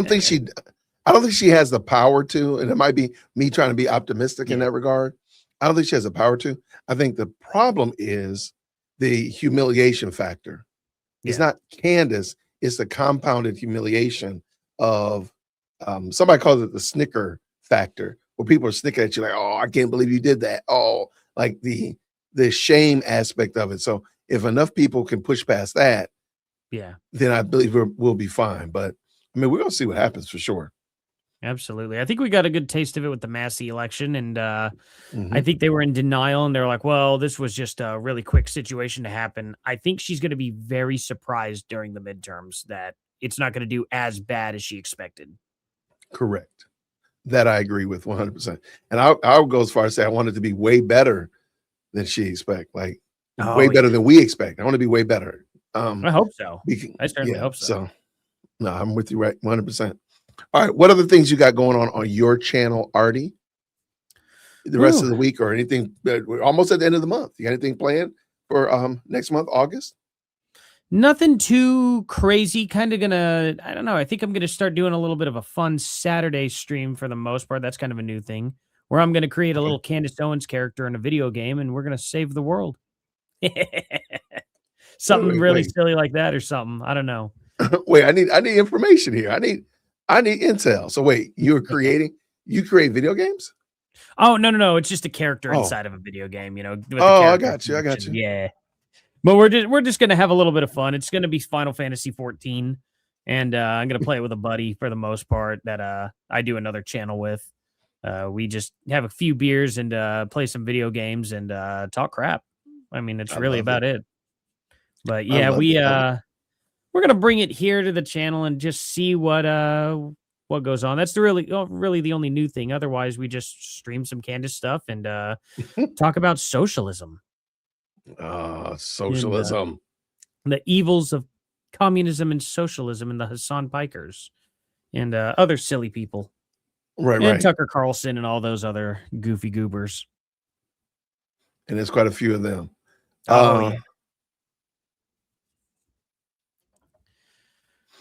Speaker 2: think she has the power to, and it might be me trying to be optimistic in that regard. I don't think she has the power to. I think the problem is the humiliation factor. It's not Candace, it's the compounded humiliation of somebody calls it the snicker factor, where people are snicking at you like, oh, I can't believe you did that. Oh, like the shame aspect of it. So if enough people can push past that, then I believe we'll be fine. But I mean, we're gonna see what happens for sure.
Speaker 3: Absolutely. I think we got a good taste of it with the Massey election. And I think they were in denial and they're like, well, this was just a really quick situation to happen. I think she's going to be very surprised during the midterms that it's not going to do as bad as she expected.
Speaker 2: Correct. That I agree with 100%. And I'll go as far as say I want it to be way better than she expect. Like way better than we expect. I want to be way better.
Speaker 3: I hope so. I certainly hope so.
Speaker 2: So no, I'm with you, right? 100%. All right. What other things you got going on your channel, Arty? The rest of the week or anything? We're almost at the end of the month. You got anything planned for next month, August?
Speaker 3: Nothing too crazy. Kind of gonna, I don't know. I think I'm gonna start doing a little bit of a fun Saturday stream for the most part. That's kind of a new thing where I'm gonna create a little Candace Owens character in a video game and we're gonna save the world. Something really silly like that or something. I don't know.
Speaker 2: Wait, I need information here. I need intel. So wait, you create video games?
Speaker 3: Oh, no. It's just a character inside of a video game, you know.
Speaker 2: I got you.
Speaker 3: Yeah. But we're just going to have a little bit of fun. It's going to be Final Fantasy 14. and I'm gonna play it with a buddy for the most part that I do another channel with. We just have a few beers and play some video games and talk crap. I mean, it's
Speaker 2: I
Speaker 3: really
Speaker 2: love
Speaker 3: about
Speaker 2: it.
Speaker 3: it. But
Speaker 2: I
Speaker 3: yeah,
Speaker 2: love it. I love
Speaker 3: we're gonna bring it here to the channel and just see what goes on. That's really the only new thing. Otherwise, we just stream some Candace stuff and talk about socialism and
Speaker 2: socialism.
Speaker 3: the evils of communism and socialism and the Hassan Pikers and other silly people
Speaker 2: Right,
Speaker 3: and
Speaker 2: right.
Speaker 3: Tucker Carlson and all those other goofy goobers.
Speaker 2: And there's quite a few of them.
Speaker 3: Oh yeah.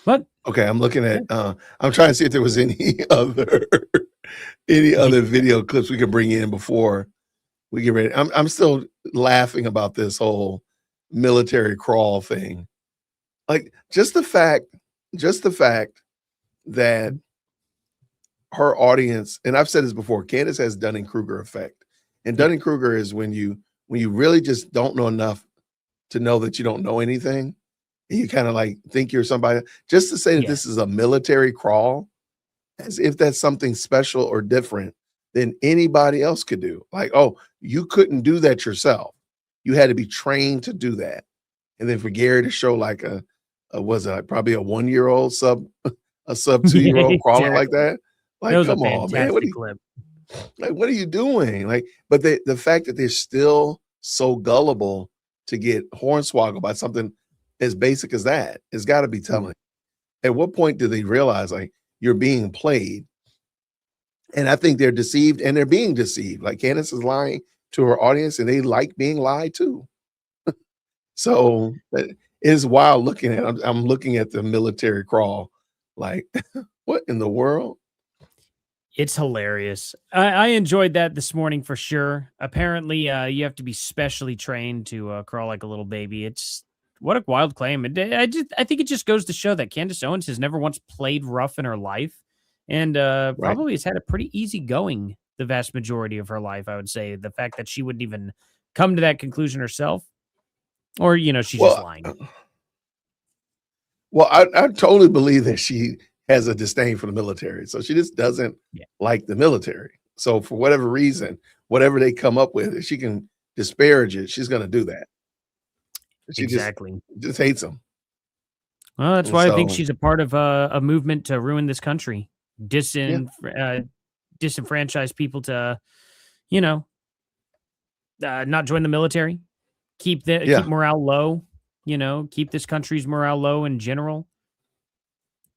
Speaker 3: But
Speaker 2: Okay, I'm looking at I'm trying to see if there was any other video clips we could bring in before we get ready. I'm still laughing about this whole military crawl thing. Like just the fact that her audience, and I've said this before, Candace has Dunning-Kruger effect. And Dunning-Kruger is when you really just don't know enough to know that you don't know anything. And you kind of like think you're somebody. Just to say that this is a military crawl, as if that's something special or different than anybody else could do. Like, oh, you couldn't do that yourself. You had to be trained to do that. And then for Gary to show like probably a 1-year-old sub 2-year-old crawling like that. Like,
Speaker 3: that was
Speaker 2: come
Speaker 3: a
Speaker 2: on, man.
Speaker 3: fantastic clip.
Speaker 2: Like, what are you doing? Like, but the fact that they're still so gullible to get hornswoggled by something as basic as that has got to be telling. At what point do they realize like you're being played? And I think they're deceived and they're being deceived. Like Candace is lying to her audience and they like being lied to. So it is wild looking at. I'm looking at the military crawl. Like, what in the world?
Speaker 3: It's hilarious. I enjoyed that this morning for sure. Apparently, you have to be specially trained to crawl like a little baby. It's what a wild claim. I think it just goes to show that Candace Owens has never once played rough in her life, and probably has had a pretty easy going the vast majority of her life. I would say the fact that she wouldn't even come to that conclusion herself, or she's just lying.
Speaker 2: Well, I totally believe that she has a disdain for the military. So she just doesn't like the military. So for whatever reason, whatever they come up with, if she can disparage it, she's going to do that. She just hates them.
Speaker 3: Well, that's why I think she's a part of a movement to ruin this country, disenfranchise people to, not join the military, keep morale low, keep this country's morale low in general.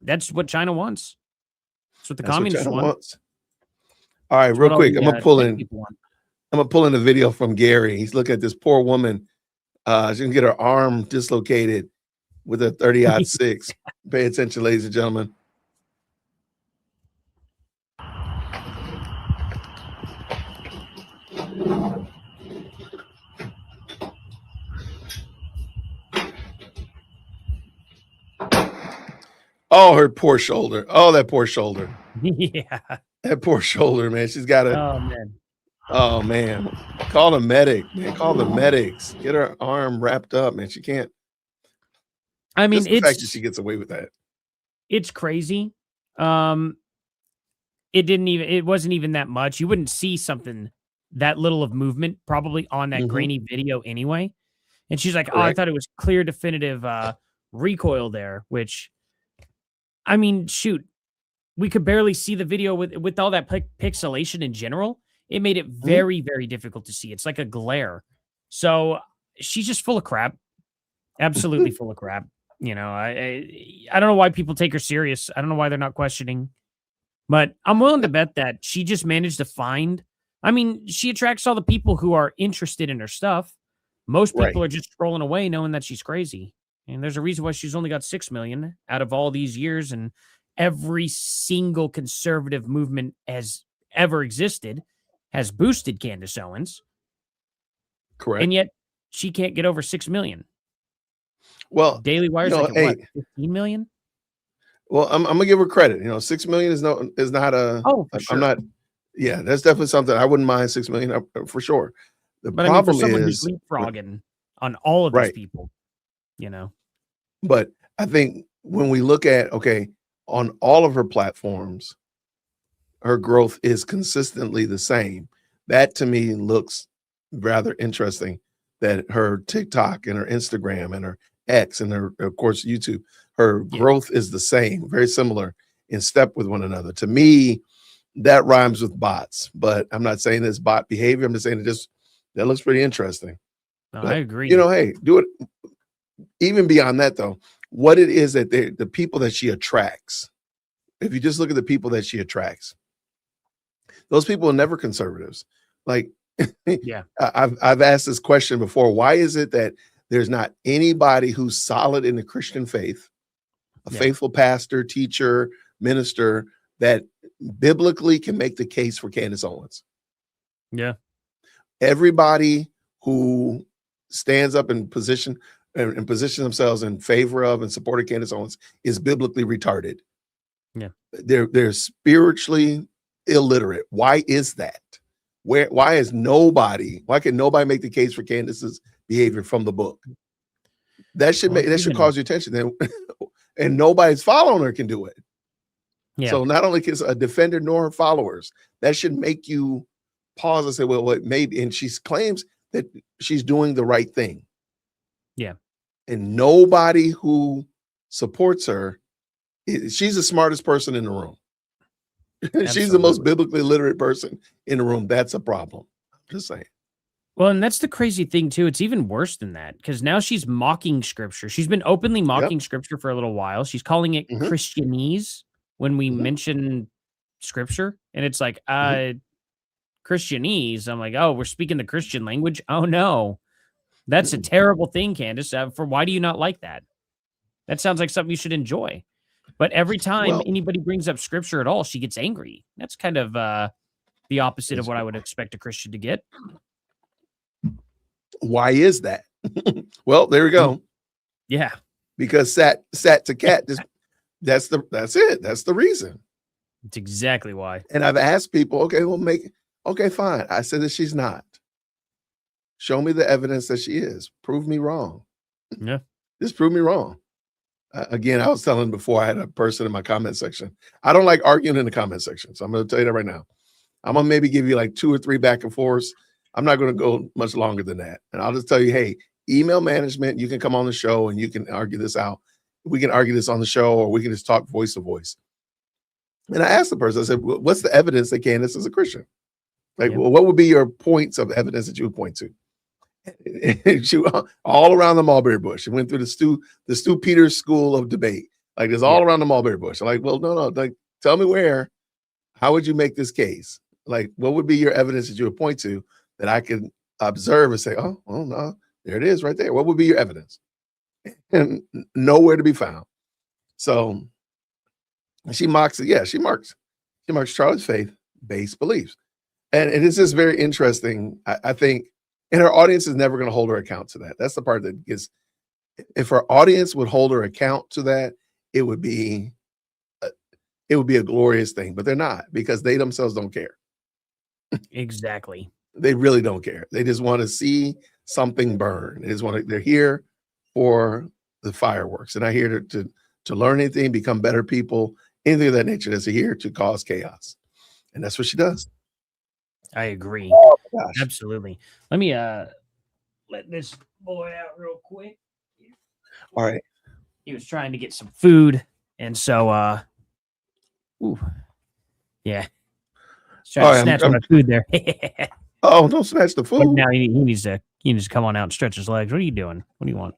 Speaker 3: That's what China wants. That's what the communists want.
Speaker 2: All right, real quick, I'm gonna pull in a video from Gary. He's looking at this poor woman. She can get her arm dislocated with a 30-06. Pay attention, ladies and gentlemen. Oh, her poor shoulder. Oh, that poor shoulder.
Speaker 3: Yeah.
Speaker 2: That poor shoulder, man. She's got it.
Speaker 3: Oh, man.
Speaker 2: Oh, man. Call the medic, man. Call the medics. Get her arm wrapped up, man. She can't.
Speaker 3: I mean,
Speaker 2: the fact that she gets away with that.
Speaker 3: It's crazy. It wasn't even that much. You wouldn't see something that little of movement probably on that grainy video anyway. And she's like, I thought it was clear, definitive recoil there, which, I mean, shoot, we could barely see the video with all that pixelation in general. It made it very, very difficult to see. It's like a glare. So she's just full of crap. Absolutely full of crap. I don't know why people take her serious. I don't know why they're not questioning. But I'm willing to bet that she just managed to find. I mean, she attracts all the people who are interested in her stuff. Most people are just scrolling away knowing that she's crazy. And there's a reason why she's only got 6 million out of all these years. And every single conservative movement has ever existed has boosted Candace Owens.
Speaker 2: Correct.
Speaker 3: And yet she can't get over 6 million.
Speaker 2: Well,
Speaker 3: Daily Wire's like what, 15 million?
Speaker 2: Well, I'm gonna give her credit. 6 million is not a.
Speaker 3: Oh, for sure.
Speaker 2: I'm not. Yeah, that's definitely something I wouldn't mind. 6 million for sure.
Speaker 3: But problem for someone who's leapfrogging on all of these people,
Speaker 2: But I think when we look at, okay, on all of her platforms, her growth is consistently the same. That to me looks rather interesting, that her TikTok and her Instagram and her X and her, of course, YouTube, her growth is the same, very similar in step with one another. To me, that rhymes with bots, but I'm not saying it's bot behavior. I'm just saying that looks pretty interesting.
Speaker 3: No,
Speaker 2: But,
Speaker 3: I agree.
Speaker 2: you know, hey, do it. Even beyond that, though, what it is that the people that she attracts, if you just look at the people that she attracts, those people are never conservatives. Like,
Speaker 3: Yeah.
Speaker 2: I've asked this question before. Why is it that there's not anybody who's solid in the Christian faith, a faithful pastor, teacher, minister, that biblically can make the case for Candace Owens?
Speaker 3: Yeah.
Speaker 2: Everybody who stands up and positions themselves in favor of and support of Candace Owens is biblically retarded.
Speaker 3: Yeah.
Speaker 2: They're spiritually illiterate. Why is that? Why can nobody make the case for Candace's behavior from the book? That should cause your attention. Then and nobody's following her can do it.
Speaker 3: Yeah.
Speaker 2: So not only is a defender nor her followers, that should make you pause and say, well, what maybe, and she claims that she's doing the right thing.
Speaker 3: Yeah.
Speaker 2: And nobody who supports her, she's the smartest person in the room. She's the most biblically literate person in the room. That's a problem. I'm just saying.
Speaker 3: Well, and that's the crazy thing too. It's even worse than that, because now she's mocking scripture. She's been openly mocking scripture for a little while. She's calling it Christianese when we mention scripture. And it's like, Christianese. I'm like, oh, we're speaking the Christian language. Oh no, that's a terrible thing, Candace. Why do you not like that? That sounds like something you should enjoy. But every time anybody brings up scripture at all, she gets angry. That's kind of the opposite of what I would expect a Christian to get.
Speaker 2: Why is that? Well, there we go.
Speaker 3: Yeah.
Speaker 2: Because sat to cat. That's it. That's the reason.
Speaker 3: That's exactly why.
Speaker 2: And I've asked people, okay, fine. I said that she's not. Show me the evidence that she is. Prove me wrong.
Speaker 3: Yeah.
Speaker 2: Just prove me wrong. Again, I was telling before, I had a person in my comment section. I don't like arguing in the comment section. So I'm going to tell you that right now. I'm going to maybe give you like 2 or 3 back and forths. I'm not going to go much longer than that. And I'll just tell you, hey, email management, you can come on the show and you can argue this out. We can argue this on the show, or we can just talk voice to voice. And I asked the person, I said, what's the evidence that Candace is a Christian? Like, well, what would be your points of evidence that you would point to? She all around the mulberry bush. She went through the Stu Peters school of debate. Like, it's all around the mulberry bush. I'm like, well, no. Like, tell me where. How would you make this case? Like, what would be your evidence that you would point to that I can observe and say, oh, well, no, there it is right there. What would be your evidence? And nowhere to be found. So she mocks it. Yeah, she mocks Charlotte's faith-based beliefs. And it's just very interesting. I think, and her audience is never going to hold her account to that. That's the part that gets, if her audience would hold her account to that, it would be a glorious thing, but they're not, because they themselves don't care.
Speaker 3: Exactly.
Speaker 2: They really don't care. They just want to see something burn. They're here for the fireworks. They're not here to learn anything, become better people, anything of that nature. They're here to cause chaos. And that's what she does.
Speaker 3: I agree.
Speaker 2: Oh my gosh.
Speaker 3: Absolutely. Let me let this boy out real quick.
Speaker 2: All right.
Speaker 3: He was trying to get some food, and so yeah. He's trying to snatch my food there.
Speaker 2: Oh, don't snatch the food.
Speaker 3: But now he needs to come on out and stretch his legs. What are you doing? What do you want?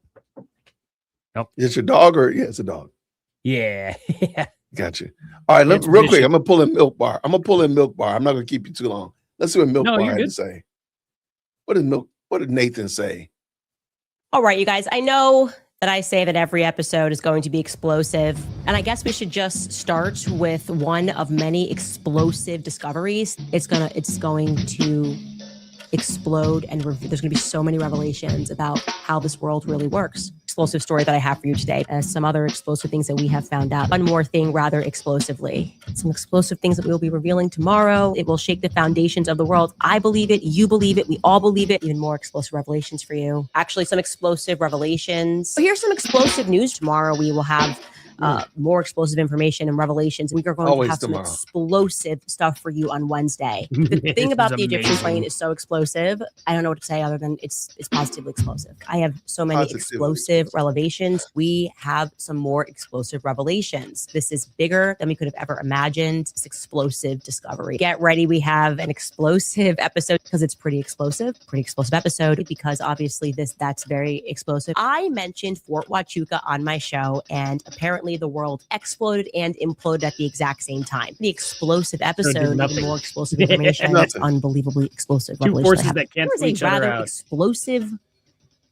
Speaker 3: Nope.
Speaker 2: It's your dog, or it's a dog.
Speaker 3: Yeah.
Speaker 2: Gotcha. All right, real quick. I'm gonna pull in Milk Bar. I'm not gonna keep you too long. Let's see what Milk Bar had to say. What did Nathan say?
Speaker 7: All right, you guys. I know that I say that every episode is going to be explosive, and I guess we should just start with one of many explosive discoveries. It's going to explode, and there's going to be so many revelations about how this world really works. Explosive story that I have for you today. Some other explosive things that we have found out. One more thing rather explosively. Some explosive things that we will be revealing tomorrow. It will shake the foundations of the world. I believe it. You believe it. We all believe it. Even more explosive revelations for you. Actually, some explosive revelations. But here's some explosive news tomorrow. We will have more explosive information and revelations. And we are going
Speaker 2: Always
Speaker 7: to have
Speaker 2: tomorrow.
Speaker 7: some explosive stuff for you on Wednesday. The
Speaker 3: This
Speaker 7: thing about
Speaker 3: is
Speaker 7: the Egyptian
Speaker 3: amazing.
Speaker 7: plane is so explosive. I don't know what to say other than it's positively explosive. I have so many
Speaker 2: Positively
Speaker 7: explosive
Speaker 2: explosive.
Speaker 7: revelations. We have some more explosive revelations. This is bigger than we could have ever imagined. This explosive discovery. Get ready. We have an explosive episode because it's pretty explosive episode because obviously that's very explosive. I mentioned Fort Huachuca on my show, and apparently the world exploded and imploded at the exact same time. The explosive episode, even
Speaker 3: nothing.
Speaker 7: more explosive information.
Speaker 2: Nothing.
Speaker 7: Unbelievably explosive.
Speaker 3: Two
Speaker 7: revelation
Speaker 3: forces
Speaker 7: happened.
Speaker 3: that cancel
Speaker 7: There was
Speaker 3: each
Speaker 7: a
Speaker 3: other
Speaker 7: rather
Speaker 3: out.
Speaker 7: explosive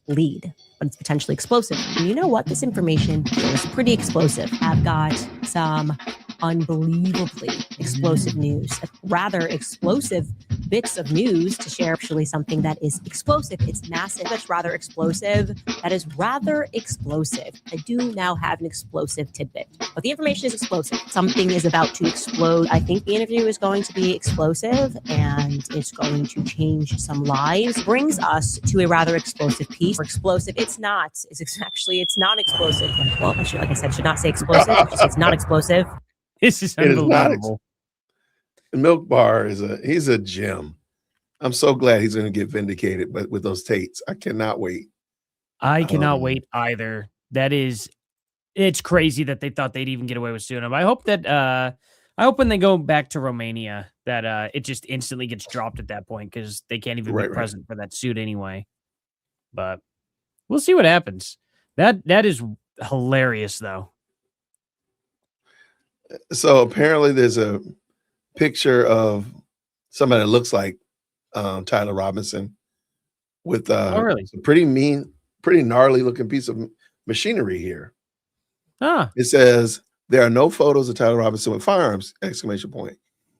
Speaker 7: lead, but it's potentially explosive. And you know what? This information is pretty explosive. I've got some unbelievably explosive news, rather explosive bits of news to share. Actually, something that is explosive. It's massive. That's rather explosive. That is rather explosive. I do now have an explosive tidbit, but the information is explosive. Something is about to explode. I think the interview is going to be explosive and it's going to change some lives. Brings us to a rather explosive piece. Explosive. It's not. It's not explosive. Well, like I said, should not say explosive. It's not explosive.
Speaker 3: This is
Speaker 2: It is not
Speaker 3: unbelievable.
Speaker 2: Milk Bar he's a gem. I'm so glad he's going to get vindicated, but with those Tates, I cannot wait.
Speaker 3: I cannot wait either. It's crazy that they thought they'd even get away with suing him. I hope when they go back to Romania that it just instantly gets dropped at that point because they can't even be present for that suit anyway. But we'll see what happens. That is hilarious though.
Speaker 2: So apparently there's a picture of somebody that looks like Tyler Robinson with
Speaker 3: really?
Speaker 2: a pretty gnarly looking piece of machinery here.
Speaker 3: Huh.
Speaker 2: It says there are no photos of Tyler Robinson with firearms! Exclamation point.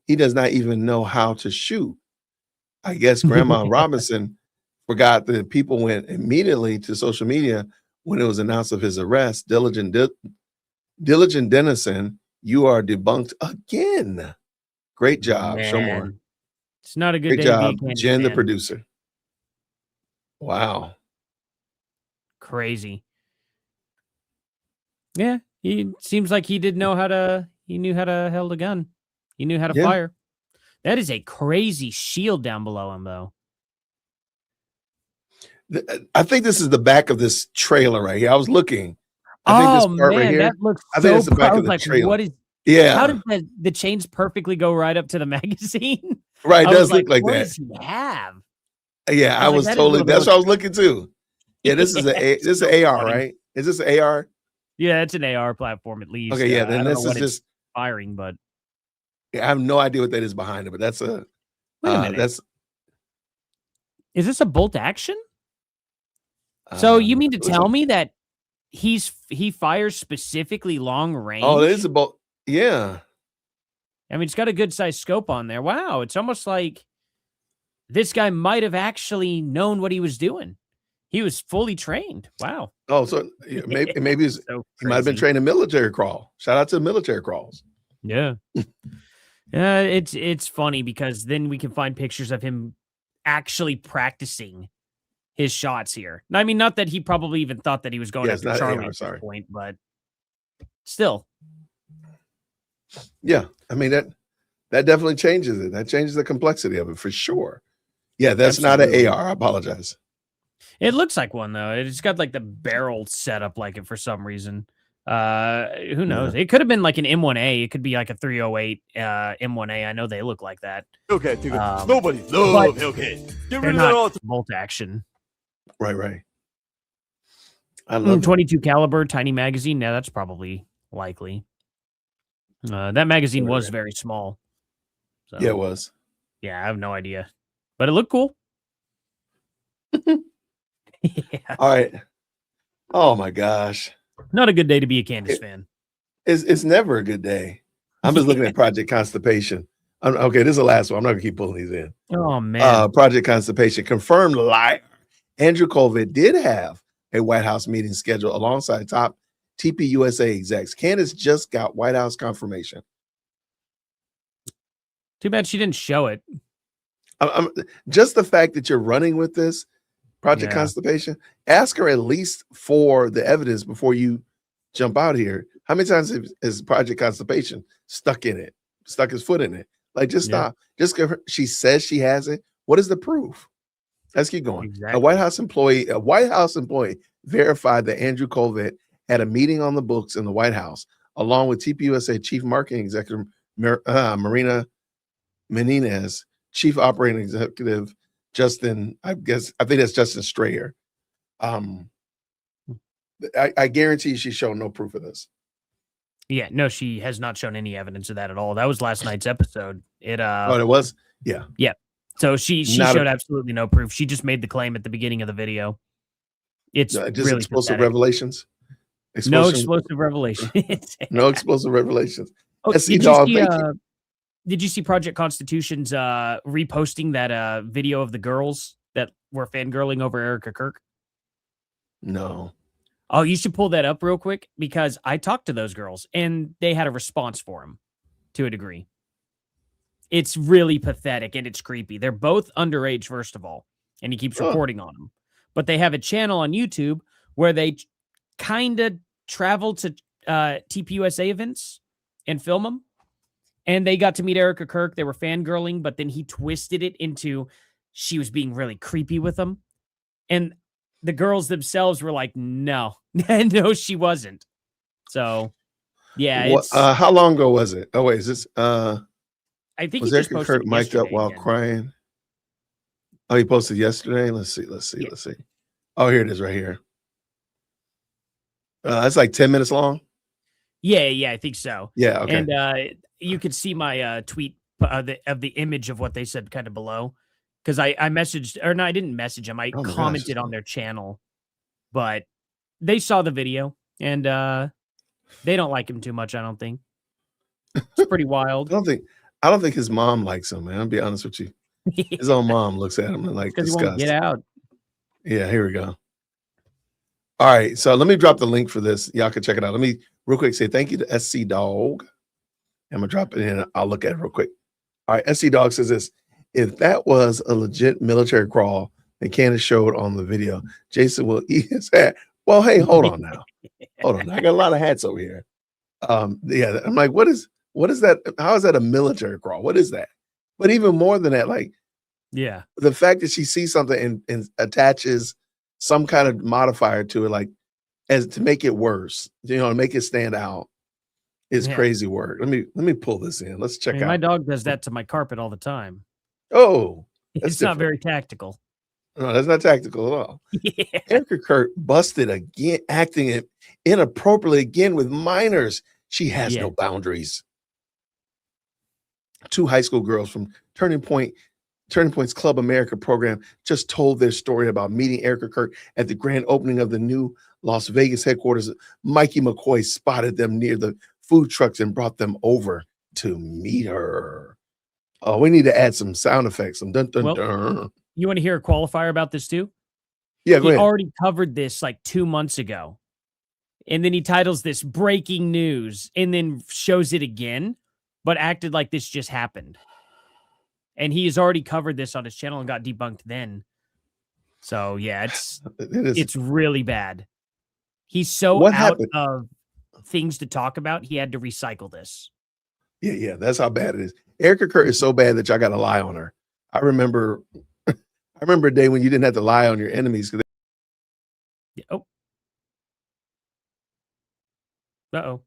Speaker 2: He does not even know how to shoot. I guess Grandma Robinson forgot that people went immediately to social media when it was announced of his arrest. Diligent Dennison, you are debunked again. Great job. Show more.
Speaker 3: Man. It's not a good
Speaker 2: Great
Speaker 3: day
Speaker 2: job,
Speaker 3: to be a Kansas
Speaker 2: Jen, the
Speaker 3: fan.
Speaker 2: producer. Wow.
Speaker 3: Crazy. Yeah, he seems like he knew how to hold a gun. He knew how to fire. That is a crazy shield down below him, though.
Speaker 2: I think this is the back of this trailer right here. I was looking. I think this part right here.
Speaker 3: That looks
Speaker 2: I think it's the back
Speaker 3: I
Speaker 2: of
Speaker 3: was
Speaker 2: the
Speaker 3: like,
Speaker 2: trailer.
Speaker 3: what is?
Speaker 2: Yeah.
Speaker 3: How did the chains perfectly go right up to the magazine?
Speaker 2: Right, it
Speaker 3: I
Speaker 2: does
Speaker 3: was
Speaker 2: look like
Speaker 3: what
Speaker 2: that.
Speaker 3: does he have?
Speaker 2: Yeah, I was
Speaker 3: that is
Speaker 2: totally.
Speaker 3: what it
Speaker 2: That's
Speaker 3: looks
Speaker 2: what I was looking too. Yeah, this is this is
Speaker 3: so
Speaker 2: an AR,
Speaker 3: funny.
Speaker 2: right? Is this an AR?
Speaker 3: Yeah, it's an AR platform at least.
Speaker 2: Okay, yeah.
Speaker 3: I
Speaker 2: Then
Speaker 3: don't know
Speaker 2: this is
Speaker 3: what it's
Speaker 2: just.
Speaker 3: firing, but
Speaker 2: Yeah, I have no idea what that is behind it, but that's a.
Speaker 3: wait a minute. Is this a bolt action?
Speaker 2: That's.
Speaker 3: So you mean to tell me that he fires specifically long range?
Speaker 2: Oh, it is a bolt. Yeah.
Speaker 3: I mean, it's got a good sized scope on there. Wow, it's almost like this guy might have actually known what he was doing. He was fully trained. Wow.
Speaker 2: Oh, so maybe it's,
Speaker 3: So
Speaker 2: he might have been
Speaker 3: crazy.
Speaker 2: trained in military crawl. Shout out to the military crawls.
Speaker 3: Yeah. Yeah, it's funny because then we can find pictures of him actually practicing his shots here. I mean, not that he probably even thought that he was going
Speaker 2: Yeah, it's
Speaker 3: after
Speaker 2: not
Speaker 3: Charlie
Speaker 2: AR,
Speaker 3: at
Speaker 2: sorry.
Speaker 3: this point, but still.
Speaker 2: Yeah, I mean that definitely changes it. That changes the complexity of it for sure. Yeah, that's not
Speaker 3: Absolutely.
Speaker 2: an AR. I apologize.
Speaker 3: It looks like one though. It's got like the barrel set up like it for some reason. Who knows? It could have been like an M1A. It could be like a 308 M1A. I know they look like that.
Speaker 8: Okay,
Speaker 3: Nobody
Speaker 8: love Hellcat. Get
Speaker 3: They're not bolt action.
Speaker 2: Right. I love it.
Speaker 3: 22 caliber, tiny magazine. Yeah, that's probably likely. That magazine was very small. So,
Speaker 2: Yeah, it was.
Speaker 3: yeah, I have no idea, but it looked cool. Yeah,
Speaker 2: All right. Oh my gosh.
Speaker 3: not a good day to be a Candace fan.
Speaker 2: It's never a good day. I'm just looking at Project Constipation. Okay, this is the last one. I'm not gonna keep pulling these in.
Speaker 3: Oh man,
Speaker 2: Project Constipation confirmed liar. Andrew Colvin did have a White House meeting scheduled alongside top TPUSA execs. Candace just got White House confirmation.
Speaker 3: too bad she didn't show it.
Speaker 2: I'm just the fact that you're running with this Project
Speaker 3: Yeah.
Speaker 2: Constipation. Ask her at least for the evidence before you jump out here. How many times is Project Constipation stuck in it, stuck his foot in it? Like, just
Speaker 3: Yeah.
Speaker 2: stop. Just give her, she says she has it. What is the proof? Let's keep going.
Speaker 3: Exactly.
Speaker 2: A White House employee verified that Andrew Colvett had a meeting on the books in the White House, along with TPUSA Chief Marketing Executive Marina Menendez, Chief Operating Executive Justin, I think that's Justin Strayer. I guarantee you she's shown no proof of this.
Speaker 3: Yeah, no, she has not shown any evidence of that at all. That was last night's episode. It
Speaker 2: Oh, it was? Yeah.
Speaker 3: So she
Speaker 2: Not a-
Speaker 3: showed absolutely no proof. She just made the claim at the beginning of the video. It's
Speaker 2: Just
Speaker 3: really
Speaker 2: explosive
Speaker 3: pathetic.
Speaker 2: revelations.
Speaker 3: No explosive revelation.
Speaker 2: No explosive revelations.
Speaker 3: Oh,
Speaker 2: SC Dog, thank you.
Speaker 3: did you see Project Constitution's reposting that video of the girls that were fangirling over Erica Kirk?
Speaker 2: No.
Speaker 3: Oh, you should pull that up real quick because I talked to those girls and they had a response for him to a degree. It's really pathetic and it's creepy. They're both underage, first of all, and he keeps reporting on them. But they have a channel on YouTube where they kind of travel to TPUSA events and film them. And they got to meet Erica Kirk. They were fangirling, but then he twisted it into she was being really creepy with them. And the girls themselves were like, no, no, she wasn't. So, yeah.
Speaker 2: What, how long ago was it? Oh, wait, is this?
Speaker 3: I think
Speaker 2: was
Speaker 3: he just
Speaker 2: Erica
Speaker 3: posted
Speaker 2: Kirk mic'd up while
Speaker 3: again.
Speaker 2: crying? Oh, he posted yesterday? Let's see. Oh, here it is right here. It's like 10 minutes long.
Speaker 3: Yeah, I think so.
Speaker 2: Yeah, okay.
Speaker 3: And you could see my tweet of the image of what they said kind of below. Because I messaged, or no, I didn't message them. I
Speaker 2: Oh my gosh.
Speaker 3: commented on their channel. But they saw the video, and they don't like him too much, I don't think. It's pretty wild.
Speaker 2: I don't think his mom likes him, man. I'll be honest with you. His own mom looks at him and like
Speaker 3: Because he won't
Speaker 2: disgust.
Speaker 3: get out.
Speaker 2: Yeah, here we go. All right, so let me drop the link for this. Y'all can check it out. Let me real quick say thank you to SC Dog. I'm gonna drop it in. I'll look at it real quick. All right, SC Dog says this: if that was a legit military crawl that Candace showed on the video, Jason will eat his hat. Well, hey, hold on now. Hold on. I got a lot of hats over here. Yeah, I'm like, what is that? How is that a military crawl? What is that? But even more than that, like,
Speaker 3: Yeah.
Speaker 2: the fact that she sees something and attaches some kind of modifier to it, like as to make it worse, to make it stand out, is
Speaker 3: Yeah.
Speaker 2: crazy work. Let me pull this in. Let's check
Speaker 3: My
Speaker 2: out.
Speaker 3: dog does that to my carpet all the time.
Speaker 2: Oh, that's
Speaker 3: It's not
Speaker 2: different.
Speaker 3: very tactical.
Speaker 2: No, that's not tactical at all.
Speaker 3: Yeah.
Speaker 2: Erica Kirk busted again, acting inappropriately again with minors. She has
Speaker 3: Yeah.
Speaker 2: no boundaries. 2 high school girls from Turning Point's Club America program just told their story about meeting Erica Kirk at the grand opening of the new Las Vegas headquarters. Mikey McCoy spotted them near the food trucks and brought them over to meet her. Oh, we need to add some sound effects. Some dun dun
Speaker 3: Well,
Speaker 2: dun.
Speaker 3: You want to hear a qualifier about this too?
Speaker 2: Yeah, go
Speaker 3: He
Speaker 2: ahead.
Speaker 3: already covered this like 2 months ago. And then he titles this breaking news and then shows it again, but acted like this just happened. And he has already covered this on his channel and got debunked then. So yeah, it's really bad. He's so
Speaker 2: What
Speaker 3: out
Speaker 2: happened?
Speaker 3: of things to talk about, he had to recycle this.
Speaker 2: Yeah, that's how bad it is. Erica Kirk is so bad that y'all got to lie on her. I remember a day when you didn't have to lie on your enemies.
Speaker 3: Yeah. Oh. Uh-oh.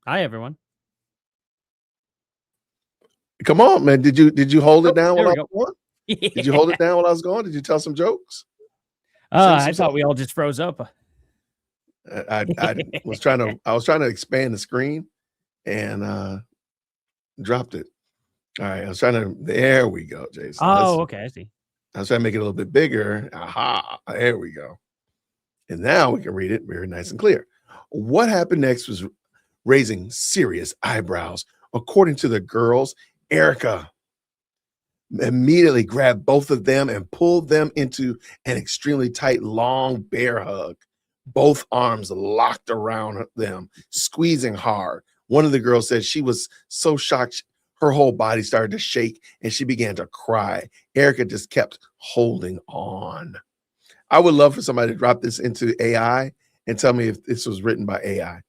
Speaker 3: Hi, everyone.
Speaker 2: Come on, man. Did you hold it down
Speaker 3: there
Speaker 2: while
Speaker 3: we
Speaker 2: I was going? Did you hold it down while I was going? Did you tell some jokes?
Speaker 3: I thought we all just froze up.
Speaker 2: I was trying to expand the screen and dropped it. All right, I was trying to. There we go, Jason.
Speaker 3: Oh, okay, I see.
Speaker 2: I was trying to make it a little bit bigger. Aha! There we go. And now we can read it very nice and clear. What happened next was raising serious eyebrows. According to the girls, Erica immediately grabbed both of them and pulled them into an extremely tight, long bear hug. Both arms locked around them, squeezing hard. One of the girls said she was so shocked, her whole body started to shake and she began to cry. Erica just kept holding on. I would love for somebody to drop this into AI and tell me if this was written by AI.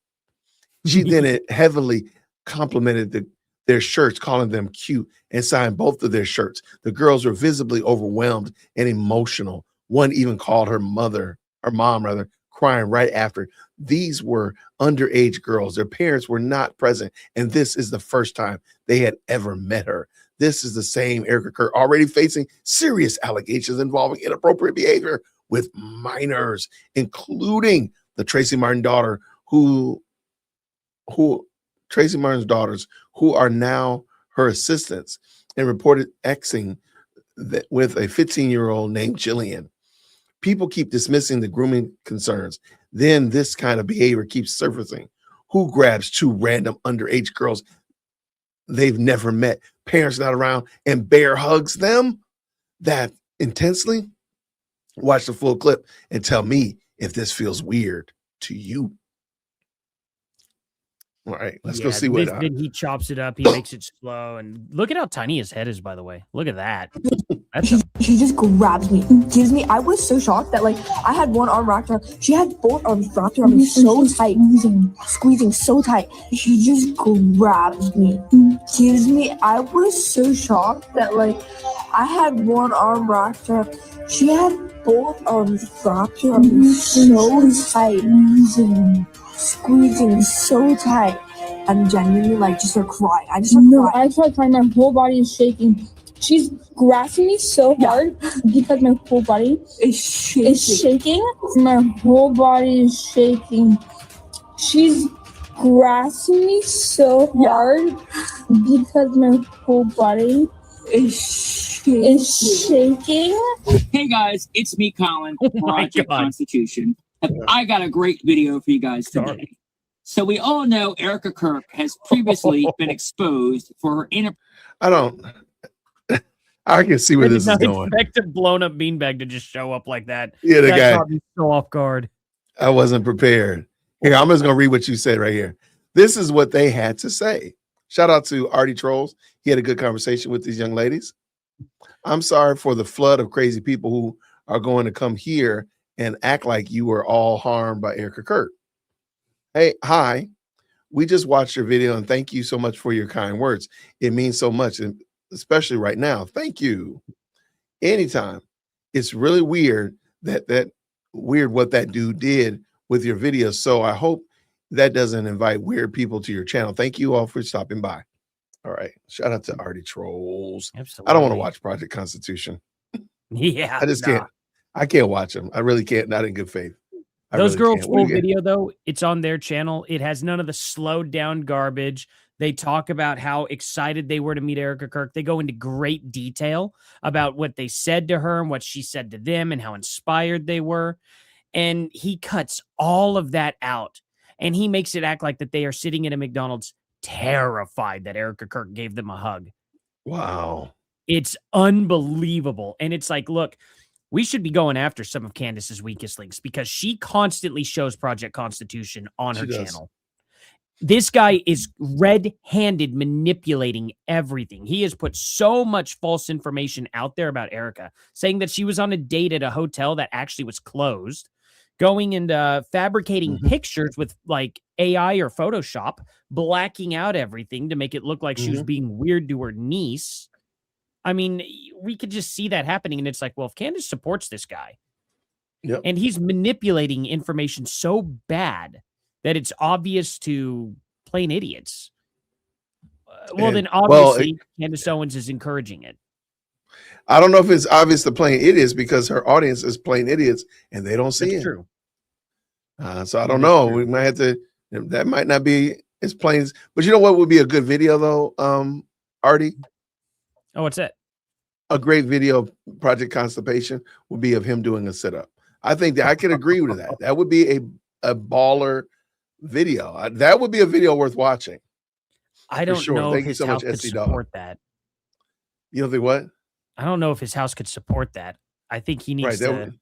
Speaker 2: She then it heavily complimented their shirts, calling them cute, and signed both of their shirts. The girls were visibly overwhelmed and emotional. One even called her mom rather, crying right after. These were underage girls. Their parents were not present, and this is the first time they had ever met her. This is the same Erica Kirk already facing serious allegations involving inappropriate behavior with minors, including the Tracy Martin daughter, Tracy Martin's daughters, who are now her assistants, and reported exing with a 15-year-old named Jillian. People keep dismissing the grooming concerns. Then this kind of behavior keeps surfacing. Who grabs two random underage girls they've never met, parents not around, and bear hugs them that intensely? Watch the full clip and tell me if this feels weird to you. All right, let's go see what.
Speaker 3: Then he chops it up. He makes it slow, and look at how tiny his head is. By the way, look at that.
Speaker 8: She just grabs me, gives me. I was so shocked that like I had one arm wrapped around. She had both arms wrapped around me so tight, squeezing so tight. She just grabs me, gives me. I was so shocked that like I had one arm wrapped around. She had both arms wrapped around me so tight, squeezing so tight. I'm genuinely like just start crying. I just
Speaker 9: I start crying. My whole body is shaking. She's grasping me so hard because my whole body is shaking. My whole body is shaking. She's grasping me so hard because my whole body is shaking.
Speaker 10: Hey guys, it's me, Colin, Project Constitution. I got a great video for you guys today. So we all know Erica Kirk has previously been exposed for her
Speaker 2: I can see where this is going.
Speaker 3: Expect a blown up beanbag to just show up like that.
Speaker 2: Yeah, the
Speaker 3: that
Speaker 2: guy
Speaker 3: caught me so off guard.
Speaker 2: I wasn't prepared. Here, I'm just gonna read what you said right here. This is what they had to say. Shout out to Arty Trollz. He had a good conversation with these young ladies. I'm sorry for the flood of crazy people who are going to come here and act like you were all harmed by Erica Kirk. Hey, hi. We just watched your video and thank you so much for your kind words. It means so much, and especially right now. Thank you. Anytime. It's really weird what that dude did with your video. So I hope that doesn't invite weird people to your channel. Thank you all for stopping by. All right. Shout out to Arty Trollz.
Speaker 3: Absolutely.
Speaker 2: I don't want to watch Project Constitution.
Speaker 3: Yeah.
Speaker 2: I just can't. I can't watch them. I really can't. Not in good faith.
Speaker 3: Those girls' full video, though, it's on their channel. It has none of the slowed down garbage. They talk about how excited they were to meet Erica Kirk. They go into great detail about what they said to her and what she said to them and how inspired they were. And he cuts all of that out. And he makes it act like that they are sitting at a McDonald's terrified that Erica Kirk gave them a hug.
Speaker 2: Wow.
Speaker 3: It's unbelievable. And it's like, look, we should be going after some of Candace's weakest links because she constantly shows Project Constitution on her channel. This guy is red-handed manipulating everything. He has put so much false information out there about Erica, saying that she was on a date at a hotel that actually was closed, going and fabricating pictures with like AI or Photoshop, blacking out everything to make it look like she was being weird to her niece. I mean, we could just see that happening. And it's like, well, if Candace supports this guy and he's manipulating information so bad that it's obvious to plain idiots, then obviously Candace Owens is encouraging it.
Speaker 2: I don't know if it's obvious to plain idiots because her audience is plain idiots and they don't see it.
Speaker 3: True.
Speaker 2: So I don't know. We might have to, that might not be as plain as, but you know what would be a good video though, Arty?
Speaker 3: Oh, what's that?
Speaker 2: A great video, Project Constipation, would be of him doing a sit-up. I think that I could agree with that. That would be a baller video. That would be a video worth watching.
Speaker 3: I don't know
Speaker 2: Thank
Speaker 3: if his
Speaker 2: you so
Speaker 3: house
Speaker 2: much,
Speaker 3: could
Speaker 2: SC
Speaker 3: support that.
Speaker 2: You don't think what?
Speaker 3: I don't know if his house could support that. I think he needs to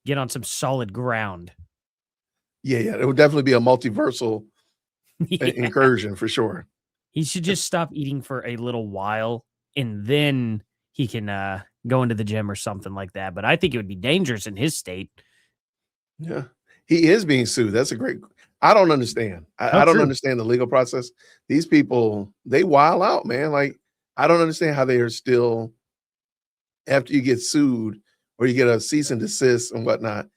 Speaker 3: get on some solid ground.
Speaker 2: Yeah. It would definitely be a multiversal incursion for sure.
Speaker 3: He should just stop eating for a little while and then he can going to the gym or something like that. But I think it would be dangerous in his state.
Speaker 2: Yeah, he is being sued. That's a great. I don't understand. I don't understand the legal process. These people, they wild out, man. Like, I don't understand how they are still, after you get sued or you get a cease and desist and whatnot,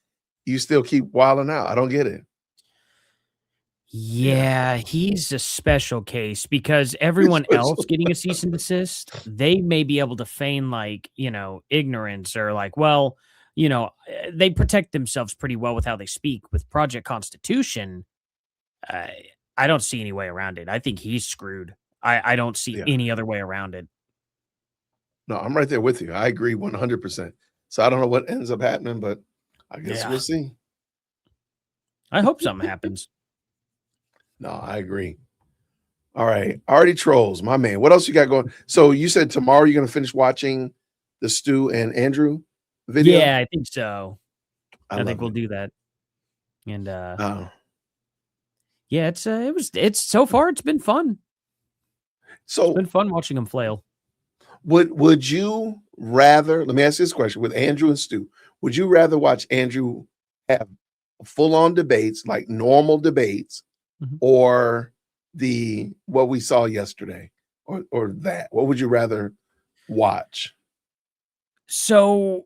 Speaker 2: you still keep wilding out. I don't get it.
Speaker 3: Yeah, he's a special case because everyone else getting a cease and desist, they may be able to feign like, ignorance or like, well, they protect themselves pretty well with how they speak. With Project Constitution, I don't see any way around it. I think he's screwed. I don't see any other way around it.
Speaker 2: No, I'm right there with you. I agree 100%. So I don't know what ends up happening, but I guess we'll see.
Speaker 3: I hope something happens.
Speaker 2: No, I agree. All right. Arty Trollz, my man. What else you got going? So you said tomorrow you're going to finish watching the Stu and Andrew video?
Speaker 3: Yeah, I think so. I think we'll do that. And yeah, it's so far it's been fun.
Speaker 2: So
Speaker 3: it's been fun watching them flail.
Speaker 2: Would you rather, let me ask you this question, with Andrew and Stu, would you rather watch Andrew have full-on debates, like normal debates, or what we saw yesterday, or that? What would you rather watch?
Speaker 3: So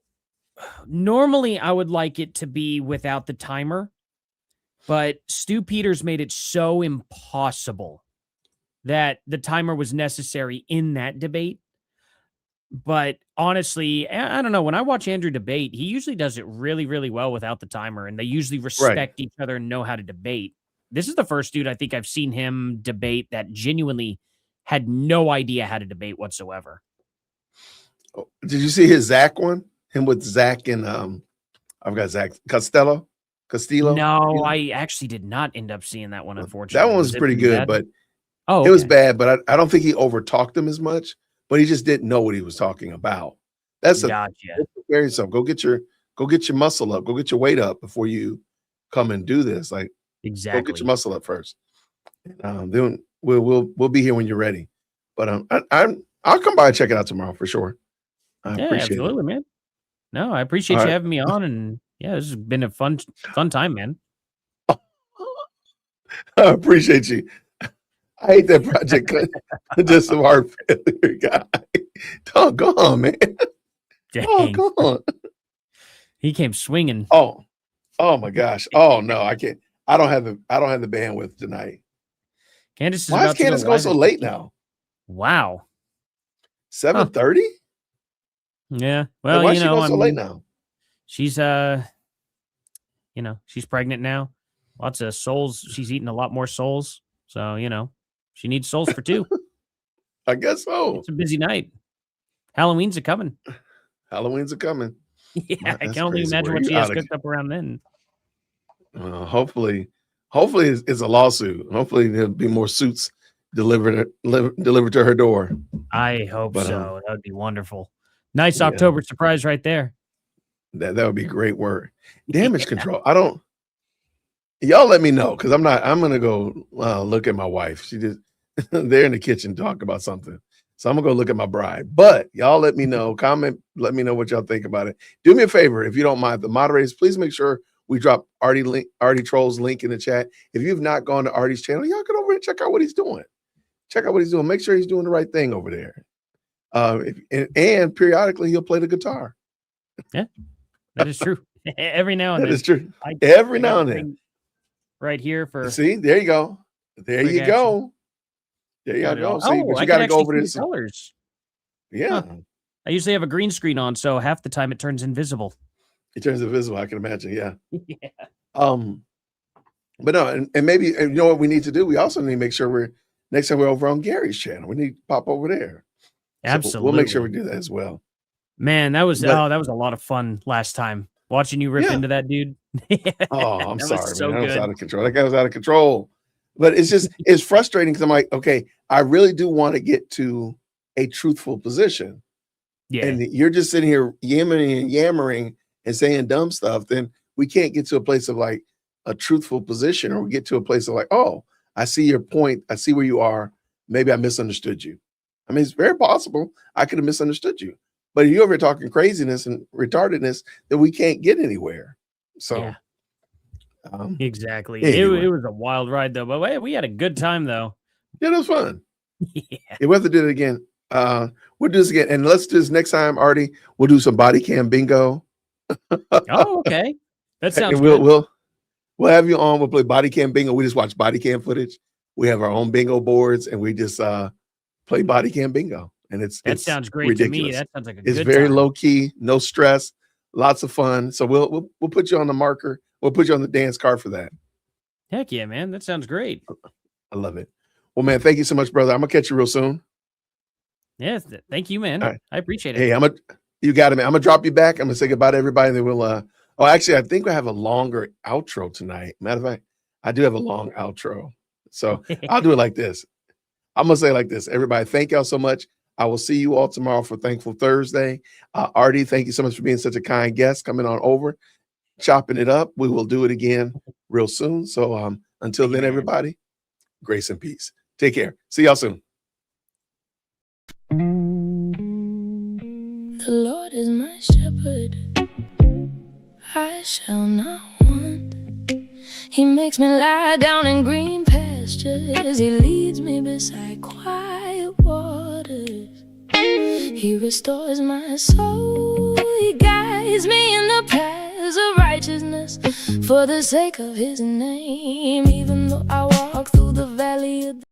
Speaker 3: normally I would like it to be without the timer, but Stu Peters made it so impossible that the timer was necessary in that debate. But honestly, I don't know. When I watch Andrew debate, he usually does it really, really well without the timer, and they usually respect each other and know how to debate. This is the first dude I think I've seen him debate that genuinely had no idea how to debate whatsoever.
Speaker 2: Did you see his Zach one? Him with Zach and I've got Zach Castillo.
Speaker 3: No, I actually did not end up seeing that one, unfortunately.
Speaker 2: That one was pretty good, but
Speaker 3: it
Speaker 2: was bad, but I don't think he overtalked him as much, but he just didn't know what he was talking about. That's prepare yourself. Go get your muscle up, go get your weight up before you come and do this. Like,
Speaker 3: exactly.
Speaker 2: Go get your muscle up first. Then we'll be here when you're ready. But I'll come by and check it out tomorrow for sure. I appreciate
Speaker 3: absolutely, man. No, I appreciate you having me on, and this has been a fun time, man.
Speaker 2: I appreciate you. I hate that project. Just some heart failure guy. Doggone, man.
Speaker 3: Dang.
Speaker 2: Doggone.
Speaker 3: He came swinging.
Speaker 2: Oh my gosh. Oh no, I can't. I don't have the bandwidth tonight.
Speaker 3: Candace is
Speaker 2: Why is Candace going so late now?
Speaker 3: Wow.
Speaker 2: 7:30?
Speaker 3: Yeah. Well,
Speaker 2: why is she going so late now?
Speaker 3: She's she's pregnant now. Lots of souls. She's eating a lot more souls. So, she needs souls for two.
Speaker 2: I guess so.
Speaker 3: It's a busy night. Halloween's a coming.
Speaker 2: Halloween's a coming.
Speaker 3: Yeah, I can only imagine what she has cooked up around then.
Speaker 2: Hopefully it's a lawsuit. Hopefully there'll be more suits delivered to her door.
Speaker 3: I hope so. That would be wonderful. Nice October surprise right there.
Speaker 2: That would be great work. Damage control. Y'all let me know, because I'm gonna go look at my wife. She just they're in the kitchen talking about something. So I'm gonna go look at my bride. But y'all let me know, comment, let me know what y'all think about it. Do me a favor, if you don't mind, the moderators, please make sure we drop Arty Trollz link in the chat. If you've not gone to Arty's channel, y'all get over and check out what he's doing. Check out what he's doing. Make sure he's doing the right thing over there. And periodically he'll play the guitar.
Speaker 3: Yeah, that is true. Every now and then.
Speaker 2: That is true. Every now and then.
Speaker 3: Right here for
Speaker 2: see, there you go. There you go. There you go. See, but you got to go over this.
Speaker 3: Colors.
Speaker 2: Yeah.
Speaker 3: I usually have a green screen on, so half the time it turns invisible.
Speaker 2: It turns invisible. I can imagine. Yeah. But no, and maybe you know what we need to do. We also need to make sure next time we're over on Gary's channel. We need to pop over there.
Speaker 3: Absolutely.
Speaker 2: So we'll make sure we do that as well.
Speaker 3: Man, that was a lot of fun last time watching you rip into that dude.
Speaker 2: Oh, I'm sorry, man. That was out of control. That guy was out of control. But it's frustrating because I'm like, okay, I really do want to get to a truthful position.
Speaker 3: Yeah.
Speaker 2: And you're just sitting here yammering and saying dumb stuff. Then we can't get to a place of like a truthful position, or we get to a place of like, oh, I see your point. I see where you are. Maybe I misunderstood you. I mean, it's very possible I could have misunderstood you. But if you're over talking craziness and retardedness, then we can't get anywhere. So,
Speaker 3: Yeah. Exactly.
Speaker 2: Anyway.
Speaker 3: It was a wild ride though, but we had a good time though.
Speaker 2: Yeah, that was fun.
Speaker 3: Yeah.
Speaker 2: We'll have to do it again. We'll do this again. And let's do this next time, Arty. We'll do some body cam bingo.
Speaker 3: Oh, okay. That sounds
Speaker 2: And
Speaker 3: good.
Speaker 2: we'll have you on. We'll play body cam bingo. We just watch body cam footage. We have our own bingo boards and we just play body cam bingo. And it's
Speaker 3: Sounds great
Speaker 2: ridiculous.
Speaker 3: to me. That sounds like a
Speaker 2: It's
Speaker 3: good
Speaker 2: very
Speaker 3: time.
Speaker 2: low key, no stress, lots of fun. So we'll put you on the marker. We'll put you on the dance card for that.
Speaker 3: Heck yeah, man. That sounds great.
Speaker 2: I love it. Well, man, thank you so much, brother. I'm gonna catch you real soon.
Speaker 3: Yes. Thank you, man.
Speaker 2: All right.
Speaker 3: I appreciate it.
Speaker 2: Hey, you got it, man. I'm gonna drop you back. I'm gonna say goodbye to everybody, and then we'll actually I think we have a longer outro tonight. Matter of fact, I do have a long outro. So I'll do it like this. I'm gonna say it like this. Everybody, thank y'all so much. I will see you all tomorrow for Thankful Thursday. Arty, thank you so much for being such a kind guest, coming on over, chopping it up. We will do it again real soon. So until then, everybody, grace and peace. Take care. See y'all soon.
Speaker 1: The Lord is my shepherd, I shall not want. He makes me lie down in green pastures. He leads me beside quiet waters. He restores my soul. He guides me in the paths of righteousness for the sake of his name. Even though I walk through the valley of